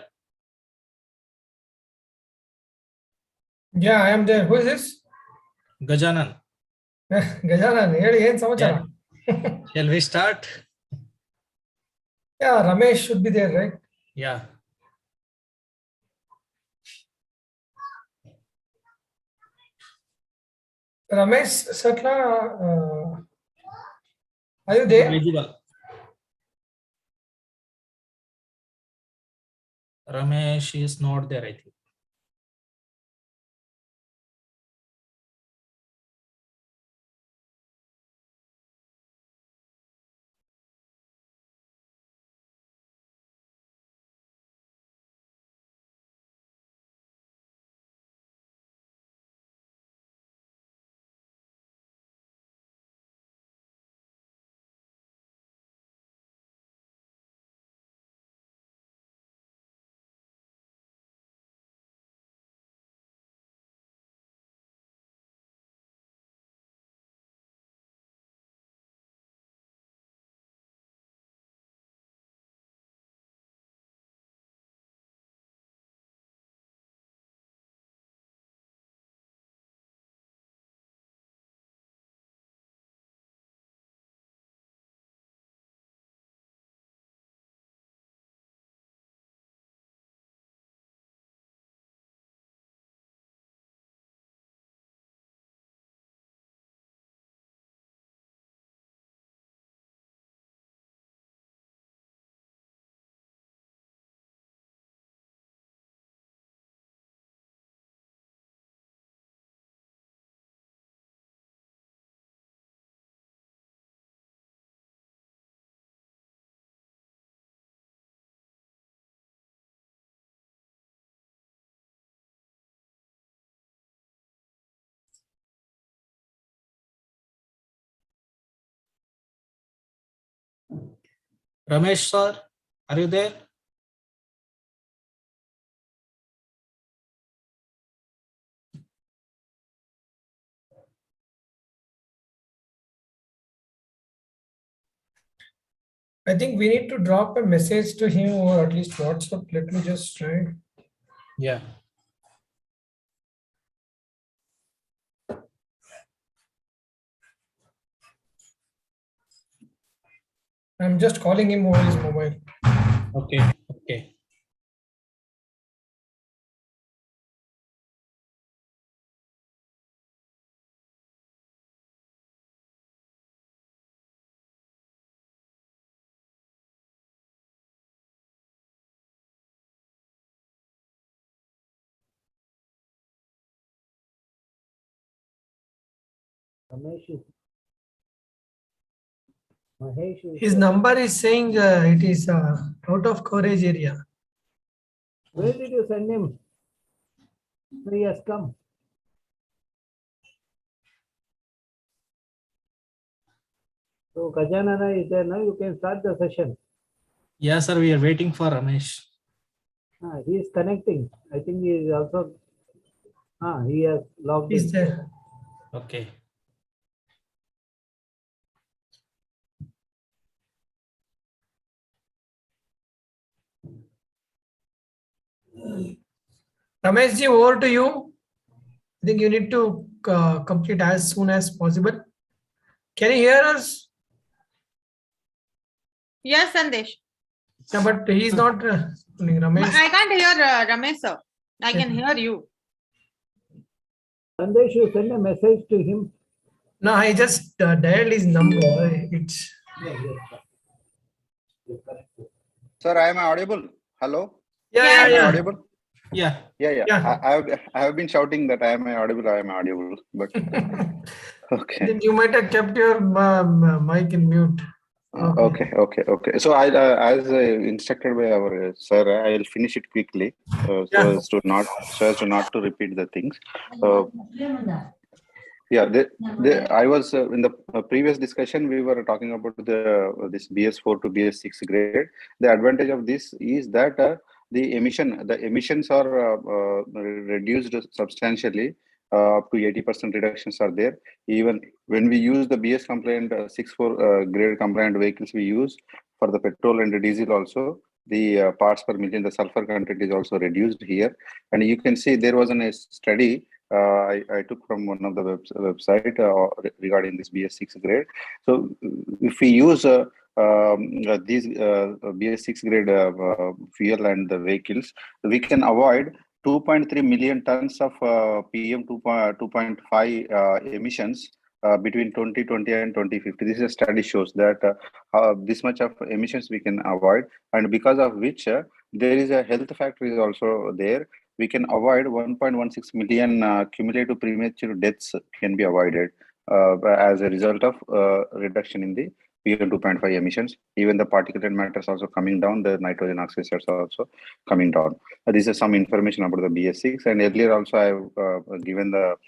Yeah, I am there. Who is this? Gajanan. Gajanan, ಹೇಳಿ ಏನ್ ಸಮಾಚಾರ? Shall we start? Yeah, Ramesh should be there, right? Yeah. Ramesh Satla, are you there? Visible. Ramesh is not there, I think. Ramesh sir, are you there? I think we need to drop a message to him or at least WhatsApp. Let me just try. Yeah. I'm just calling him over his mobile. Okay. Okay. Ramesh is. Mahesh is. His number is saying it is out of coverage area. Where did you send him? He has come. So Gajanana is there now. You can start the session. Yeah, sir, we are waiting for Ramesh. He is connecting. I think he is also. He has logged He's in. there. Okay. Ramesh ji, over to you. I think you need to complete as soon as possible. Can you hear us? Yes, Sandesh. Yeah, but he's not Ramesh. I can't hear Ramesh sir. I can hear you. Sandesh, you send a message to him. No, I just dialed his number. It's. Sir, I am audible. Hello. Yeah. Am I audible? Yeah. Yeah. I have been shouting that I am audible, but okay. Then you might have kept your mic in mute. Okay. So I, as instructed by our sir, I will finish it quickly, so as to not to repeat the things. I was in the previous discussion. We were talking about this BS4 to BS6 grade. The advantage of this is that the emissions are reduced substantially. Up to 80% reductions are there. Even when we use the BS compliant 6.4 grade compliant vehicles, we use for the petrol and the diesel also. the parts per million, the sulfur content is also reduced here. And you can see there was a study I took from one of the website regarding this BS6 grade. So if we use these BS6 grade fuel and the vehicles, we can avoid 2.3 million tons of PM 2.5 emissions between 2020 and 2050. This is a study shows that this much of emissions we can avoid, and because of which there is a health factor is also there. We can avoid 1.16 million cumulative premature deaths can be avoided as a result of reduction in the PM 2.5 emissions. Even the particulate matter is also coming down. The nitrogen oxides are also coming down. This is some information about the BS6. And earlier also I've given the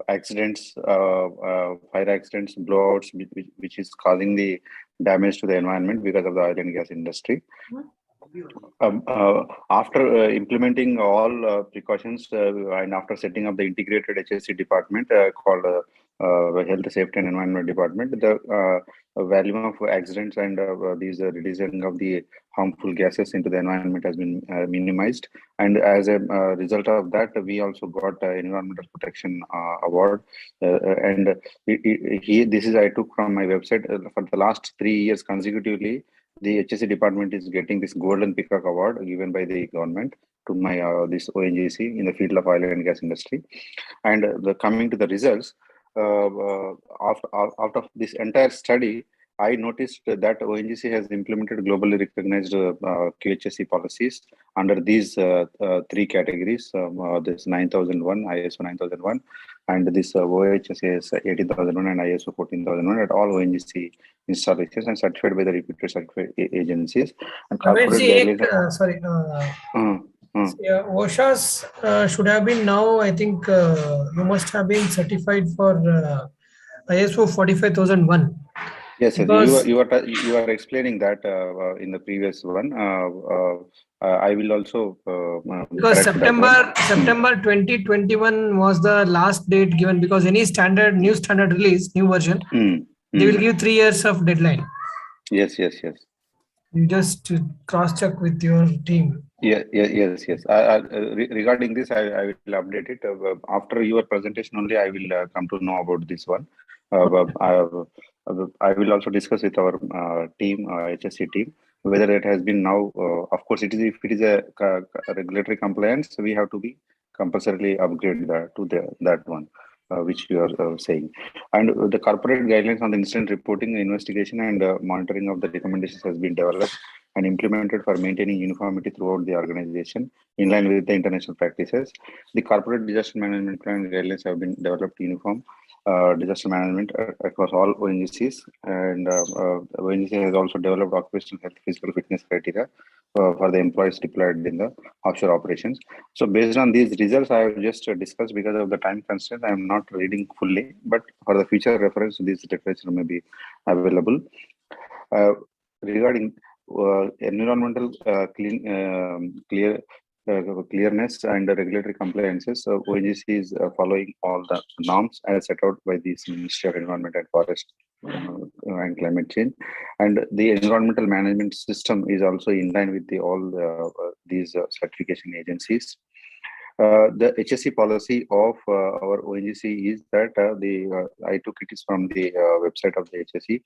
accidents, fire accidents, blowouts, which is causing the damage to the environment because of the oil and gas industry. After implementing all precautions and after setting up the integrated HSC department called Health, Safety and Environment Department, the volume of accidents and these releasing of the harmful gases into the environment has been minimized. And as a result of that, we also got Environmental Protection Award. And this is I took from my website for the last 3 years consecutively. The HSC department is getting this Golden Peacock Award given by the government to my this ONGC in the field of oil and gas industry. And coming to the results, out of this entire study, I noticed that ONGC has implemented globally recognized QHSE policies under these 3 categories, this 9001, ISO 9001, and this OHSAS 18001 and ISO 14001 at all ONGC installations and certified by the reputed certified agencies. And OSHA's should have been now, I think you must have been certified for ISO 45001. Yes, you are explaining that in the previous one. I will also because September 2021 was the last date given, because any new standard release, new version, they will give 3 years of deadline. Yes. You just cross-check with your team. Yes. Regarding this, I will update it after your presentation only. I will come to know about this one. I will also discuss with our team, HSC team, whether it has been now. Of course, if it is a regulatory compliance, we have to be compulsorily upgrade that one, which you are saying. And the corporate guidelines on the incident reporting, investigation, and monitoring of the recommendations has been developed and implemented for maintaining uniformity throughout the organization in line with the international practices. The corporate disaster management plan guidelines have been developed uniform disaster management across all ONGCs, and ONGC has also developed occupational health physical fitness criteria for the employees deployed in the offshore operations. So based on these results, I have just discussed. Because of the time constraint, I am not reading fully, but for the future reference, this literature may be available. Regarding environmental clearness and the regulatory compliances, ONGC is following all the norms as set out by the Ministry of Environment and Forest and Climate Change, and the environmental management system is also in line with all these certification agencies. The HSC policy of our ONGC is that I took it is from the website of the HSC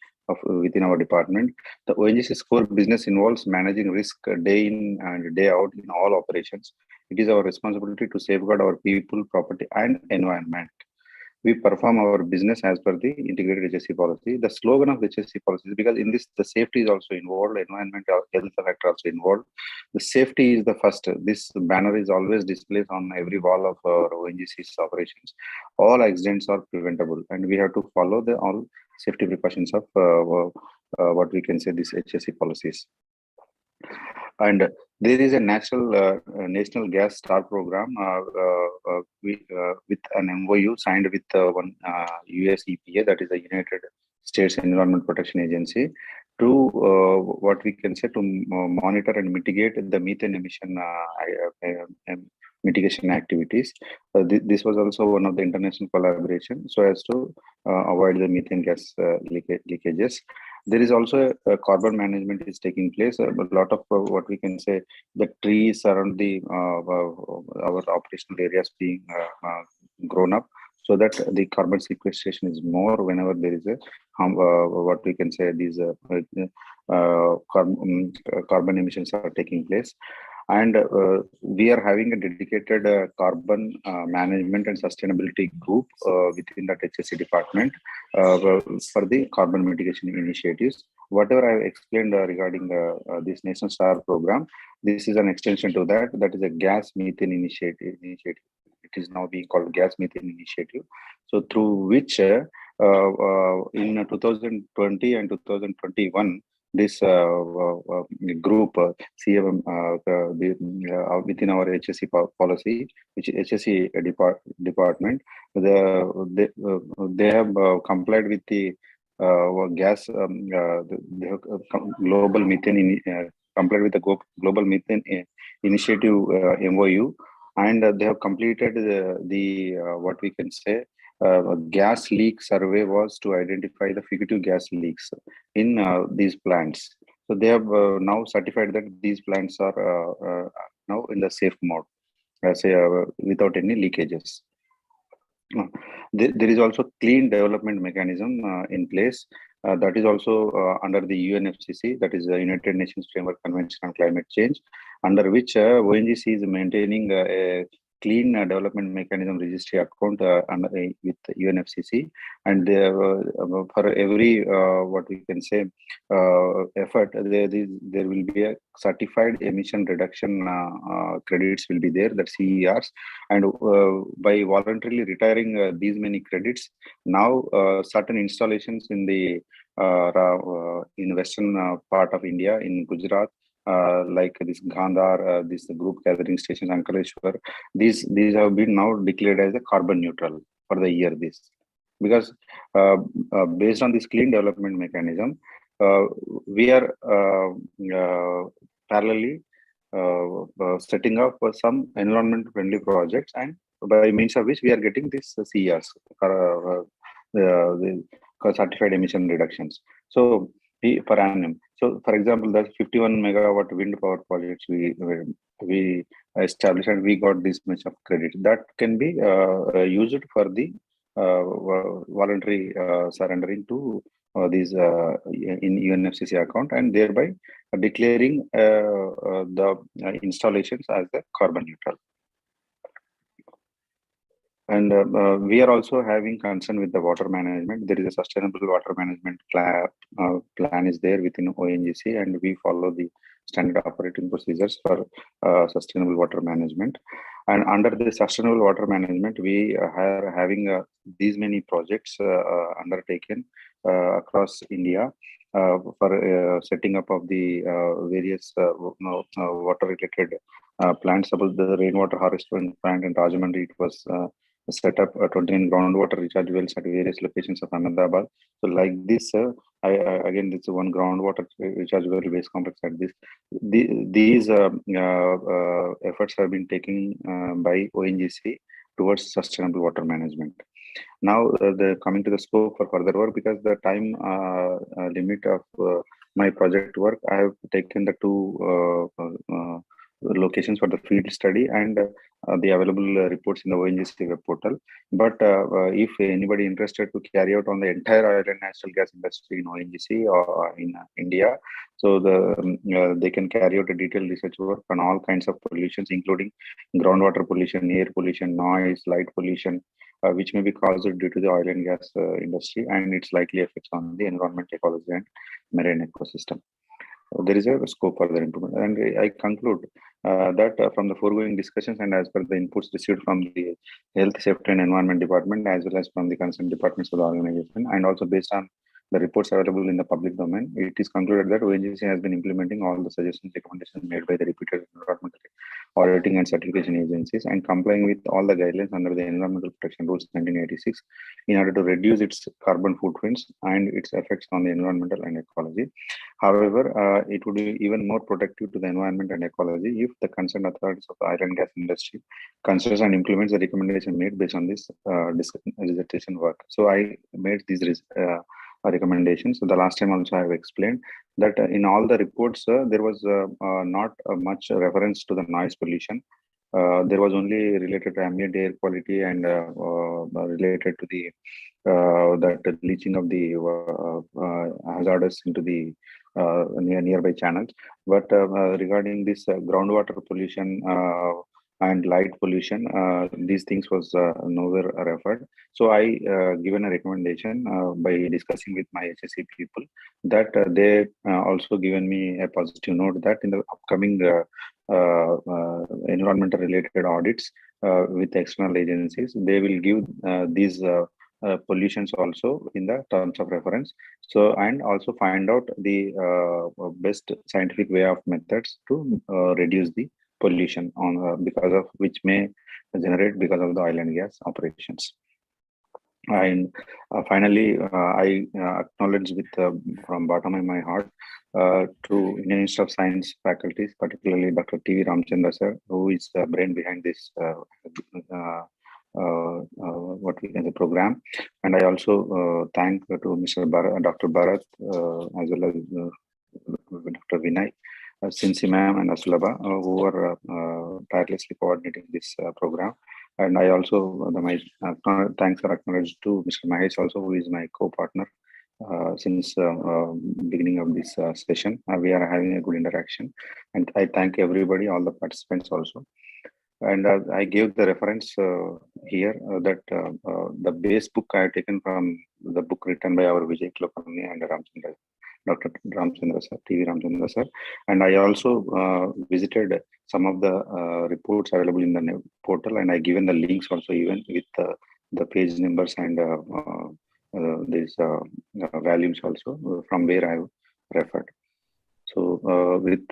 within our department. The ONGC's core business involves managing risk day in and day out in all operations. It is our responsibility to safeguard our people, property, and environment. We perform our business as per the integrated HSC policy. The slogan of the HSC policy is because in this, the safety is also involved, environmental health factor also involved. The safety is the first. This banner is always displayed on every wall of our ONGC's operations. All accidents are preventable, and we have to follow all safety precautions of what we can say these HSC policies. And there is a national gas star program with an MOU signed with one US EPA, that is the United States Environment Protection Agency, to what we can say to monitor and mitigate the methane emission mitigation activities. This was also one of the international collaboration so as to avoid the methane gas leakages. There is also a carbon management is taking place. A lot of what we can say, the trees around the our operational areas being grown up, so that the carbon sequestration is more whenever there is a what we can say these carbon emissions are taking place. And we are having a dedicated carbon management and sustainability group within that HSE department for the carbon mitigation initiatives. Whatever I have explained regarding this Nation Star program, this is an extension to that. That is a gas methane initiative. It is now being called gas methane initiative. So through which in 2020 and 2021, this group CMM within our HSE policy, which is HSE department, they have complied with the gas global methane complied with the global methane initiative MOU, and they have completed the what we can say gas leak survey was to identify the fugitive gas leaks in these plants. So they have now certified that these plants are now in the safe mode, without any leakages. There is also clean development mechanism in place. That is also under the UNFCCC, that is the United Nations Framework Convention on Climate Change, under which ONGC is maintaining a clean development mechanism registry account with UNFCCC, and for every what we can say effort, there will be a certified emission reduction credits will be there, that CERs, and by voluntarily retiring these many credits, now certain installations in the in western part of India, in Gujarat, like this Gandhar, this group gathering stations, Ankaleshwar, these have been now declared as a carbon neutral for the year this, because based on this clean development mechanism, we are parallelly setting up some environment friendly projects, and by means of which we are getting this CERs, the certified emission reductions. So per annum. So, for example, the 51 megawatt wind power projects we established, and we got this much of credit that can be used for the voluntary surrendering to these in UNFCCC account, and thereby declaring the installations as the carbon neutral. And we are also having concern with the water management. There is a sustainable water management plan is there within ONGC, and we follow the standard operating procedures for sustainable water management. And under the sustainable water management, we are having these many projects undertaken across India for setting up of the various water related plants. Suppose the rainwater harvesting plant in Rajahmundry, it was set up 29 groundwater recharge wells at various locations of Ahmedabad. So like this, again, this one groundwater recharge well waste complex at this. These efforts have been taken by ONGC towards sustainable water management. Now, coming to the scope for further work, because the time limit of my project work, I have taken the two locations for the field study and the available reports in the ONGC web portal. But if anybody interested to carry out on the entire oil and natural gas industry in ONGC or in India, so they can carry out a detailed research work on all kinds of pollutions, including groundwater pollution, air pollution, noise, light pollution, which may be caused due to the oil and gas industry and its likely effects on the environment, ecology, and marine ecosystem. There is a scope for the improvement. And I conclude that from the foregoing discussions and as per the inputs received from the Health, Safety and Environment Department, as well as from the concerned departments of the organization, and also based on the reports available in the public domain, it is concluded that ONGC has been implementing all the suggestions, recommendations made by the reputed environmental auditing and certification agencies and complying with all the guidelines under the Environmental Protection Rules 1986 in order to reduce its carbon footprints and its effects on the environmental and ecology. However, it would be even more protective to the environment and ecology if the concerned authorities of the oil and gas industry considers and implements the recommendation made based on this dissertation work. So I made these recommendations. So the last time also I have explained that in all the reports there was not much reference to the noise pollution. There was only related to ambient air quality and related to the that leaching of the hazardous into the nearby channels. But regarding this groundwater pollution and light pollution, these things was nowhere referred. So I given a recommendation by discussing with my HSE people that they also given me a positive note that in the upcoming environmental related audits with external agencies, they will give these pollutions also in the terms of reference. So, and also find out the best scientific way of methods to reduce the pollution on because of which may generate because of the oil and gas operations. And finally, I acknowledge with from bottom of my heart to Indian Institute of Science faculties, particularly Dr. T.V. Ramchandra sir, who is the brain behind this what we can say program. And I also thank to Mr. Dr. Bharat as well as Dr. Vinay, Sinsi ma'am and Asulaba, who are tirelessly coordinating this program. And I also my thanks are acknowledged to Mr. Mahesh also, who is my co-partner since beginning of this session. We are having a good interaction, and I thank everybody, all the participants also. And I gave the reference here that the base book I have taken from the book written by our Vijay Kulkarni and Dr. Ramchandra sir, T.V. Ramchandra sir. And I also visited some of the reports available in the portal, and I given the links also even with the page numbers and these values also from where I have referred. So with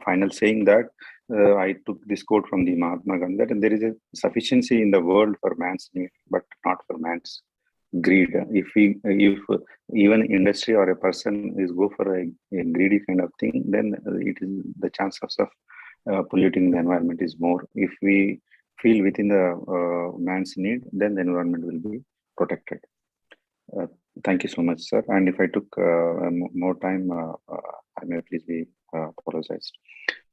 final saying that I took this quote from the Mahatma Gandhi that there is a sufficiency in the world for man's need, but not for man's greed. If even industry or a person is go for a greedy kind of thing, then it is the chances of polluting the environment is more. If we feel within the man's need, then the environment will be protected. Thank you so much, sir. And if I took more time, I may please be apologized.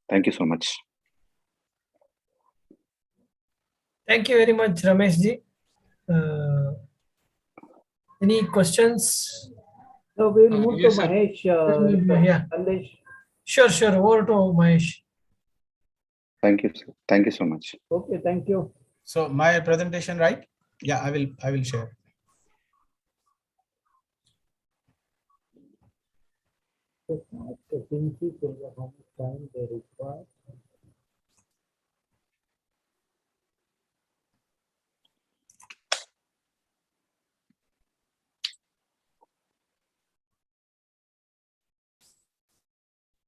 Thank you so much. Thank you very much, Ramesh ji. Any questions? So we'll move yes, to sir. Mahesh. Yeah. Sandesh. Sure. Over to Mahesh. Thank you, sir. Thank you so much. Okay, thank you. So my presentation, right? Yeah, I will share. How much time they require?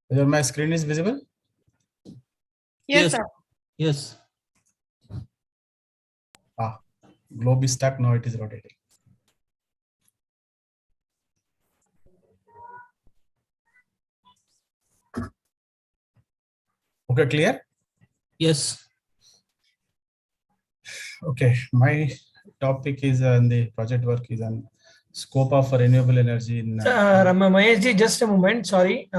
Whether my screen is visible? Yes, sir. Yes. Globe is stuck, now it is rotating. Okay, clear? Yes. Okay, my topic is the project work is on scope of renewable energy in Mahesh ji, just a moment. Sorry.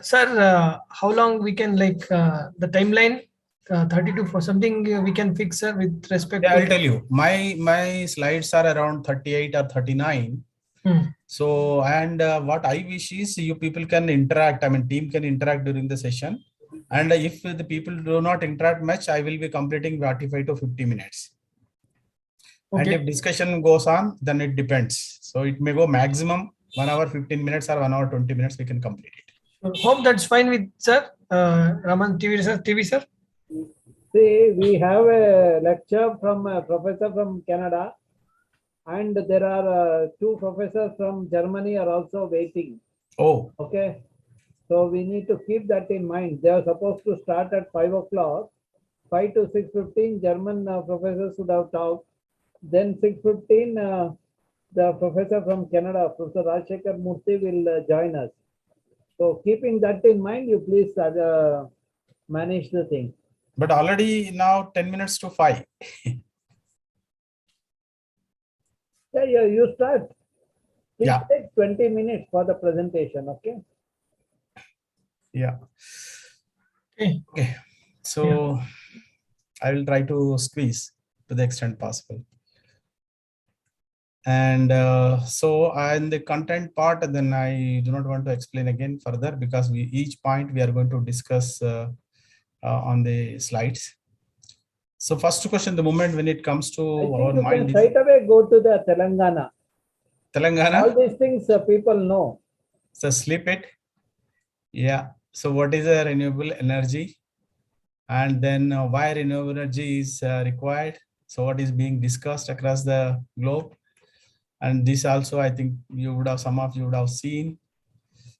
Sir, how long we can the timeline 32 for something we can fix with respect yeah, to. I'll tell you. My slides are around 38 or 39. So, and what I wish is you people can interact. I mean, team can interact during the session. And if the people do not interact much, I will be completing 45 to 50 minutes. Okay. And if discussion goes on, then it depends. So it may go maximum 1 hour 15 minutes or 1 hour 20 minutes. We can complete it. Hope that's fine with sir. Raman TV sir. See, we have a lecture from a professor from Canada, and there are 2 professors from Germany are also waiting. Oh. Okay. So we need to keep that in mind. They are supposed to start at 5 o'clock. 5 to 6:15, German professors would have talked. Then 6:15, the professor from Canada, Professor Rajshekar Murthy, will join us. So keeping that in mind, you please manage the thing. But already now 10 minutes to 5. Yeah, you start. Please take 20 minutes for the presentation, okay? Yeah. Okay. So I will try to squeeze to the extent possible. And so in the content part, then I do not want to explain again further, because each point we are going to discuss on the slides. So first question, the moment when it comes to our you mind can straight away go to the Telangana. Telangana. All these things people know. So sleep it. Yeah. So what is a renewable energy? And then why renewable energy is required? So what is being discussed across the globe? And this also, I think some of you would have seen.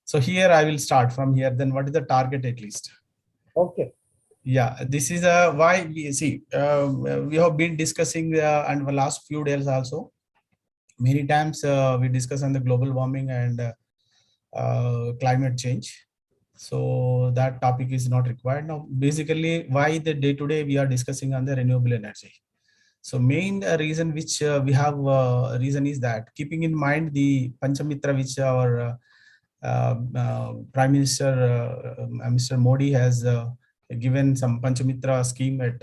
So here I will start from here. Then what is the target at least? Okay. Yeah, this is why we see we have been discussing and the last few days also. Many times we discuss on the global warming and climate change. So that topic is not required now. Basically, why the day-to-day we are discussing on the renewable energy. So main reason which we have reason is that, keeping in mind the Panchamitra which our Prime Minister Mr. Modi has given some Panchamitra scheme at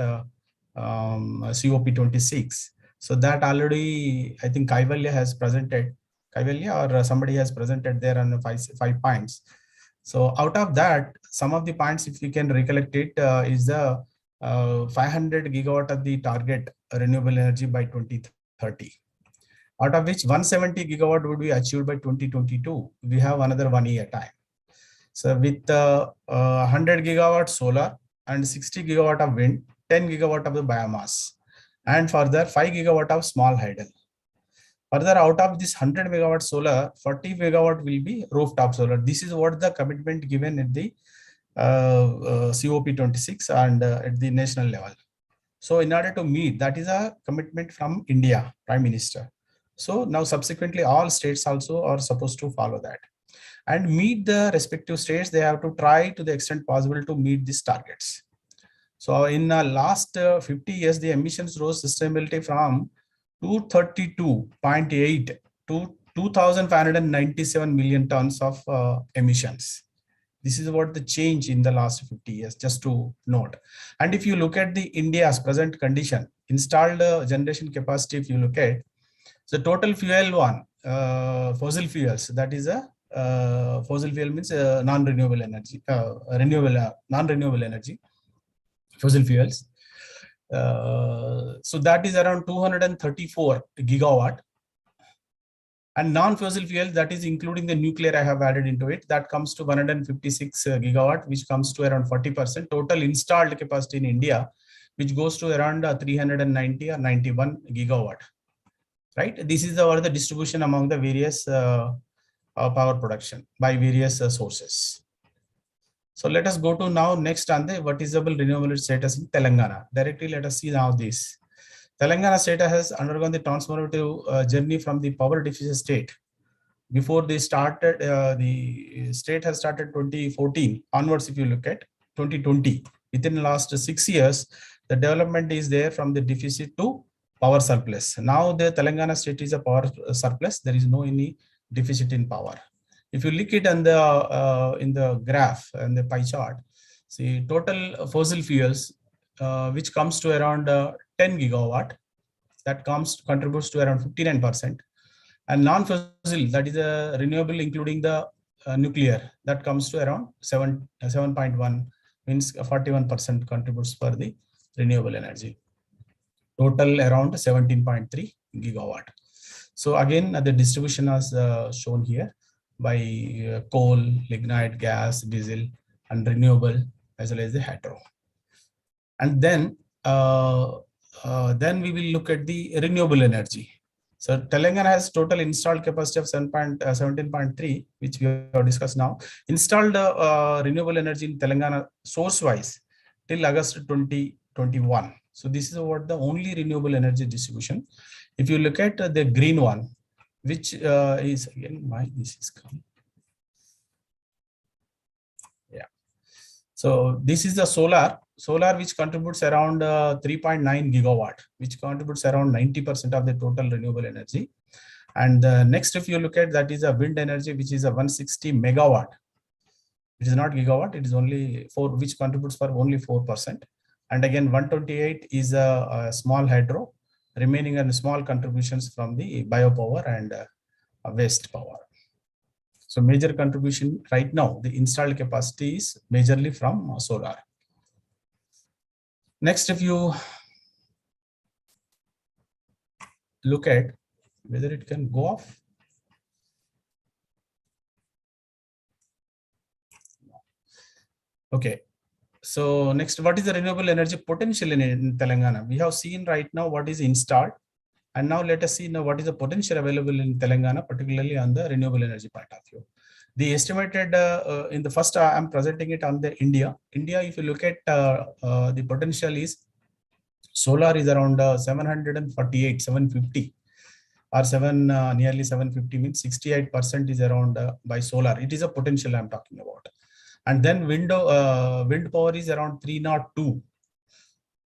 COP26. So that already I think Kaivalya has presented, or somebody has presented there on five points. So out of that, some of the points, if we can recollect it, is the 500 gigawatt of the target renewable energy by 2030. Out of which 170 gigawatt would be achieved by 2022. We have another 1 year time. So with 100 gigawatt solar and 60 gigawatt of wind, 10 gigawatt of the biomass, and further 5 gigawatt of small hydel. Further, out of this 100 megawatt solar, 40 megawatt will be rooftop solar. This is what the commitment given at the COP26 and at the national level. So in order to meet, that is a commitment from India, Prime Minister. So now subsequently all states also are supposed to follow that. And meet the respective states, they have to try to the extent possible to meet these targets. So in the last 50 years, the emissions rose sustainability from 232.8 to 2,597 million tons of emissions. This is what the change in the last 50 years, just to note. And if you look at the India's present condition, installed generation capacity, if you look at the total fuel one, fossil fuels, that is a fossil fuel means non-renewable energy, non-renewable energy, fossil fuels. So that is around 234 gigawatt. And non-fossil fuel, that is including the nuclear I have added into it, that comes to 156 gigawatt, which comes to around 40%. Total installed capacity in India, which goes to around 390 or 91 gigawatt. Right? This is the distribution among the various power production by various sources. So let us go to now next on the what is the renewable status in Telangana. Directly let us see now this. Telangana state has undergone the transformative journey from the power deficit state. Before they started, the state has started 2014 onwards. If you look at 2020, within the last 6 years, the development is there from the deficit to power surplus. Now the Telangana state is a power surplus. There is no any deficit in power. If you look it on the in the graph and the pie chart, see total fossil fuels, which comes to around 10 gigawatt, that contributes to around 59%, and non-fossil, that is a renewable including the nuclear, that comes to around 7.1, means 41% contributes for the renewable energy. Total around 17.3 gigawatt. So again, the distribution is shown here by coal, lignite, gas, diesel, and renewable, as well as the hydro. And then we will look at the renewable energy. So Telangana has total installed capacity of 17.3, which we have discussed now. Installed renewable energy in Telangana source-wise till August 2021. So this is what the only renewable energy distribution. If you look at the green one, which is again why this is coming. Yeah. So this is the solar which contributes around 3.9 gigawatt, which contributes around 90% of the total renewable energy. And next, if you look at that is a wind energy, which is a 160 megawatt. It is not gigawatt, it is only 4, which contributes for only 4%. And again, 128 is a small hydro, remaining and small contributions from the biopower and waste power. So major contribution right now, the installed capacity is majorly from solar. Next, if you look at whether it can go off. Okay. So next, what is the renewable energy potential in Telangana? We have seen right now what is installed. And now let us see now what is the potential available in Telangana, particularly on the renewable energy point of view. The estimated in the first, I'm presenting it on the India. India, if you look at the potential is solar is around 748, 750 or nearly 750 means 68% is around by solar. It is a potential I'm talking about. And then wind power is around 302.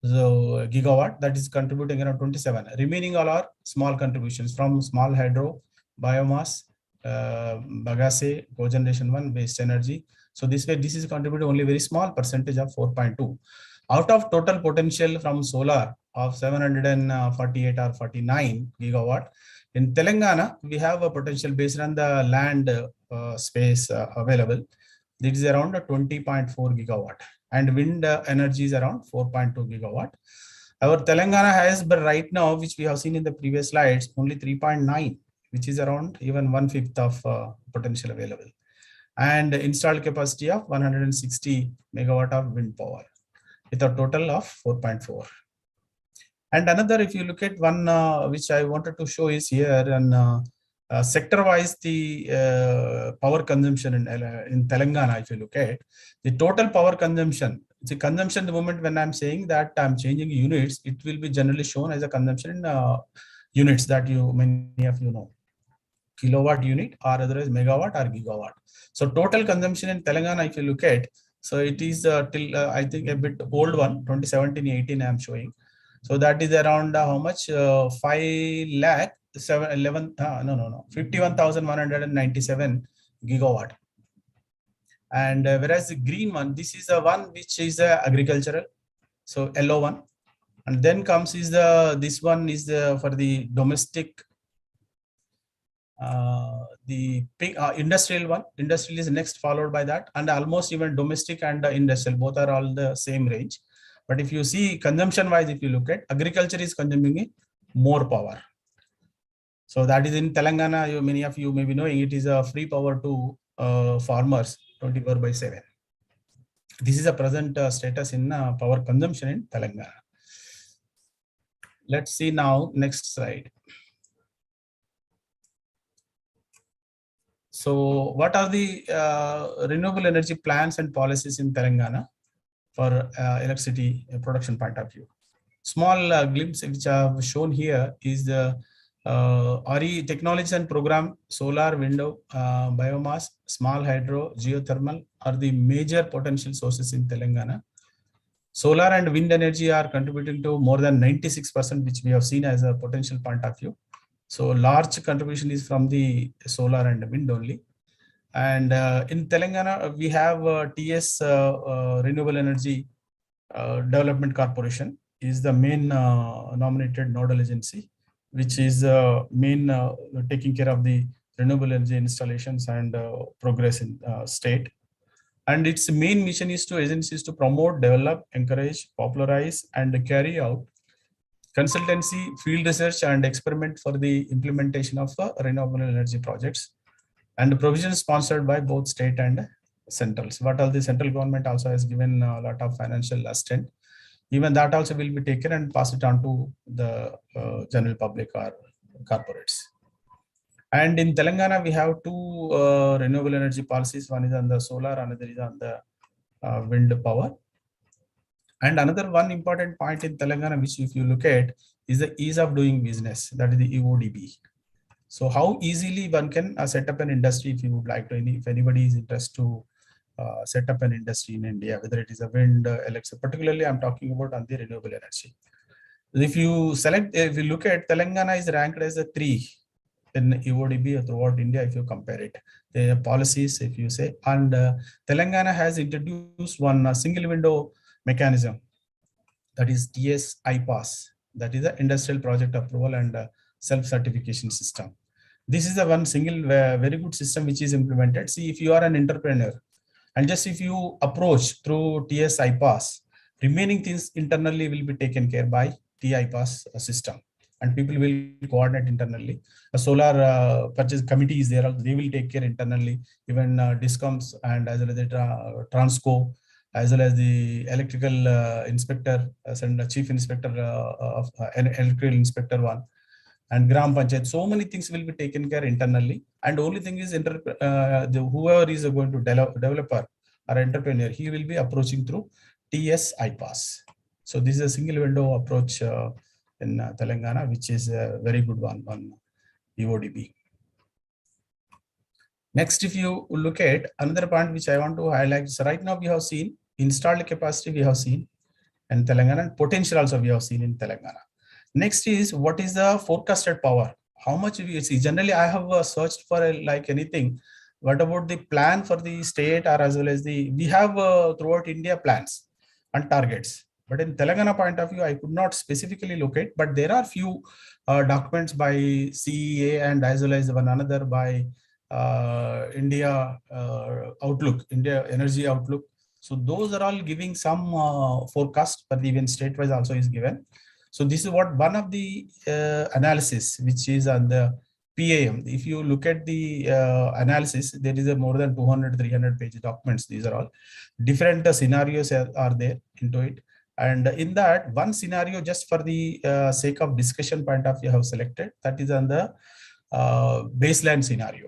So gigawatt, that is contributing around 27. Remaining all are small contributions from small hydro, biomass, bagasse, cogeneration 1, waste energy. So this way, this is contributing only very small percentage of 4.2. Out of total potential from solar of 748 or 49 gigawatt, in Telangana, we have a potential based on the land space available. It is around 20.4 gigawatt. And wind energy is around 4.2 gigawatt. Our Telangana has, but right now, which we have seen in the previous slides, only 3.9, which is around even 1/5 of potential available. And installed capacity of 160 megawatt of wind power with a total of 4.4. And another, if you look at one, which I wanted to show is here, and sector-wise, the power consumption in Telangana, if you look at the total power consumption, the consumption, the moment when I'm saying that I'm changing units, it will be generally shown as a consumption in units that many of you know, kilowatt unit or otherwise megawatt or gigawatt. So total consumption in Telangana, if you look at, so it is till I think a bit old one, 2017-18 I'm showing. So that is around how much? 51,197 gigawatt. And whereas the green one, this is the one which is agricultural, so yellow one. And then comes is this one is for the domestic, the industrial one. Industrial is next, followed by that, and almost even domestic and industrial, both are all the same range. But if you see consumption wise, if you look at, agriculture is consuming more power. So that is in Telangana, many of you may be knowing, it is a free power to farmers 24/7. This is a present status in power consumption in Telangana. Let's see now, next slide. So what are the renewable energy plans and policies in Telangana for electricity production point of view? Small glimpse which I have shown here is the RE technologies and program, solar, wind, biomass, small hydro, geothermal are the major potential sources in Telangana. Solar and wind energy are contributing to more than 96%, which we have seen as a potential point of view. So large contribution is from the solar and wind only. And in Telangana, we have TS Renewable Energy Development Corporation is the main nominated nodal agency, which is main taking care of the renewable energy installations and progress in state. And its main mission is to promote, develop, encourage, popularize, and carry out consultancy, field research, and experiment for the implementation of renewable energy projects, and provisions sponsored by both state and centrals. What all the central government also has given a lot of financial assistance. Even that also will be taken and pass it on to the general public or corporates. And in Telangana, we have two renewable energy policies. One is on the solar, another is on the wind power. And another one important point in Telangana, which if you look at, is the ease of doing business, that is the EODB. So how easily one can set up an industry if you would like to, if anybody is interested to set up an industry in India, whether it is a wind, electricity, particularly I'm talking about on the renewable energy. If you select, if you look at Telangana is ranked as a 3 in EODB throughout India if you compare it. The policies, if you say, and Telangana has introduced one single window mechanism, that is TS IPAS, that is the Industrial Project Approval and Self-Certification System. This is the one single very good system which is implemented. See, if you are an entrepreneur and just if you approach through TS IPAS, remaining things internally will be taken care by TIPAS system, and people will coordinate internally. A solar purchase committee is there, they will take care internally, even DISCOMs and as well as the Transco, as well as the electrical inspector, and the chief inspector of electrical inspector one, and Gram Panchayat. So many things will be taken care internally. And only thing is whoever is going to developer or entrepreneur, he will be approaching through TS IPAS. So this is a single window approach in Telangana, which is a very good one on EODB. Next, if you look at another point which I want to highlight, so right now we have seen installed capacity, we have seen in Telangana, and potential also we have seen in Telangana. Next is what is the forecasted power? How much we see? Generally, I have searched for like anything. What about the plan for the state, or as well as we have throughout India plans and targets. But in Telangana point of view, I could not specifically locate, but there are few documents by CEA and as well as one another by India Outlook, India Energy Outlook. So those are all giving some forecast, but even state-wise also is given. So this is what one of the analysis which is on the PAM. If you look at the analysis, there is a more than 200-300 page documents. These are all different scenarios are there into it. And in that one scenario, just for the sake of discussion point of view, I have selected that is on the baseline scenario.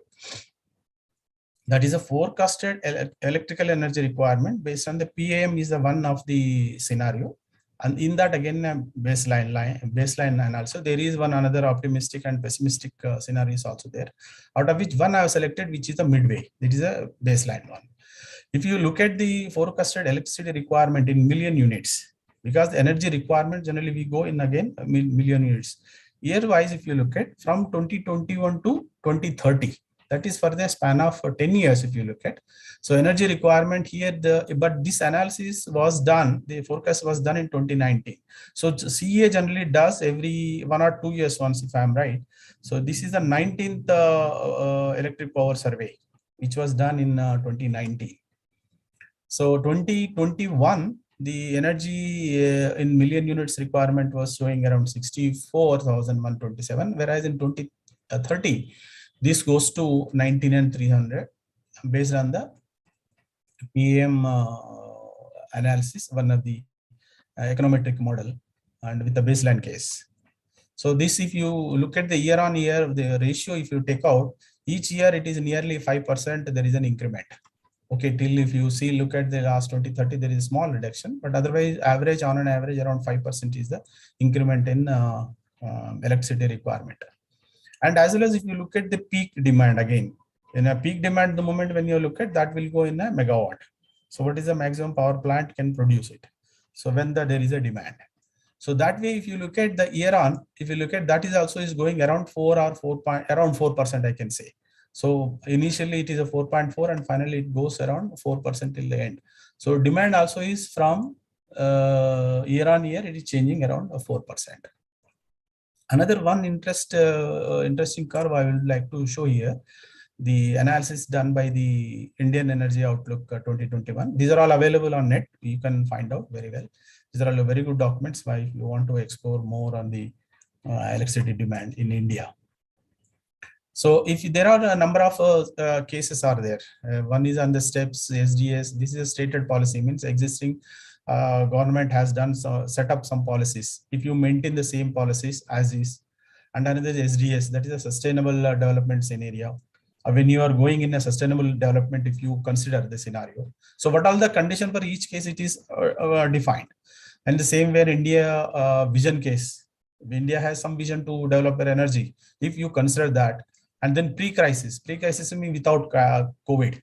That is a forecasted electrical energy requirement based on the PAM is the one of the scenario. And in that again, baseline and also there is one another optimistic and pessimistic scenarios also there. Out of which one I have selected, which is the midway. It is a baseline one. If you look at the forecasted electricity requirement in million units, because the energy requirement generally we go in again million units. Year-wise, if you look at from 2021 to 2030, that is for the span of 10 years if you look at. So energy requirement here, but this analysis was done, the forecast was done in 2019. So CEA generally does every 1 or 2 years once, if I'm right. So this is the 19th electric power survey, which was done in 2019. So 2021, the energy in million units requirement was showing around 64,127, whereas in 2030, this goes to 19,300 based on the PM analysis, one of the econometric model, and with the baseline case. So this, if you look at the year on year, the ratio, if you take out, each year it is nearly 5%, there is an increment. Okay, till if you see, look at the last 2030, there is a small reduction, but otherwise average on an average around 5% is the increment in electricity requirement. And as well as if you look at the peak demand again, in a peak demand, the moment when you look at that will go in a megawatt. So what is the maximum power plant can produce it? So when there is a demand. So that way, if you look at the year on, if you look at that is also is going around around 4%, I can say. So initially it is a 4.4 and finally it goes around 4% till the end. So demand also is from year on year, it is changing around 4%. Another one interesting curve I would like to show here, the analysis done by the Indian Energy Outlook 2021. These are all available on net. You can find out very well. These are all very good documents why you want to explore more on the electricity demand in India. So if there are a number of cases are there, one is on the steps, SDS, this is a stated policy, means existing government has done set up some policies. If you maintain the same policies as is, and another is SDS, that is a sustainable development scenario. When you are going in a sustainable development, if you consider the scenario. So what all the condition for each case it is defined. And the same way India vision case, India has some vision to develop their energy. If you consider that, and then pre-crisis means without COVID.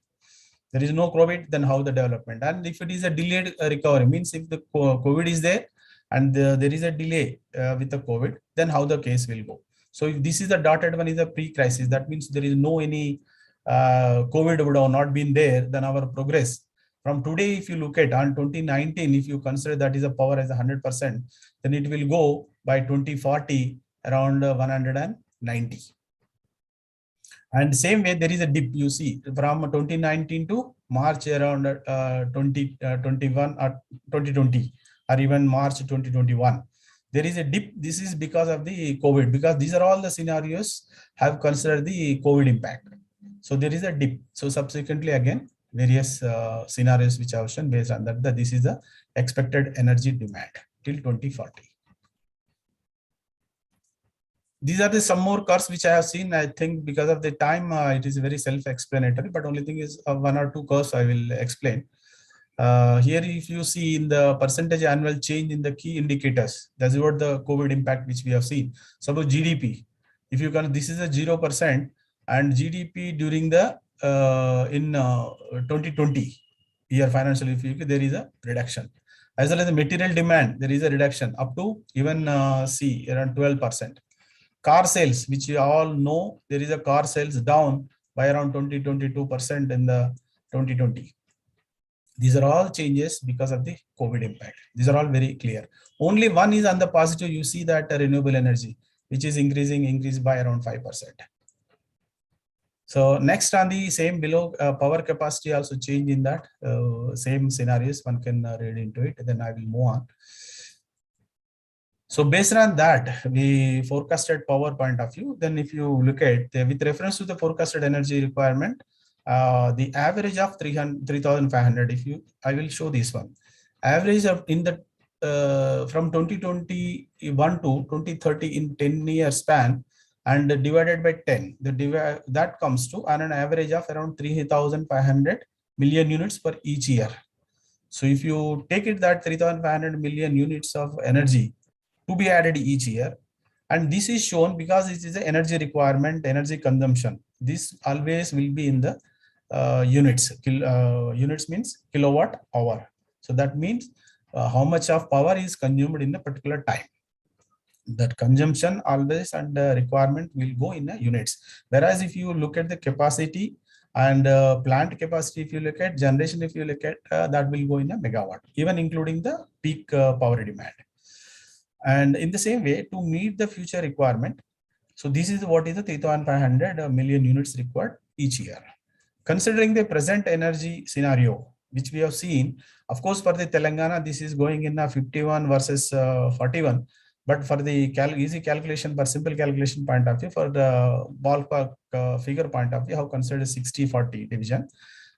There is no COVID, then how the development? And if it is a delayed recovery, means if the COVID is there and there is a delay with the COVID, then how the case will go. So if this is the dotted one is a pre-crisis, that means there is no any COVID would have not been there, then our progress from today, if you look at on 2019, if you consider that is a power as 100%, then it will go by 2040 around 190. And same way, there is a dip you see from 2019 to March around 2021 or 2020 or even March 2021. There is a dip. This is because of the COVID, because these are all the scenarios have considered the COVID impact. So there is a dip. So subsequently again, various scenarios which are shown based on that, this is the expected energy demand till 2040. These are the some more curves which I have seen. I think because of the time, it is very self-explanatory, but only thing is one or two curves I will explain. Here, if you see in the percentage annual change in the key indicators, that's what the COVID impact which we have seen. Suppose GDP, if you can, this is a 0%, and GDP during the in 2020 year financial, if you there is a reduction. As well as the material demand, there is a reduction up to even see around 12%. Car sales, which you all know, there is a car sales down by around 22% in the 2020. These are all changes because of the COVID impact. These are all very clear. Only one is on the positive. You see that renewable energy, which is increased by around 5%. So next on the same below, power capacity also change in that same scenarios. One can read into it. Then I will move on. So based on that, we forecasted power point of view. Then if you look at with reference to the forecasted energy requirement, the average of 3,500, I will show this one. Average of in the from 2021 to 2030 in 10-year span and divided by 10, that comes to on an average of around 3,500 million units per each year. So if you take it that 3,500 million units of energy to be added each year, and this is shown because it is the energy requirement, energy consumption. This always will be in the units. Units means kilowatt hour. So that means how much of power is consumed in a particular time. That consumption always and requirement will go in units. Whereas if you look at the capacity and plant capacity, if you look at generation, if you look at that will go in a megawatt, even including the peak power demand. And in the same way, to meet the future requirement, so this is what is the 3,500 million units required each year. Considering the present energy scenario, which we have seen, of course, for the Telangana, this is going in a 51 versus 41. But for the easy calculation, for simple calculation point of view, for the ballpark figure point of view, how considered 60-40 division.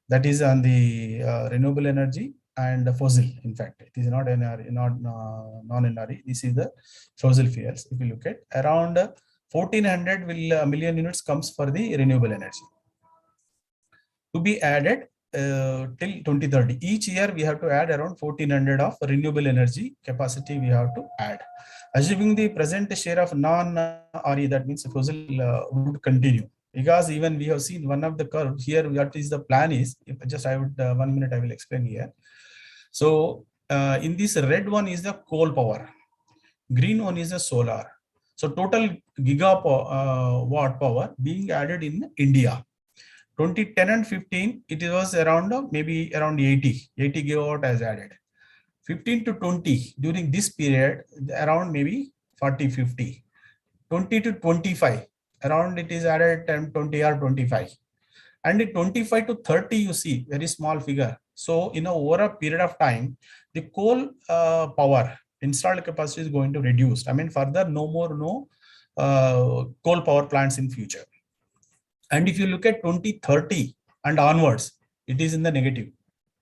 That is on the renewable energy and fossil. In fact, it is not NRE, not non-NRE. This is the fossil fuels. If you look at around 1,400 million units comes for the renewable energy to be added till 2030. Each year we have to add around 1,400 of renewable energy capacity we have to add. Assuming the present share of non-RE, that means fossil would continue. Because even we have seen one of the curve here, what is the plan is, if just I would 1 minute I will explain here. So in this red one is the coal power, green one is the solar. So total gigawatt power being added in India. 2010 and 15, it was around maybe around 80 gigawatt as added. 15 to 20 during this period, around maybe 40-50. 20 to 25, around it is added 10, 20 or 25. And in 25 to 30, you see very small figure. So in over a period of time, the coal power installed capacity is going to reduce. I mean, further no coal power plants in future. And if you look at 2030 and onwards, it is in the negative.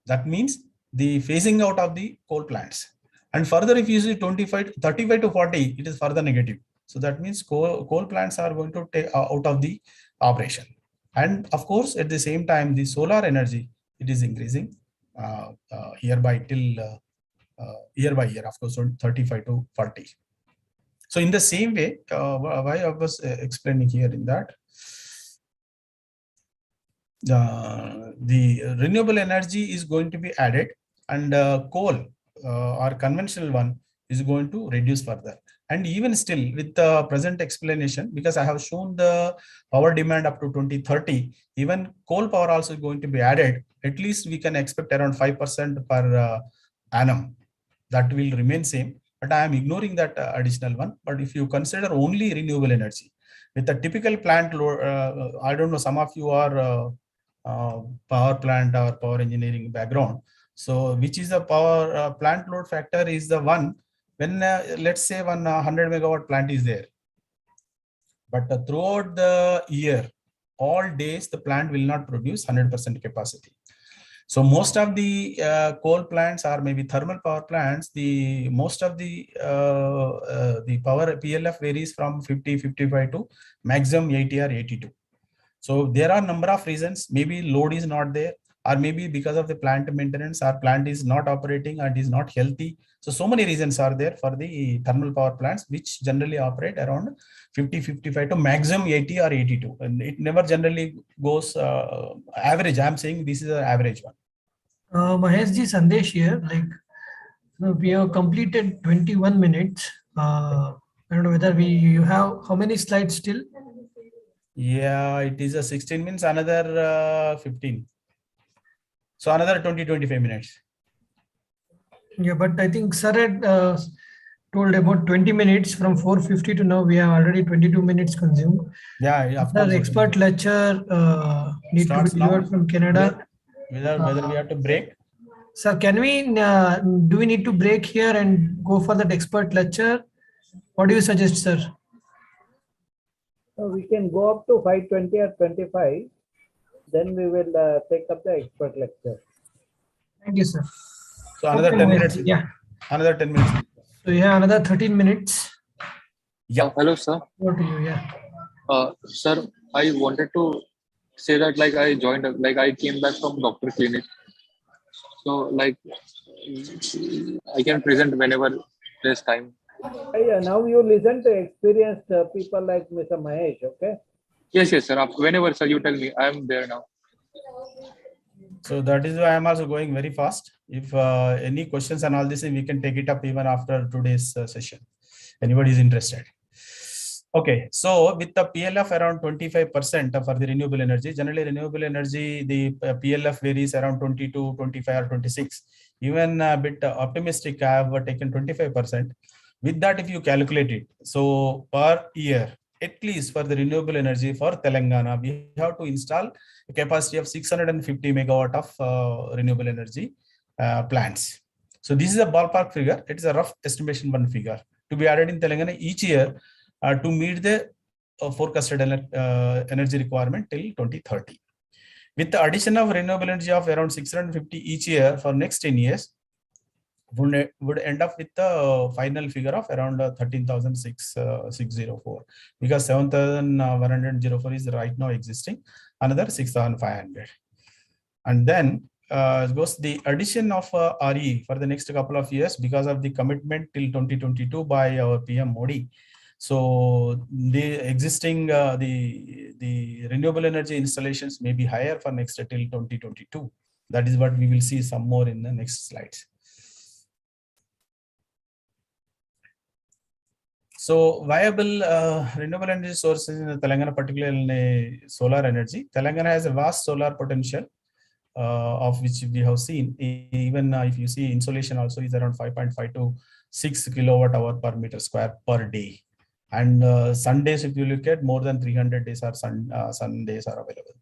That means the phasing out of the coal plants. And further, if you see 35 to 40, it is further negative. So that means coal plants are going to take out of the operation. And of course, at the same time, the solar energy, it is increasing year by year, of course, from 35 to 40. So in the same way, why I was explaining here in that, the renewable energy is going to be added, and coal or conventional one is going to reduce further. And even still with the present explanation, because I have shown the power demand up to 2030, even coal power also is going to be added. At least we can expect around 5% per annum. That will remain same, but I am ignoring that additional one. But if you consider only renewable energy, with a typical plant load, I don't know, some of you are power plant or power engineering background. So which is the power plant load factor is the one when let's say 100 megawatt plant is there. But throughout the year, all days, the plant will not produce 100% capacity. So most of the coal plants or maybe thermal power plants, most of the power PLF varies from 50, 55 to maximum 80 or 82. So there are number of reasons. Maybe load is not there, or maybe because of the plant maintenance, our plant is not operating and is not healthy. So many reasons are there for the thermal power plants, which generally operate around 50, 55 to maximum 80 or 82. And it never generally goes average. I'm saying this is an average one. Mahesh ji, Sandesh here. We have completed 21 minutes. I don't know whether you have how many slides still? Yeah, it is a 16 minutes, another 15. So another 20, 25 minutes. Yeah, but I think sir had told about 20 minutes from 4:50 to now. We have already 22 minutes consumed. Yeah, of course. The expert lecture needs to be delivered from Canada. Whether we have to break? Sir, can we, do we need to break here and go for that expert lecture? What do you suggest, sir? So we can go up to 5:20 or 25. Then we will take up the expert lecture. Thank you, sir. So another 10 minutes. Yeah. Another 10 minutes. So you have another 13 minutes. Yeah. Hello, sir. Over to you, yeah. Sir, I wanted to say that I joined, I came back from doctor clinic. So I can present whenever there's time. Yeah, now you listen to experienced people like Mr. Mahesh, okay? Yes, sir. Whenever, sir, you tell me, I'm there now. So that is why I'm also going very fast. If any questions and all this, we can take it up even after today's session. Anybody is interested. Okay, so with the PLF around 25% for the renewable energy, generally renewable energy, the PLF varies around 22, 25 or 26. Even a bit optimistic, I have taken 25%. With that, if you calculate it, so per year, at least for the renewable energy for Telangana, we have to install a capacity of 650 megawatt of renewable energy plants. So this is a ballpark figure. It is a rough estimation one figure to be added in Telangana each year to meet the forecasted energy requirement till 2030. With the addition of renewable energy of around 650 each year for next 10 years, would end up with the final figure of around 13,604 because 7,104 is right now existing, another 6,500. And then goes the addition of RE for the next couple of years because of the commitment till 2022 by our PM Modi. So the existing the renewable energy installations may be higher for next till 2022. That is what we will see some more in the next slides. So viable renewable energy sources in Telangana, particularly solar energy. Telangana has a vast solar potential of which we have seen. Even if you see insolation also is around 5.5 to 6 kilowatt hour per meter square per day. And Sundays, if you look at more than 300 days are sun days are available.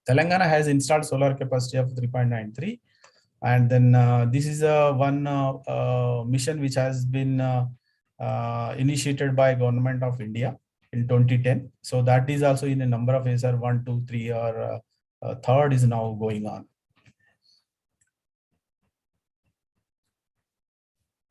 Telangana has installed solar capacity of 3.93. And then this is one mission which has been initiated by Government of India in 2010. So that is also in a number of ways, 1, 2, 3 or third is now going on.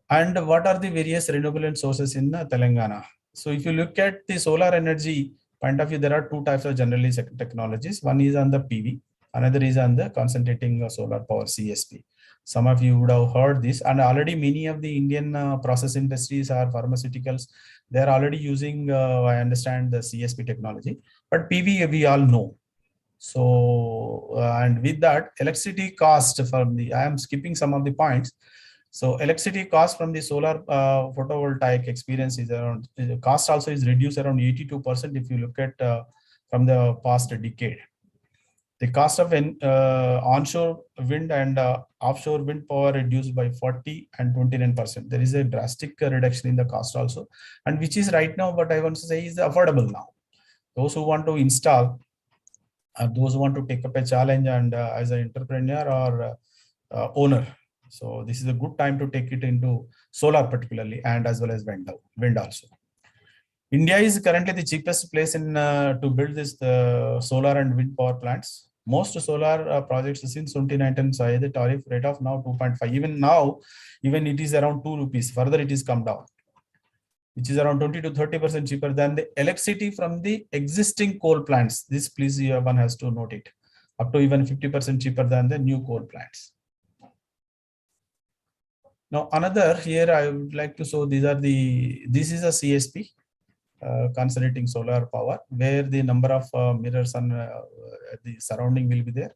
And what are the various renewable energy sources in Telangana? So if you look at the solar energy point of view, there are two types of generally technologies. One is on the PV, another is on the concentrating solar power CSP. Some of you would have heard this, and already many of the Indian process industries or pharmaceuticals, they are already using, I understand, the CSP technology, but PV we all know. So, and with that, electricity cost from the, I am skipping some of the points. So electricity cost from the solar photovoltaic experience is around, the cost also is reduced around 82% if you look at from the past decade. The cost of onshore wind and offshore wind power reduced by 40 and 29%. There is a drastic reduction in the cost also, and which is right now, what I want to say is affordable now. Those who want to install, those who want to take up a challenge and as an entrepreneur or owner. So this is a good time to take it into solar particularly, and as well as wind also. India is currently the cheapest place in to build this solar and wind power plants. Most solar projects since 2019 saw the tariff rate of now 2.5. Even now, even it is around 2 rupees. Further, it is come down, which is around 20 to 30% cheaper than the electricity from the existing coal plants. This, please, one has to note it, up to even 50% cheaper than the new coal plants. Now, another here I would like to show, this is a CSP. Concentrating solar power, where the number of mirrors on the surrounding will be there,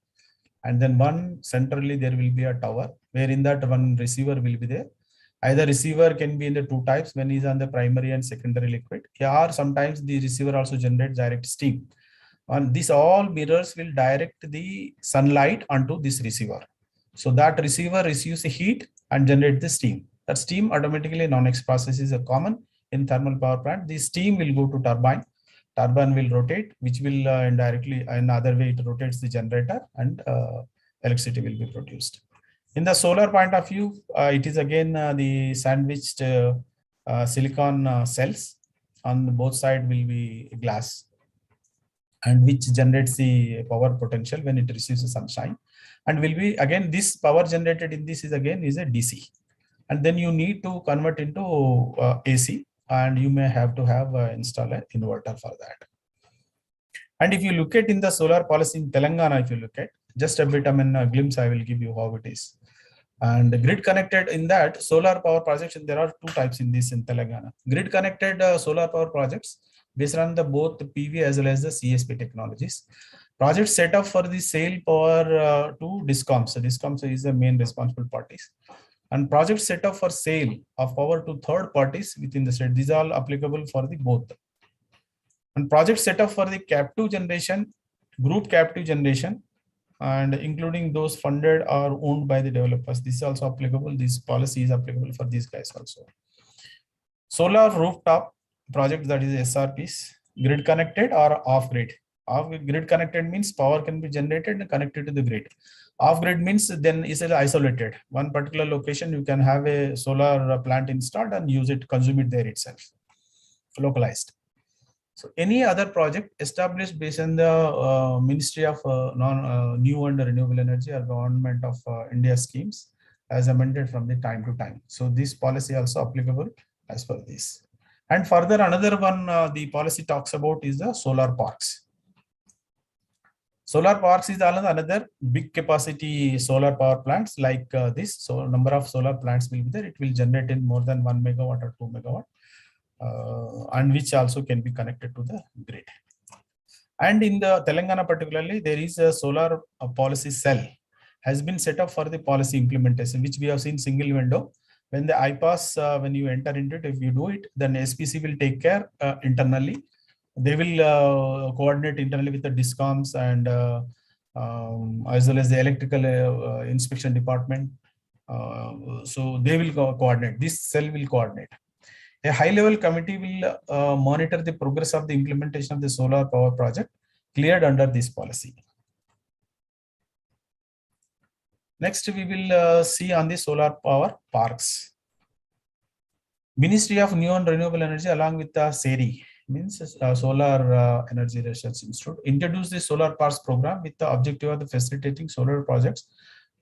and then one centrally there will be a tower, where in that one receiver will be there. Either receiver can be in the two types, one is on the primary and secondary liquid, or sometimes the receiver also generates direct steam. And these all mirrors will direct the sunlight onto this receiver, so that receiver receives the heat and generate the steam. That steam automatically non-X process is a common in thermal power plant. The steam will go to turbine will rotate, which will indirectly, another way it rotates the generator, and electricity will be produced. In the solar point of view, it is again the sandwiched silicon cells. On both sides will be glass, and which generates the power potential when it receives the sunshine, and will be again, this power generated in this is again is a DC, and then you need to convert into AC, and you may have to have install an inverter for that. And if you look at in the solar policy in Telangana, if you look at just a bit, a glimpse I will give you how it is. And grid connected, in that solar power projects, there are two types in this in Telangana. Grid connected solar power projects based on the both the PV as well as the CSP technologies. Projects set up for the sale power to DISCOMs. So DISCOMs is the main responsible parties. And projects set up for sale of power to third parties within the state. These are all applicable for the both. And projects set up for the captive generation, group captive generation, and including those funded or owned by the developers. This is also applicable. This policy is applicable for these guys also. Solar rooftop projects, that is SRPs, grid connected or off grid. Off grid connected means power can be generated and connected to the grid. Off grid means then is isolated. One particular location you can have a solar plant installed and use it, consume it there itself, localized. So any other project established based on the Ministry of New and Renewable Energy or Government of India schemes as amended from the time to time. So this policy also applicable as per this. And further, another one the policy talks about is the solar parks. Solar parks is another big capacity solar power plants like this. So number of solar plants will be there. It will generate in more than 1 megawatt or 2 megawatt, and which also can be connected to the grid. And in the Telangana particularly, there is a solar policy cell has been set up for the policy implementation, which we have seen single window. When the IPAS, when you enter into it, if you do it, then SPC will take care internally. They will coordinate internally with the DISCOMs and as well as the electrical inspection department. So they will coordinate. This cell will coordinate. A high-level committee will monitor the progress of the implementation of the solar power project cleared under this policy. Next, we will see on the solar power parks. Ministry of New and Renewable Energy along with the SERI, means Solar Energy Research Institute, introduced the solar parks program with the objective of the facilitating solar projects,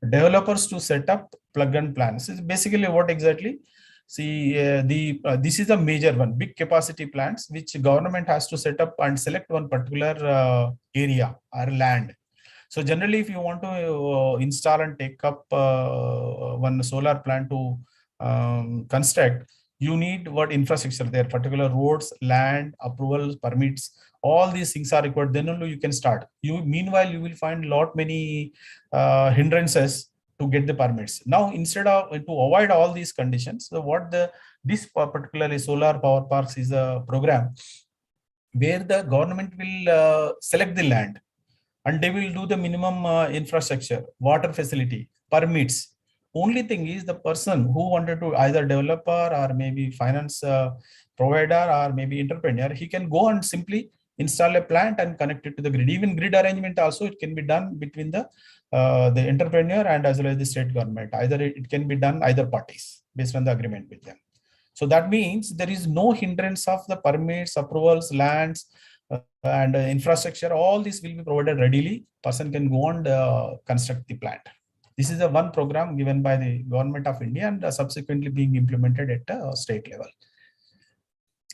developers to set up plug and plans. So basically what exactly? See, this is a major one, big capacity plants, which government has to set up and select one particular area or land. So generally, if you want to install and take up one solar plant to construct, you need what infrastructure there, particular roads, land, approvals, permits, all these things are required. Then only you can start. Meanwhile, you will find lot many hindrances to get the permits. Now, instead of to avoid all these conditions, so what this particularly solar power parks is a program where the government will select the land and they will do the minimum infrastructure, water facility, permits. Only thing is the person who wanted to either developer or maybe finance provider or maybe entrepreneur, he can go and simply install a plant and connect it to the grid. Even grid arrangement also it can be done between the entrepreneur and as well as the state government. Either it can be done either parties based on the agreement with them. So that means there is no hindrance of the permits, approvals, lands, and infrastructure. All this will be provided readily. Person can go and construct the plant. This is a one program given by the government of India and subsequently being implemented at state level.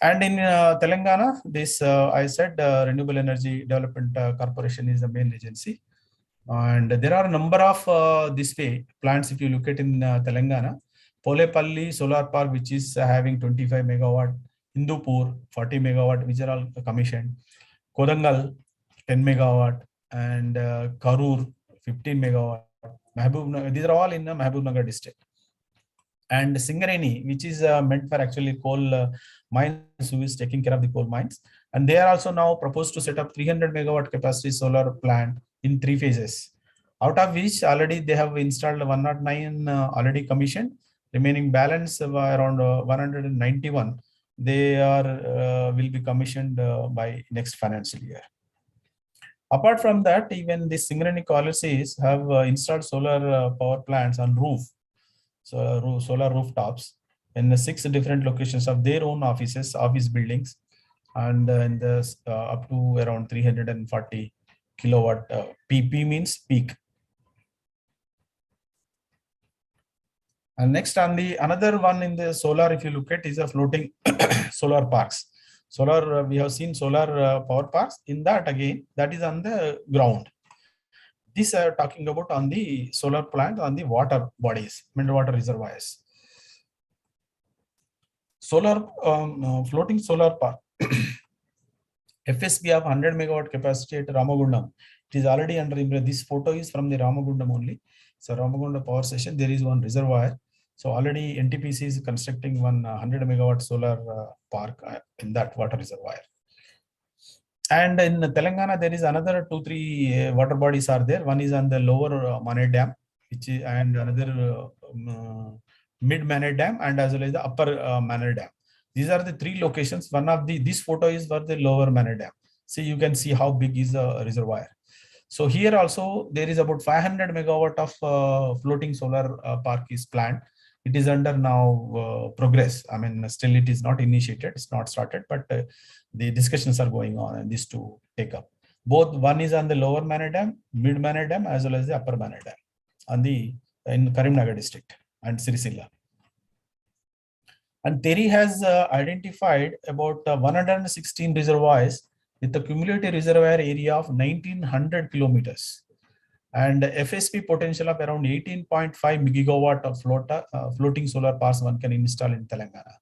And in Telangana, this I said Renewable Energy Development Corporation is the main agency. And there are a number of this way plants if you look at in Telangana. Polepalli Solar Park, which is having 25 megawatt, Hindupur 40 megawatt, which are all commissioned. Kodangal 10 megawatt, and Karur 15 megawatt. These are all in the Mahbubnagar district. And Singareni, which is meant for actually coal mines, who is taking care of the coal mines. And they are also now proposed to set up 300 megawatt capacity solar plant in 3 phases. Out of which already they have installed 109 already commissioned. Remaining balance around 191. They are will be commissioned by next financial year. Apart from that, even the Singareni colleges have installed solar power plants on roof, so solar rooftops in 6 different locations of their own offices, office buildings, and in the up to around 340 kilowatt. PP means peak. And next on the another one in the solar, if you look at, is a floating solar parks. Solar, we have seen solar power parks. In that again, that is on the ground. This are talking about on the solar plant on the water bodies, water reservoirs. Solar floating solar park. FSP of 100 megawatt capacity at Ramagundam. It is already under. This photo is from the Ramagundam only. So Ramagundam power station, there is one reservoir. So already NTPC is constructing one 100 megawatt solar park in that water reservoir. And in Telangana, there is another 2-3 water bodies are there. One is on the lower Mane Dam, which is, and another mid Mane Dam, and as well as the upper Mane Dam. These are the 3 locations. One of this photo is for the lower Mane Dam. So you can see how big is the reservoir. So here also there is about 500 megawatt of floating solar park is planned. It is under now progress. I mean, still it is not initiated, it's not started, but the discussions are going on and these to take up. Both one is on the lower Mane Dam, mid Mane Dam, as well as the upper Mane Dam on the in Karimnagar district and Sirisilla. And TERI has identified about 116 reservoirs with a cumulative reservoir area of 1900 kilometers and FSP potential of around 18.5 gigawatt of floating solar parks one can install in Telangana.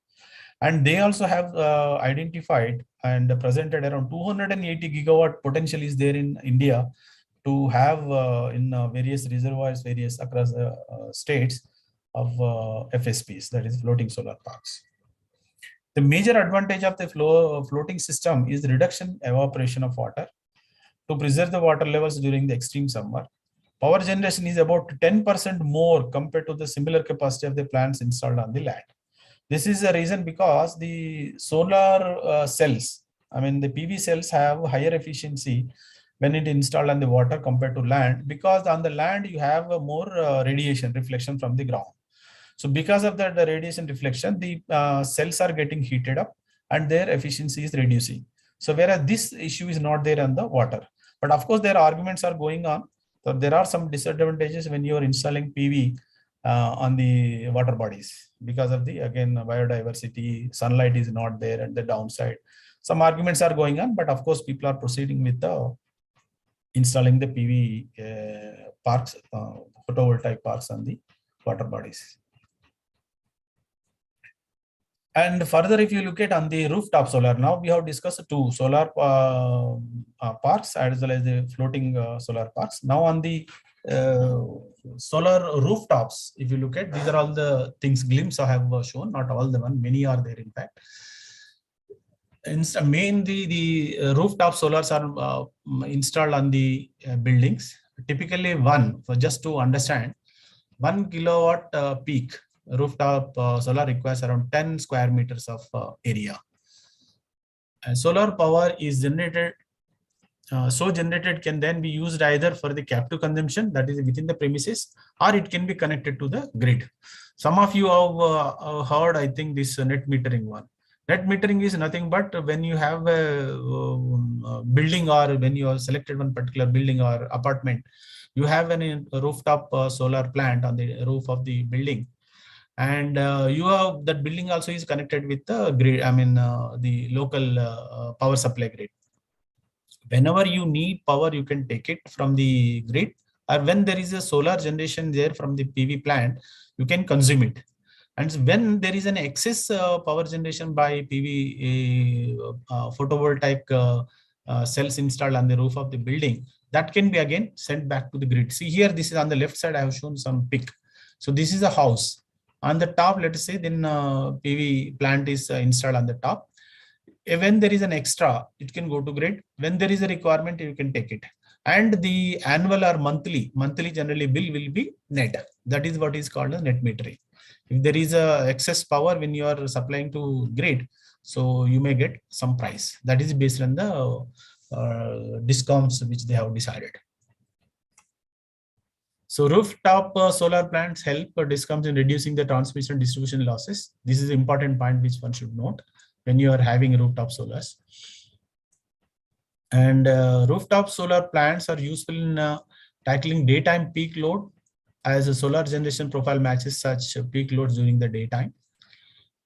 And they also have identified and presented around 280 gigawatt potential is there in India to have in various reservoirs, various across states of FSPs, that is floating solar parks. The major advantage of the floating system is the reduction evaporation of water to preserve the water levels during the extreme summer. Power generation is about 10% more compared to the similar capacity of the plants installed on the land. This is the reason because the solar cells, I mean the PV cells have higher efficiency when it installed on the water compared to land, because on the land you have a more radiation reflection from the ground. So because of that, the radiation reflection, the cells are getting heated up and their efficiency is reducing. So whereas this issue is not there on the water. But of course, there are arguments are going on. So there are some disadvantages when you are installing PV on the water bodies because of the, again, biodiversity, sunlight is not there at the downside. Some arguments are going on, but of course, people are proceeding with the installing the PV parks, photovoltaic parks on the water bodies. And further, if you look at on the rooftop solar, now we have discussed 2 solar parks as well as the floating solar parks. Now on the solar rooftops, if you look at, these are all the things glimpse I have shown, not all the one, many are there in fact. Mainly the rooftop solars are installed on the buildings. Typically one, for just to understand, 1 kilowatt peak rooftop solar requires around 10 square meters of area. And solar power is generated, so generated can then be used either for the captive consumption, that is within the premises, or it can be connected to the grid. Some of you have heard, I think, this net metering one. Net metering is nothing but when you have a building, or when you have selected one particular building or apartment, you have a rooftop solar plant on the roof of the building, and you have that building also is connected with the grid, I mean the local power supply grid. Whenever you need power, you can take it from the grid, or when there is a solar generation there from the PV plant, you can consume it. And when there is an excess power generation by PV photovoltaic cells installed on the roof of the building, that can be again sent back to the grid. See here, this is on the left side, I have shown some pic. So this is a house. On the top, let us say, then PV plant is installed on the top. When there is an extra, it can go to grid. When there is a requirement, you can take it. And the annual or monthly generally bill will be net. That is what is called a net metering. If there is a excess power when you are supplying to grid, so you may get some price. That is based on the discounts which they have decided. So rooftop solar plants help discoms in reducing the transmission distribution losses. This is an important point which one should note when you are having rooftop solars. And rooftop solar plants are useful in tackling daytime peak load, as a solar generation profile matches such peak loads during the daytime.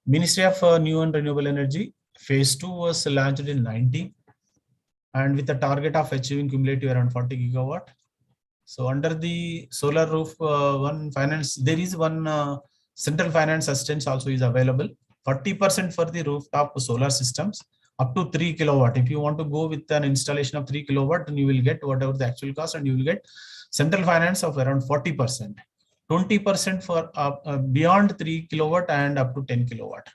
Ministry of New and Renewable Energy, phase 2 was launched in 19, and with a target of achieving cumulative around 40 gigawatt. So under the solar roof one finance, there is one central finance assistance also is available. 40% for the rooftop solar systems up to 3 kilowatt. If you want to go with an installation of 3 kilowatt, then you will get whatever the actual cost, and you will get central finance of around 40%. 20% for beyond 3 kilowatt and up to 10 kilowatt.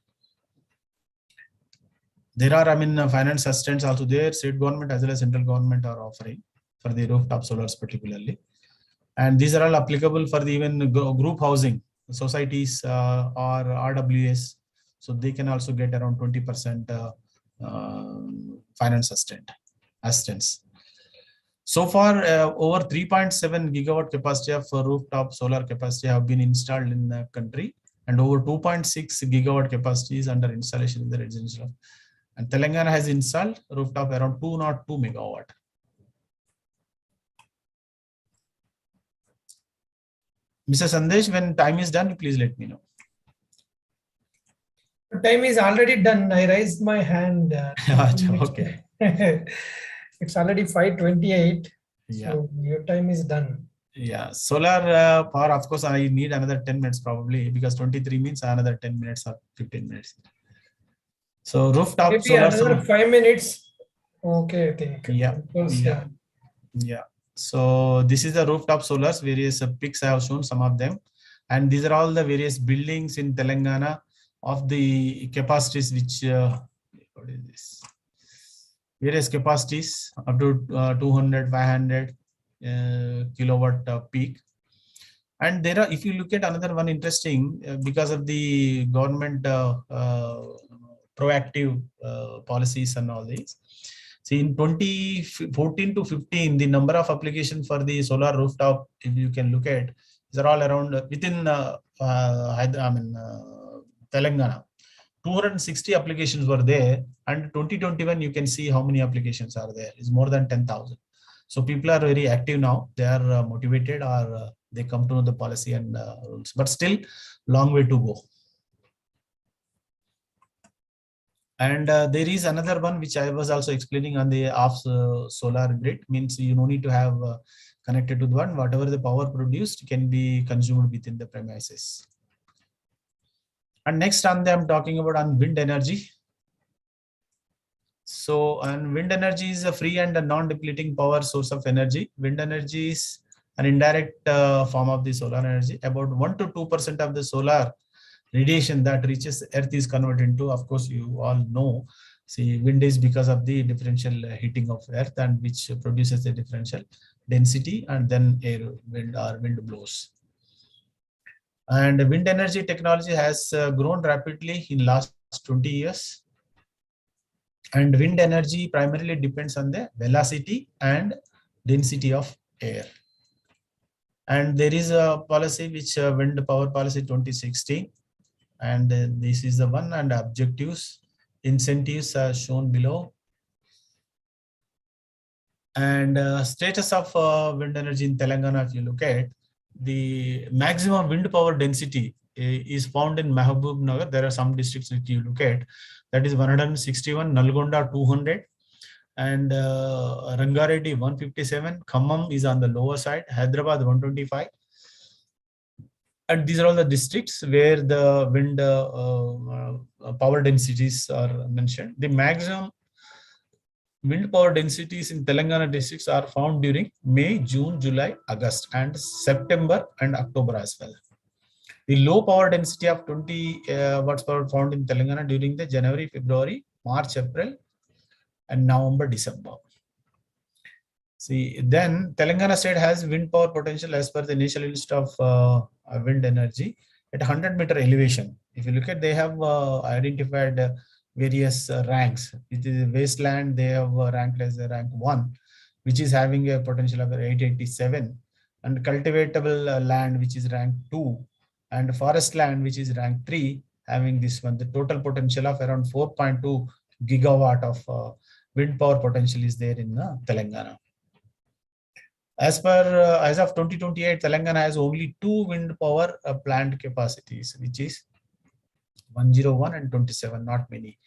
There are, finance assistance also there. State government as well as central government are offering for the rooftop solars particularly. And these are all applicable for the even group housing, societies or RWS. So they can also get around 20% finance assistance. So far, over 3.7 gigawatt capacity of rooftop solar capacity have been installed in the country, and over 2.6 gigawatt capacity is under installation in the residential. And Telangana has installed rooftop around 202 megawatt. Mr. Sandesh, when time is done, please let me know. Time is already done. I raised my hand. Okay. It's already 5:28. Yeah. So your time is done. Yeah. Solar power, of course, I need another 10 minutes probably, because 23 means another 10 minutes or 15 minutes. So rooftop Maybe solar. another 5 minutes. Okay, I think. Yeah. Yeah. So this is the rooftop solars, various pics I have shown some of them. And these are all the various buildings in Telangana of the capacities which, what is this? Various capacities up to 200, 500 kilowatt peak. And there are, if you look at another one interesting, because of the government proactive policies and all these. See, in 2014 to 15, the number of applications for the solar rooftop, if you can look at, these are all around within Telangana. 260 applications were there, and 2021 you can see how many applications are there. It's more than 10,000. So people are very active now. They are motivated, or they come to know the policy and rules, but still long way to go. And there is another one which I was also explaining on the off solar grid, means you no need to have connected to the one. Whatever the power produced can be consumed within the premises. And next on I'm talking about on wind energy. So, and wind energy is a free and a non-depleting power source of energy. Wind energy is an indirect form of the solar energy. About 1 to 2% of the solar radiation that reaches Earth is converted into, of course, you all know, see, wind is because of the differential heating of Earth, and which produces a differential density, and then wind blows. And wind energy technology has grown rapidly in last 20 years. And wind energy primarily depends on the velocity and density of air. And there is a policy which Wind Power Policy 2016, and this is the one, and objectives, incentives are shown below. And status of wind energy in Telangana, if you look at, the maximum wind power density is found in Mahabub Nagar. There are some districts that you look at, that is 161, Nalgonda 200, and Rangareddy 157, Khammam is on the lower side, Hyderabad 125. And these are all the districts where the wind power densities are mentioned. The maximum wind power densities in Telangana districts are found during May, June, July, August, and September and October as well. The low power density of 20 watts power found in Telangana during the January, February, March, April, and November, December. See, then Telangana state has wind power potential as per the initial list of wind energy at 100-meter elevation. If you look at, they have identified various ranks. It is wasteland, they have ranked as rank 1, which is having a potential of 887, and cultivatable land, which is rank 2, and forest land, which is rank 3, having this one. The total potential of around 4.2 gigawatt of wind power potential is there in Telangana. As of 2028, Telangana has only 2 wind power plant capacities, which is 101 and 27, not many.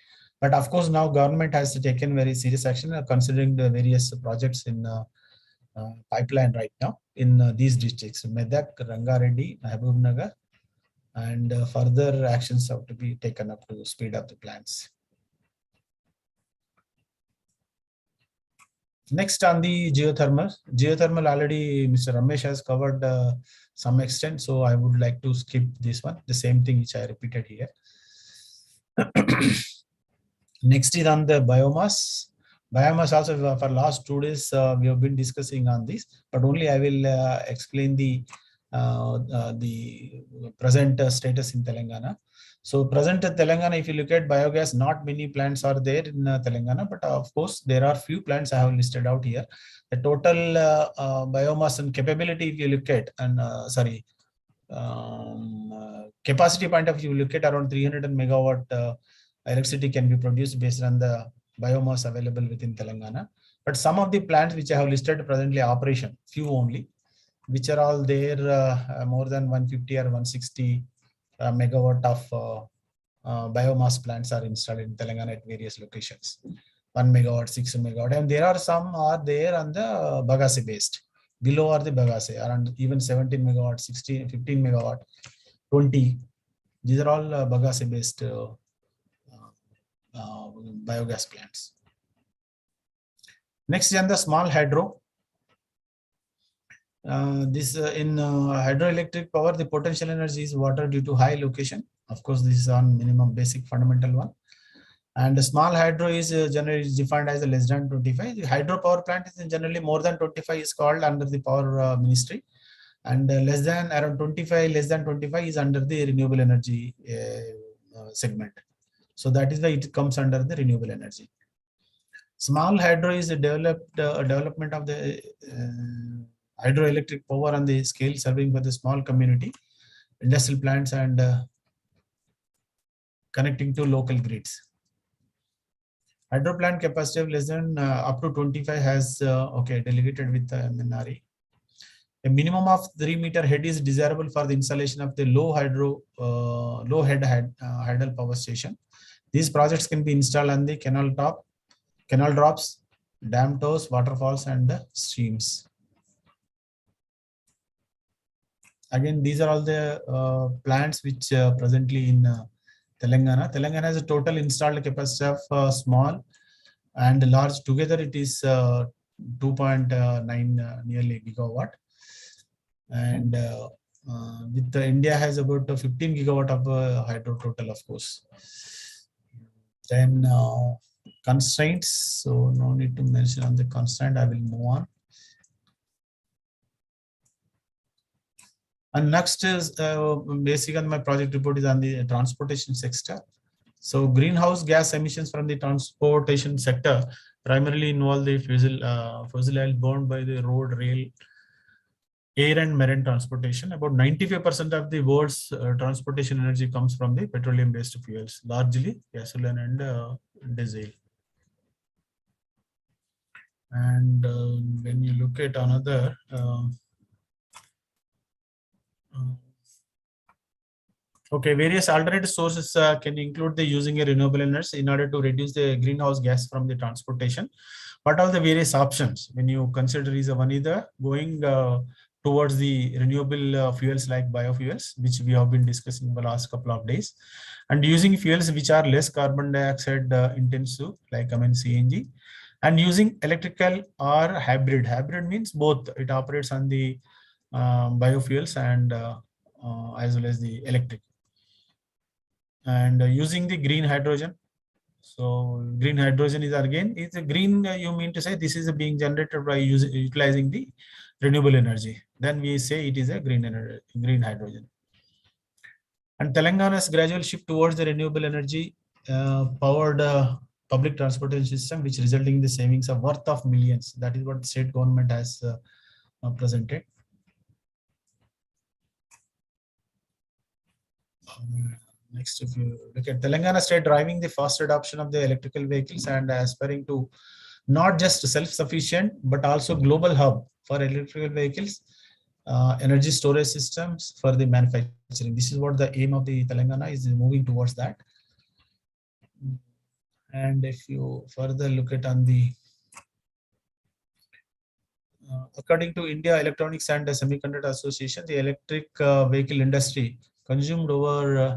But of course, now government has taken very serious action considering the various projects in pipeline right now in these districts, Medak, Rangareddy, Mahabubnagar, and further actions have to be taken up to speed up the plans. Next, on the geothermal. Geothermal already Mr. Ramesh has covered some extent, so I would like to skip this one, the same thing which I repeated here. Next is on the biomass. Biomass also for last 2 days we have been discussing on this, but only I will explain the present status in Telangana. So present Telangana, if you look at biogas, not many plants are there in Telangana, but of course there are few plants I have listed out here. The total biomass and capability, if you look at, and capacity point of view, look at around 300 megawatt electricity can be produced based on the biomass available within Telangana. But some of the plants which I have listed presently operation, few only, which are all there more than 150 or 160 megawatt of biomass plants are installed in Telangana at various locations. 1 megawatt, 6 megawatt, and there are some are there on the bagasse based. Below are the bagasse, around even 17 megawatt, 16, 15 megawatt, 20. These are all bagasse based biogas plants. Next is on the small hydro. In hydroelectric power, the potential energy is water due to high location. Of course, this is on minimum basic fundamental one. And the small hydro is generally defined as less than 25. The hydro power plant is generally more than 25 is called under the power ministry, and less than around 25, less than 25 is under the renewable energy segment. So that is why it comes under the renewable energy. Small hydro is a development of the hydroelectric power on the scale serving for the small community, industrial plants, and connecting to local grids. Hydro plant capacity of less than up to 25 has delegated with MNRE. A minimum of 3-meter head is desirable for the installation of the low head hydel power station. These projects can be installed on the canal top, canal drops, dam toes, waterfalls, and streams. Again, these are all the plants which presently in Telangana. Telangana has a total installed capacity of small and large together. It is 2.9 nearly gigawatt. And with India has about 15 gigawatt of hydro total, of course. Then constraints. So no need to mention on the constraint. I will move on. And next is basically my project report is on the transportation sector. So greenhouse gas emissions from the transportation sector primarily involve the fossil oil burned by the road, rail, air and marine transportation. About 95% of the world's transportation energy comes from the petroleum-based fuels, largely gasoline and diesel. And when you look at another, okay, various alternative sources can include the using a renewable energy in order to reduce the greenhouse gas from the transportation. What are the various options when you consider is one either going towards the renewable fuels like biofuels, which we have been discussing in the last couple of days, and using fuels which are less carbon dioxide intensive, like CNG, and using electrical or hybrid. Hybrid means both. It operates on the biofuels and as well as the electric. And using the green hydrogen. So green hydrogen is again, it's a green, you mean to say this is being generated by utilizing the renewable energy. Then we say it is a green energy, green hydrogen. And Telangana's gradual shift towards the renewable energy powered public transportation system, which resulting in the savings of worth of millions. That is what the state government has presented. Next, if you look at Telangana state driving the fast adoption of the electrical vehicles and aspiring to not just self-sufficient, but also global hub for electrical vehicles, energy storage systems for the manufacturing. This is what the aim of the Telangana is, moving towards that. And if you further look at on the, according to India Electronics and Semiconductor Association, the electric vehicle industry consumed over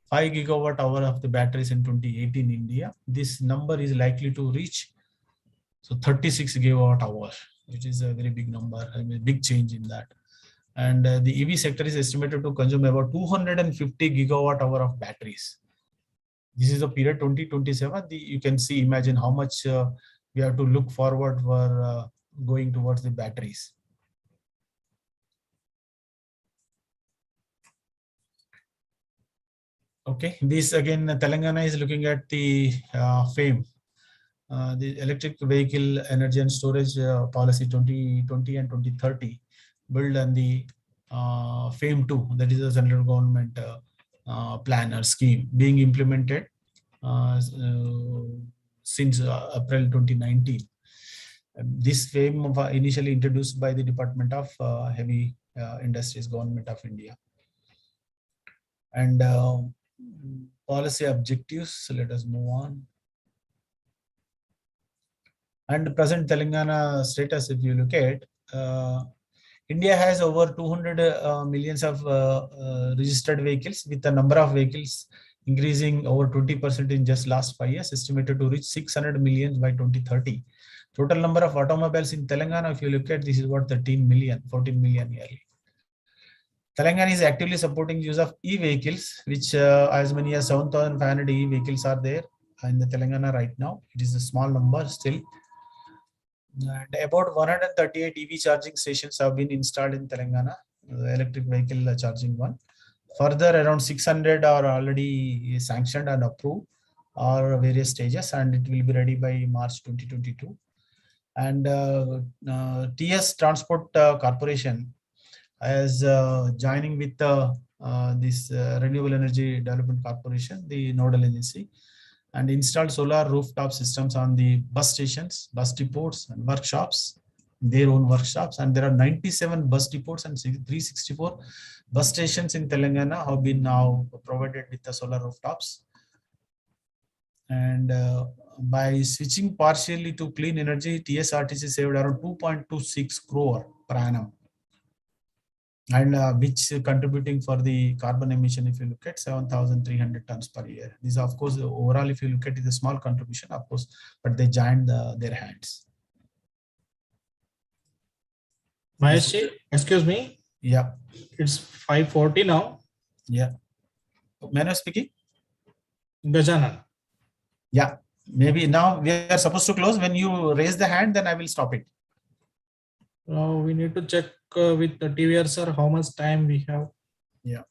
5 gigawatt hour of the batteries in 2018 in India. This number is likely to reach 36 gigawatt hour, which is a very big number, a big change in that. And the EV sector is estimated to consume about 250 gigawatt hour of batteries. This is the period 2027. You can see, imagine how much we have to look forward for going towards the batteries. Okay, this again, Telangana is looking at the FAME, the Electric Vehicle Energy and Storage Policy 2020 and 2030, build on the FAME 2, that is the central government plan or scheme being implemented since April 2019. This FAME initially introduced by the Department of Heavy Industries, Government of India. And policy objectives, so let us move on. And present Telangana status, if you look at, India has over 200 millions of registered vehicles, with the number of vehicles increasing over 20% in just last 5 years, estimated to reach 600 million by 2030. Total number of automobiles in Telangana, if you look at, this is what 14 million yearly. Telangana is actively supporting use of e-vehicles, which as many as 7,500 e-vehicles are there in the Telangana right now. It is a small number still. And about 138 EV charging stations have been installed in Telangana, the electric vehicle charging one. Further, around 600 are already sanctioned and approved or various stages, and it will be ready by March 2022. And TS Transport Corporation as joining with this Renewable Energy Development Corporation, the nodal agency, and installed solar rooftop systems on the bus stations, bus depots, and workshops, their own workshops. And there are 97 bus depots and 364 bus stations in Telangana have been now provided with the solar rooftops. And by switching partially to clean energy, TSRTC saved around 2.26 crore per annum. And which contributing for the carbon emission, if you look at 7,300 tons per year. This, of course, overall, if you look at it, is a small contribution, of course, but they joined their hands. Mahesh, excuse me. Yeah. It's 5:40 now. Yeah. Manu speaking? Gajanan. Yeah. Maybe now we are supposed to close. When you raise the hand, then I will stop it. We need to check with the TVR sir how much time we have. Yeah.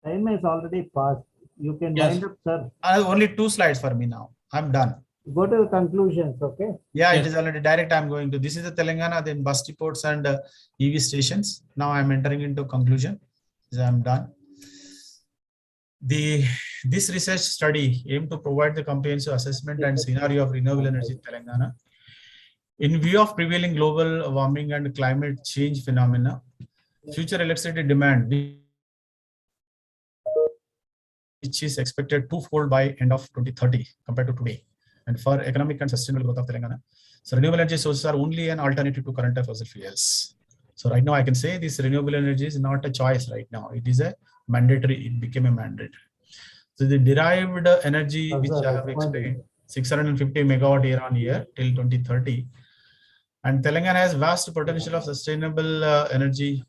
Time is already passed. You can wind up, sir. Only 2 slides for me now. I'm done. Go to the conclusions, okay? Yeah, it is already direct. I'm going to. This is the Telangana, then bus depots and EV stations. Now I'm entering into conclusion. I'm done. This research study aimed to provide the comprehensive assessment and scenario of renewable energy in Telangana. In view of prevailing global warming and climate change phenomena, future electricity demand, which is expected twofold by end of 2030 compared to today, and for economic and sustainable growth of Telangana. So renewable energy sources are only an alternative to current fossil fuels. So right now I can say this renewable energy is not a choice right now. It is a mandatory, it became a mandate. So the derived energy, which I have explained, 650 megawatt year on year till 2030. And Telangana has vast potential of sustainable energy,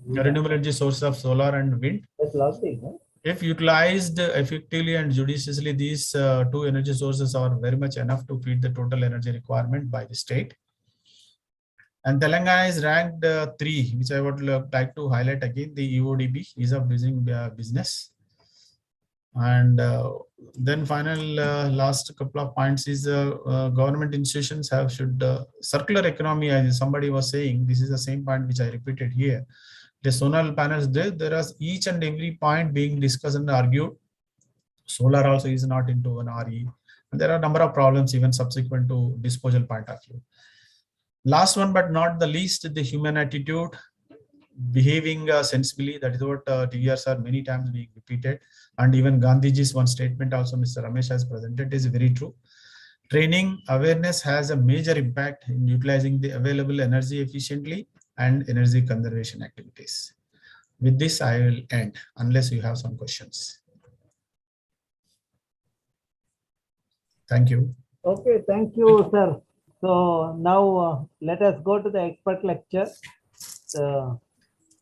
renewable energy sources of solar and wind. If utilized effectively and judiciously, these 2 energy sources are very much enough to feed the total energy requirement by the state. And Telangana is ranked 3, which I would like to highlight again, the EODB, ease of doing business. And then final last couple of points is government institutions should circular economy, as somebody was saying, this is the same point which I repeated here. The solar panels, there is each and every point being discussed and argued. Solar also is not into an RE. And there are a number of problems even subsequent to disposal point of view. Last one, but not the least, the human attitude, behaving sensibly. That is what TVRs are many times being repeated. And even Gandhiji's one statement also Mr. Ramesh has presented is very true. Training awareness has a major impact in utilizing the available energy efficiently and energy conservation activities. With this, I will end unless you have some questions. Thank you. Okay, thank you, sir. So now let us go to the expert lecture.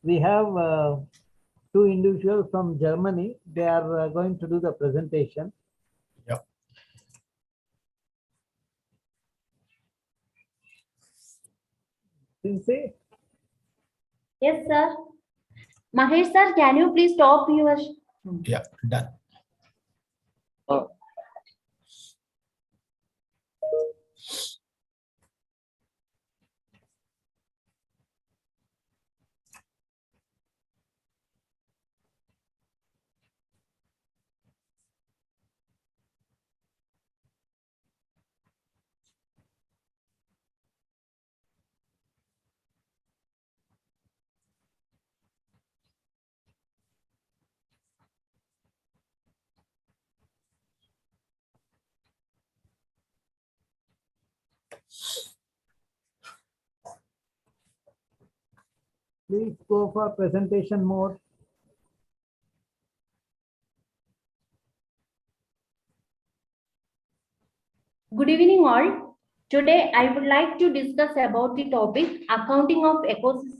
We have 2 individuals from Germany. They are going to do the presentation. Yep. Cincy? Yes, sir. Mahesh sir, can you please stop your... Yeah, done. Please go for presentation mode. Good evening all. Today I would like to discuss about the topic accounting of ecosystem